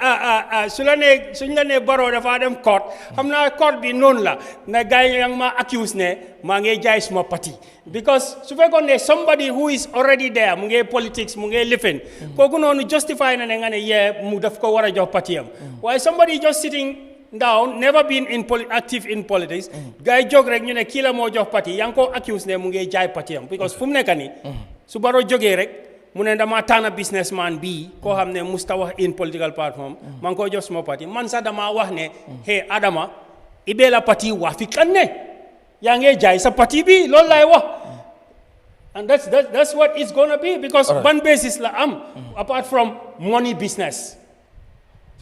suñ la ne Barrow dafa dem court xam naa court bi noonu la na gars yi ma accuse ne maa ngi jaay suma parti because su fekkoon ne somebody who is already there mu ngi politics mu ngi lifin kooku noonu justify na ne nga ne yee mu daf ko war a jox parti am waaye somebody just sitting down never been active in politics gars yi jóg rek ñu ne kii la moo jox parti yaa ngi ko accuse ne mu ngi jaay parti am because fu mu nekk nii su Barrow jógee rek mu ne dama tànn businessman bii koo xam ne musta wax in political platform man ko jox suma parti man sax dama wax ne hey Adama ibee la parti wax fi kan ne yaa ngi jaay sa parti bi loolu lay wax and that's what it's gonna be because ban basis la am apart from money business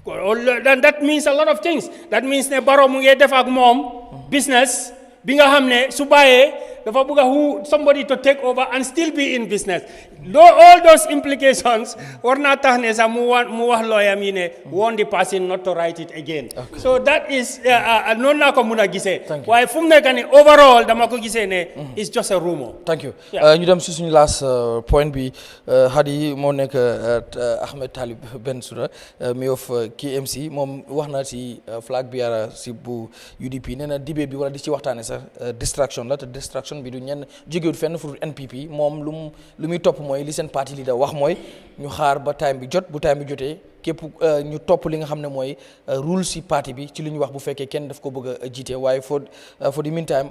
then that means a lot of things that means ne Barrow mu ngi def ak moom business bi nga xam ne su bàyyee dafa bëgg who somebody to take over and still be in business all those implications war naa tax ne sax mu wax lawyer mi ne warn the person not to write it again so that is noonu naa ko mun a gisee waaye fu mu nekk ni overall dama ko gisee ne it's just a rumor. Thank you ñu dem si suñu last point bi Hadi moo nekk Ahmed Talib Bensouda mayor of KMC moom wax na si flag bearer si bu UDP nee na debate bi wala di ci waxtaane sax distraction la te distraction bi du ñenn jógewut fenn fu NPP moom lu muy topp mooy li seen parti leader wax mooy ñu xaar ba time bi jot bu time bi jotee képp ñu topp li nga xam ne mooy rule si parti bi ci li ñu wax bu fekkee kenn daf ko bëgg a jiite waaye for the meantime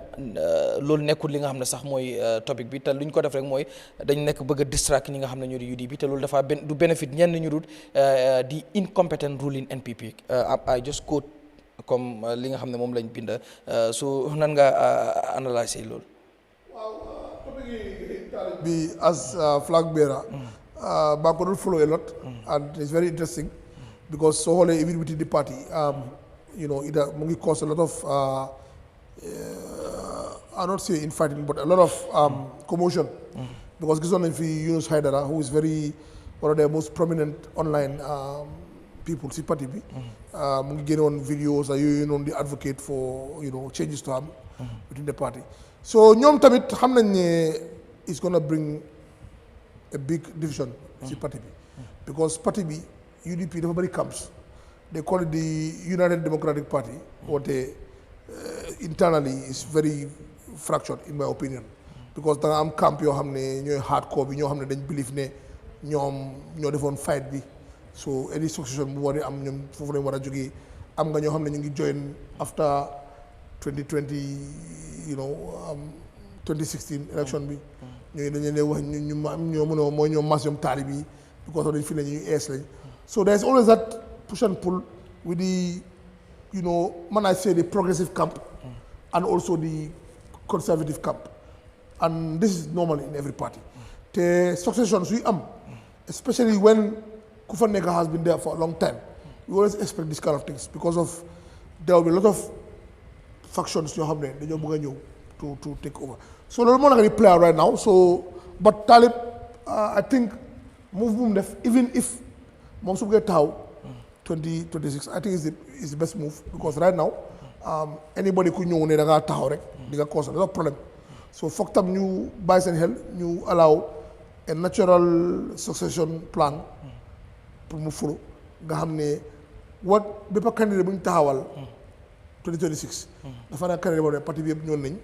loolu nekkul li nga xam ne sax mooy topic bi te lu ñu ko def rek mooy dañ nekk bëgg a distract ñi nga xam ne ñoo di UDP te loolu dafa du benefit ñenn ñu dul di incompetent ruling NPP I just quote comme li nga xam ne moom lañ bind so nan nga analyser loolu. waaw topic bi as flag bearer baa ko doon follow a lot and it's very interesting because so xoolee even within the party you know mu ngi cause a lot of I don't say infighting but a lot of commotion because gisoon nañ fi Yunus Haidara who is very one of the most prominent online people si parti bi mu ngi génnoon videos ak yooyu noonu di advocate for you know changes to happen within the party so ñoom tamit xam nañ ne it's gonna bring a big division si parti bi because parti bi UDP dafa bëri camps they call it the United Democratic Party wante internally is very fractured in my opinion because da nga am camp yoo xam ne ñooy hardcore bi ñoo xam ne dañ believe ne ñoom ñoo defoon fight bi so any succession bu war a am ñoom foofu lañ war a jógee am nga ñoo xam ne ñu ngi join after 2020 you know 2016 election bi ñooñu dañu leen wax ñu ñoo mën a mooy ñoom mas ñoom taalib yi because of dañ fi ne ñuy ees lañ so there is always that push and pull with the you know man I say the progressive camp and also the conservative camp and this is normal in every party te succession suy am especially when ku fa nekk has been there for a long time we always expect this kind of things because of there will be a lot of factions yoo xam ne dañoo bëgg a ñëw to take over so loolu moo naka di play out right now so but Talib I think move bu mu def even if moom su bëggee taxaw 2026 I think is the best move because right now anybody ku ñëw ne da ngaa taxaw rek di nga cause dafa problème so foog tam ñu bàyyi seen xel ñu allow a natural succession plan pour mu follow nga xam ne wat bépp candidat bu ñu taxawal 2026 dafa nekk candidat boobu ne parti bi yëpp ñoon nañ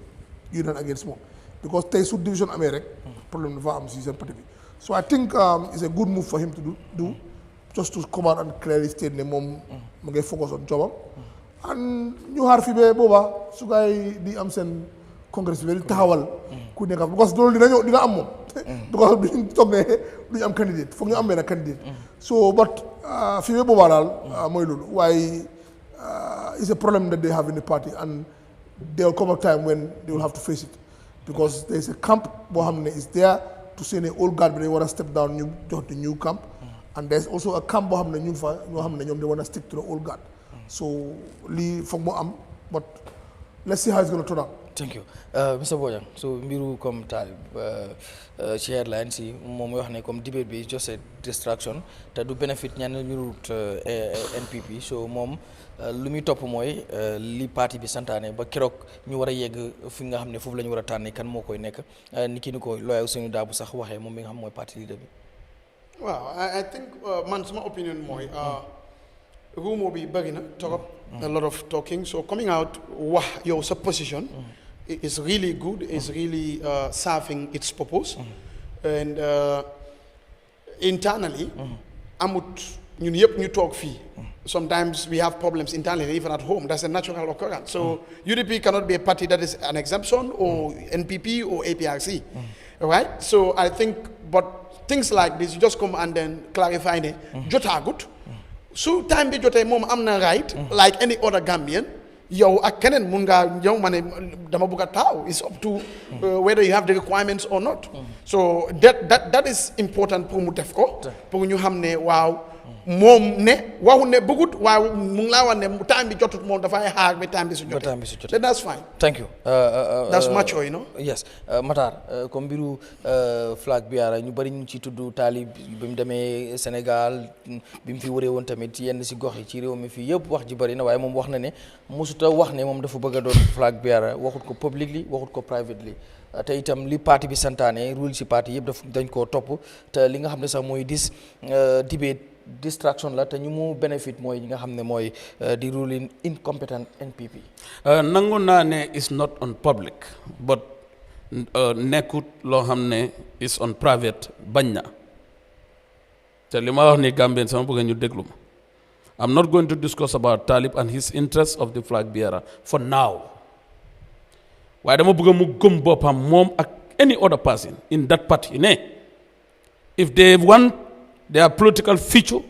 yu naan against moom because tey su division amee rek problème dafa am si seen parti bi so I think it's a good move for him to do just to come out and clearly state ne moom mu ngay focus on jobam and ñu xaar fi ba booba su gaay di am seen congrès bi di taxawal ku nekk because loolu dina am moom because duñ toog ne duñu am candidate foog ñu am benn candidate so but fi ba boobaa daal mooy loolu waaye it's a problem that they have in the party and there will come a time when they will have to face it because there is a camp boo xam ne is there to say ne old guard bi dañ war a step down ñu jox the new camp and there is also a camp boo xam ne ñun fa ñoo xam ne ñoom they want to stick to the old guard so lii foog mu am but let's see how it's going to turn out. Thank you. Mr. Bojang, so mbiru comme talib ci headlines yi moom mooy wax ne comme debate bi is just a distraction te du benefit ñenn ñu root NPP so moom lu muy topp mooy li parti bi santaane ba keroog ñu war a yegg fi nga xam ne foofu la ñu war a tànn kan moo koy nekk ni ki ni ko lawyer Ousainou Darboe sax waxee moom mi nga xam mooy parti leader bi. waaw I think man suma opinion mooy rumo bi bëri na torop a lot of talking so coming out wax yow sa position is really good is really serving its purpose and internally amut ñun yëpp ñu toog fii sometimes we have problems internally even at home that's a natural occurrence so UDP cannot be a party that is an exemption or NPP or APRC right so I think but things like this you just come and then clarify ne jotagut su time bi jotee moom am na right like any other Gambian yow ak keneen mun ngaa yow ma ne dama bëgg a taaw it's up to whether you have the requirements or not so that is important pour mu def ko pour ñu xam ne waaw moom ne waxu ne bëggut waaw mu ngi laa wax ne time bi jotut moom dafay xaar ba time bi su jotee then that's fine. Thank you. That's mature, you know. Yes Matar comme mbiru flag bi ñu bari ñu ci tudd taalib bi mu demee Sénégal bi mu fi wëree woon tamit yenn si gox yi ci réew mi fii yëpp wax ji bari na waaye moom wax na ne mosuta wax ne moom dafa bëgg a doon flag bi waxut ko publicly waxut ko privately te itam li parti bi santaane rule si parti yëpp dañ koo topp te li nga xam ne sax mooy debate distraction la te ñu mu benefit mooy ñi nga xam ne mooy di ruling incompetent NPP. nangu naa ne is not on public but nekkut loo xam ne is on private bañ na te li ma wax ni Gambien sama bëgg ñu déglu ma I'm not going to discuss about Talib and his interest of the flag bearer for now waaye dama bëgg mu gëm boppam moom ak any other person in that party ne if they want their political future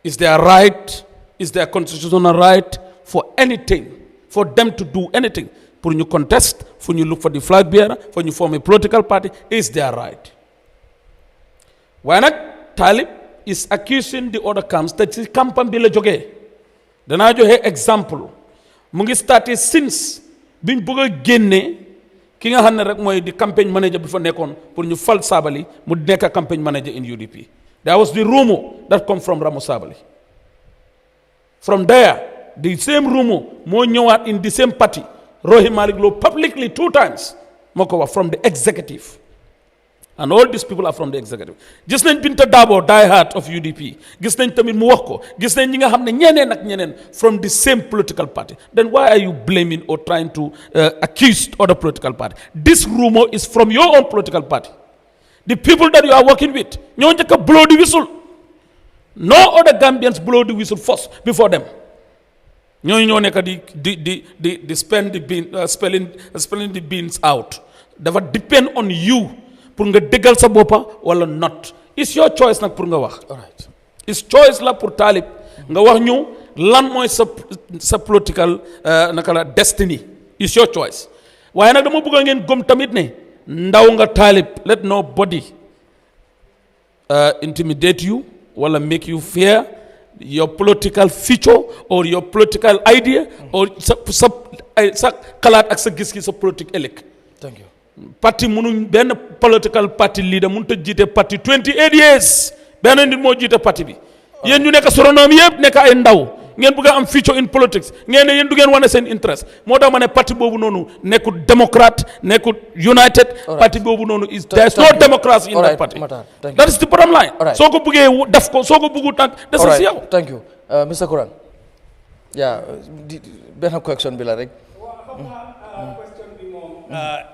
is their right, is their constitutional right for anything, for them to do anything. For you contest, for you look for the flag bearer, for you form a political party, is their right. Why not? Talib is accusing the other camps that the camp bila joge. Then I have example. Mungi started since being buga genne ki nga xamne rek moy di campaign manager bi fa nekkon pour ñu fal Sabally mu nekk campaign manager in UDP. There was the rumor that come from Ramo Sabally. From there, the same rumor, mo ñëwaat in the same party, Rohey Malick Lowe publicly 2 times, moko from the executive. And all these people are from the executive. Gis nañ Binta Dabo, diehard of UDP. Gis nañ tamit mu wax ko. Gis nañ ñi nga xam ne ñeneen ak ñeneen from the same political party. Then why are you blaming or trying to accuse other political party? This rumor is from your own political party. The people that you are working with, ñoo njëkk a blow the whistle. No other Gambians blow the whistle first before them. ñoo nekk di spelling the beans out. Dafa depend on you pour nga déggal sa boppa wala not. It's your choice nag pour nga wax. All right. It's choice la pour Talib nga wax ñu lan mooy sa political naka la destiny. It's your choice. waaye nag dama bëgg ngeen gëm tamit ne ndaw nga Talib, let nobody intimidate you wala make you fear your political future or your political idea or sa xalaat ak sa gis-gis sa politique ëllëg. Thank you. Parti mënuñ benn political party leader mënut a jiite parti 28 years benn nit moo jiite parti bi. Yéen ñu nekk astronomie yëpp nekk ay ndaw ngeen bëgg a am future in politics ngeen ne yéen du ngeen wane seen interest moo tax ma ne parti boobu noonu nekkul démocrate nekkul united. parti boobu noonu is there is no democracy in that party. That is the bottom line. soo ko bëggee def ko soo ko bëggut nag. des na si yow. Thank you Mr. Kuran. Yeah benn question bi la rek.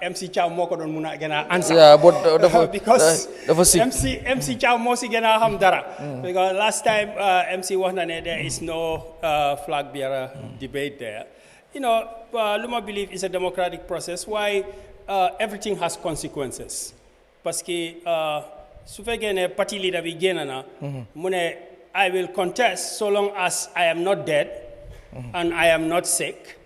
MC Chow moo ko doon mun a gën a answer. Yeah, but because MC Chow moo si gën a xam dara. Because last time MC wax na ne there is no flag bearer debate there. You know, Luma believe it's a democratic process. Why everything has consequences. Parce que su fekkee ne party leader bi génn na. mu ne I will contest so long as I am not dead and I am not sick,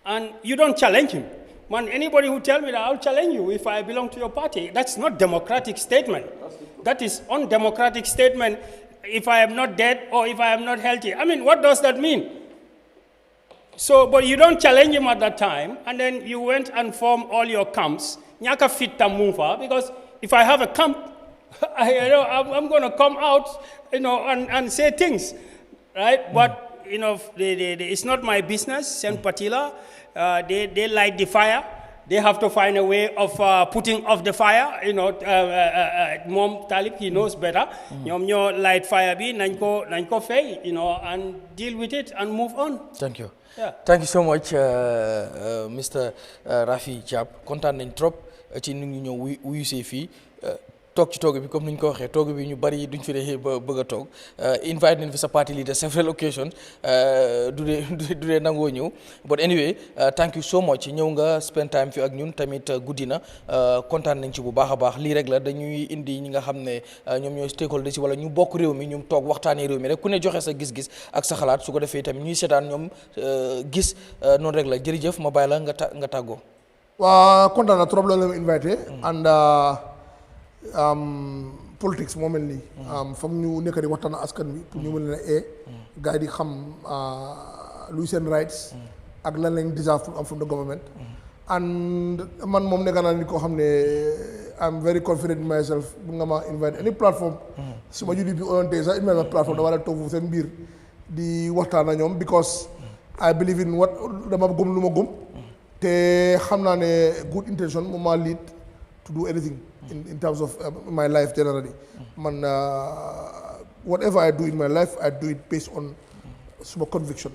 and you don't challenge him. Man, anybody who tell me that, I'll challenge you if I belong to your party. That's not democratic statement. That is undemocratic statement. If I am not dead or if I am not healthy. I mean, what does that mean? So, but you don't challenge him at that time, and then you went and formed all your camps. Nyaka fit tamufa, because if I have a camp, I'm going to come out, and say things, right? But it's not my business. Saint Patila, they light the fire. They have to find a way of putting off the fire. Mom Talib, he knows better. Ñom light fire bi nañ ko fay, and deal with it and move on. Thank you. Yeah. Thank you so much, Mr. RAFFIE Jabb. Kontaan nañ trop ci nu ñu ñëw wuyu see fii toog ci toog bi comme ni ñu ko waxee toog bi ñu bari duñ fi dee bëgg a toog invite nañ fi sa party leader several occasions du dee nangoo ñëw but anyway thank you so much ñëw nga spend time fi ak ñun tamit guddi na kontaan nañ ci bu baax a baax lii rek la dañuy indi ñi nga xam ne ñoom ñooy stakeholders si wala ñu bokk réew mi ñu toog waxtaanee réew mi rek ku ne joxe sa gis-gis ak sa xalaat su ko defee tamit ñuy seetaan ñoom gis noonu rek la jërëjëf ma bàyyi la nga tàggoo. waa kontaan na trop loolu la ma invité and politics moo mel nii foog ñu nekk di waxtaan ak askan wi pour ñu mën leen a gars yi di xam luy seen rights ak lan lañ deserve to am from the government and man moom nekk naa nit koo xam ne I'm very confident in myself bu nga ma invite any platform su ma UDP orienté sax invite ma platform dama la toog foofu seen biir di waxtaan ak ñoom because I believe in what dama gëm lu ma gëm te xam naa ne good intention moom maa lead to do anything in terms of my life generally. Man, whatever I do in my life, I do it based on my conviction,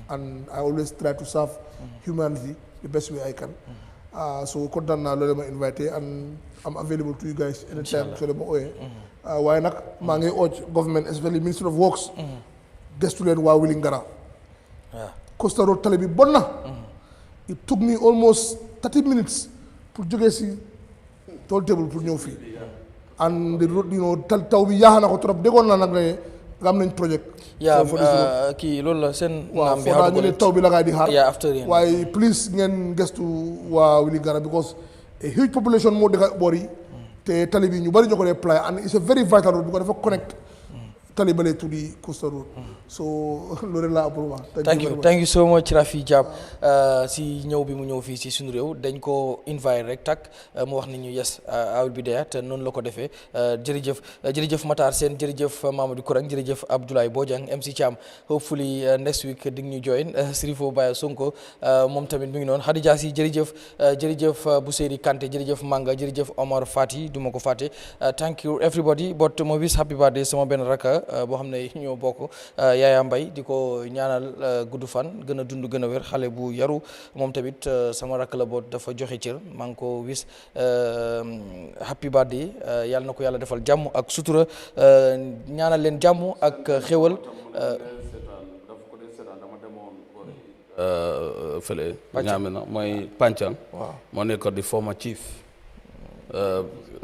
and I always try to serve humanity the best way I can. So, content na lolo ma invite, and I'm available to you guys anytime. So, why not? Mangi urge government, especially Ministry of Works, guest to learn wa Wellingara. Costa Road Talibi Bonna. It took me almost 30 minutes to jóge si tool table pour ñëw fii and the road taw bi yaax na ko trop déggoon na nag ne nga am nañ project kii loolu la seen waaw foo naa ñu ne taw bi la ngay di xaar after waaye please ngeen gestu waa Wellingara because a huge population moo dëkk boor yi te tali bi ñu bari ñoo ko dee play and it's a very vital road because dafa connect tali bale to the Costa Road so loolu laa approve. thank you so much RAFFIE Jabb si ñëw bi mu ñëw fii si suñu réew dañ ko invite rek tak mu wax ni ñu yes I will be there te noonu la ko defee jërëjëf Matar Sène jërëjëf Mamadou Kourang jërëjëf Abdoulaye Bojang MC Thiam hopefully next week di ñu join Sirifo Baye Sonko moom tamit mu ngi noonu Khadija Si jërëjëf Bousséri Kanté jërëjëf Manga jërëjëf Omar Fati du ma ko fàtte thank you everybody but mo wish happy birthday sama benn raka boo xam ne ñoo bokk Yaya Mbaye di ko ñaanal gudd fan gën a dund gën a wér xale bu yaru moom tamit sama rakk la boot dafa joxe cër maa ngi ko wis happy birthday yàlla na ko yàlla defal jàmm ak sutura ñaanal leen jàmm ak xéwal fële ñaame na mooy Pancang moo nekkoon di former chief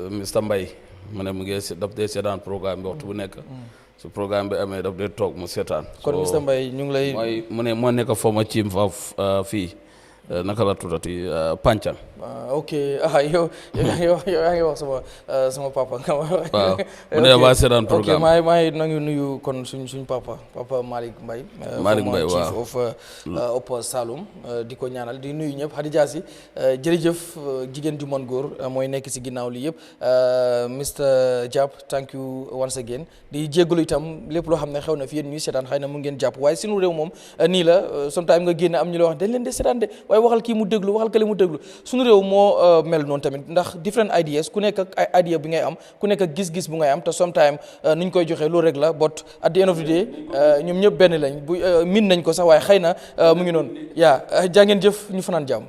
Mr Mbaye mu ne mu ngi daf dee seetaan programme bi waxtu bu nekk su programme bi amee daf dee toog mu seetaan kon Mr Mbaye ñu ngi lay mooy mu ne moo nekk former chief fii naka la tuddati Pancang ok yow yaa ngi wax sama papa nga waaw mu ne waa seetaan programme ok maa ngi nangi nuyu kon suñ papa Malick Mbaye waaw chief of Upper Saloum di ko ñaanal di nuyu ñëpp Khadija Si jërëjëf jigéen ju mën góor mooy nekk si ginnaaw lii yëpp Mr Jabb thank you once again di jéggalu itam lépp loo xam ne xew na fi yéen ñuy seetaan xëy na mu ngeen jàpp waaye sunu réew moom nii la sometimes nga génn am ñu la wax dañ leen de seetaan de waaye waxal kii mu déglu waxal kale mu déglu sunu réew moo mel noonu tamit ndax different ideas ku nekk ak idea bi ngay am ku nekk ak gis-gis bu ngay am te sometimes nuñ koy joxee loolu rek la but at the end of the day ñoom ñëpp benn lañ bu min nañ ko sax waaye xëy na mu ngi noonu yaa jaa ngeen jëf ñu fanaan jàmm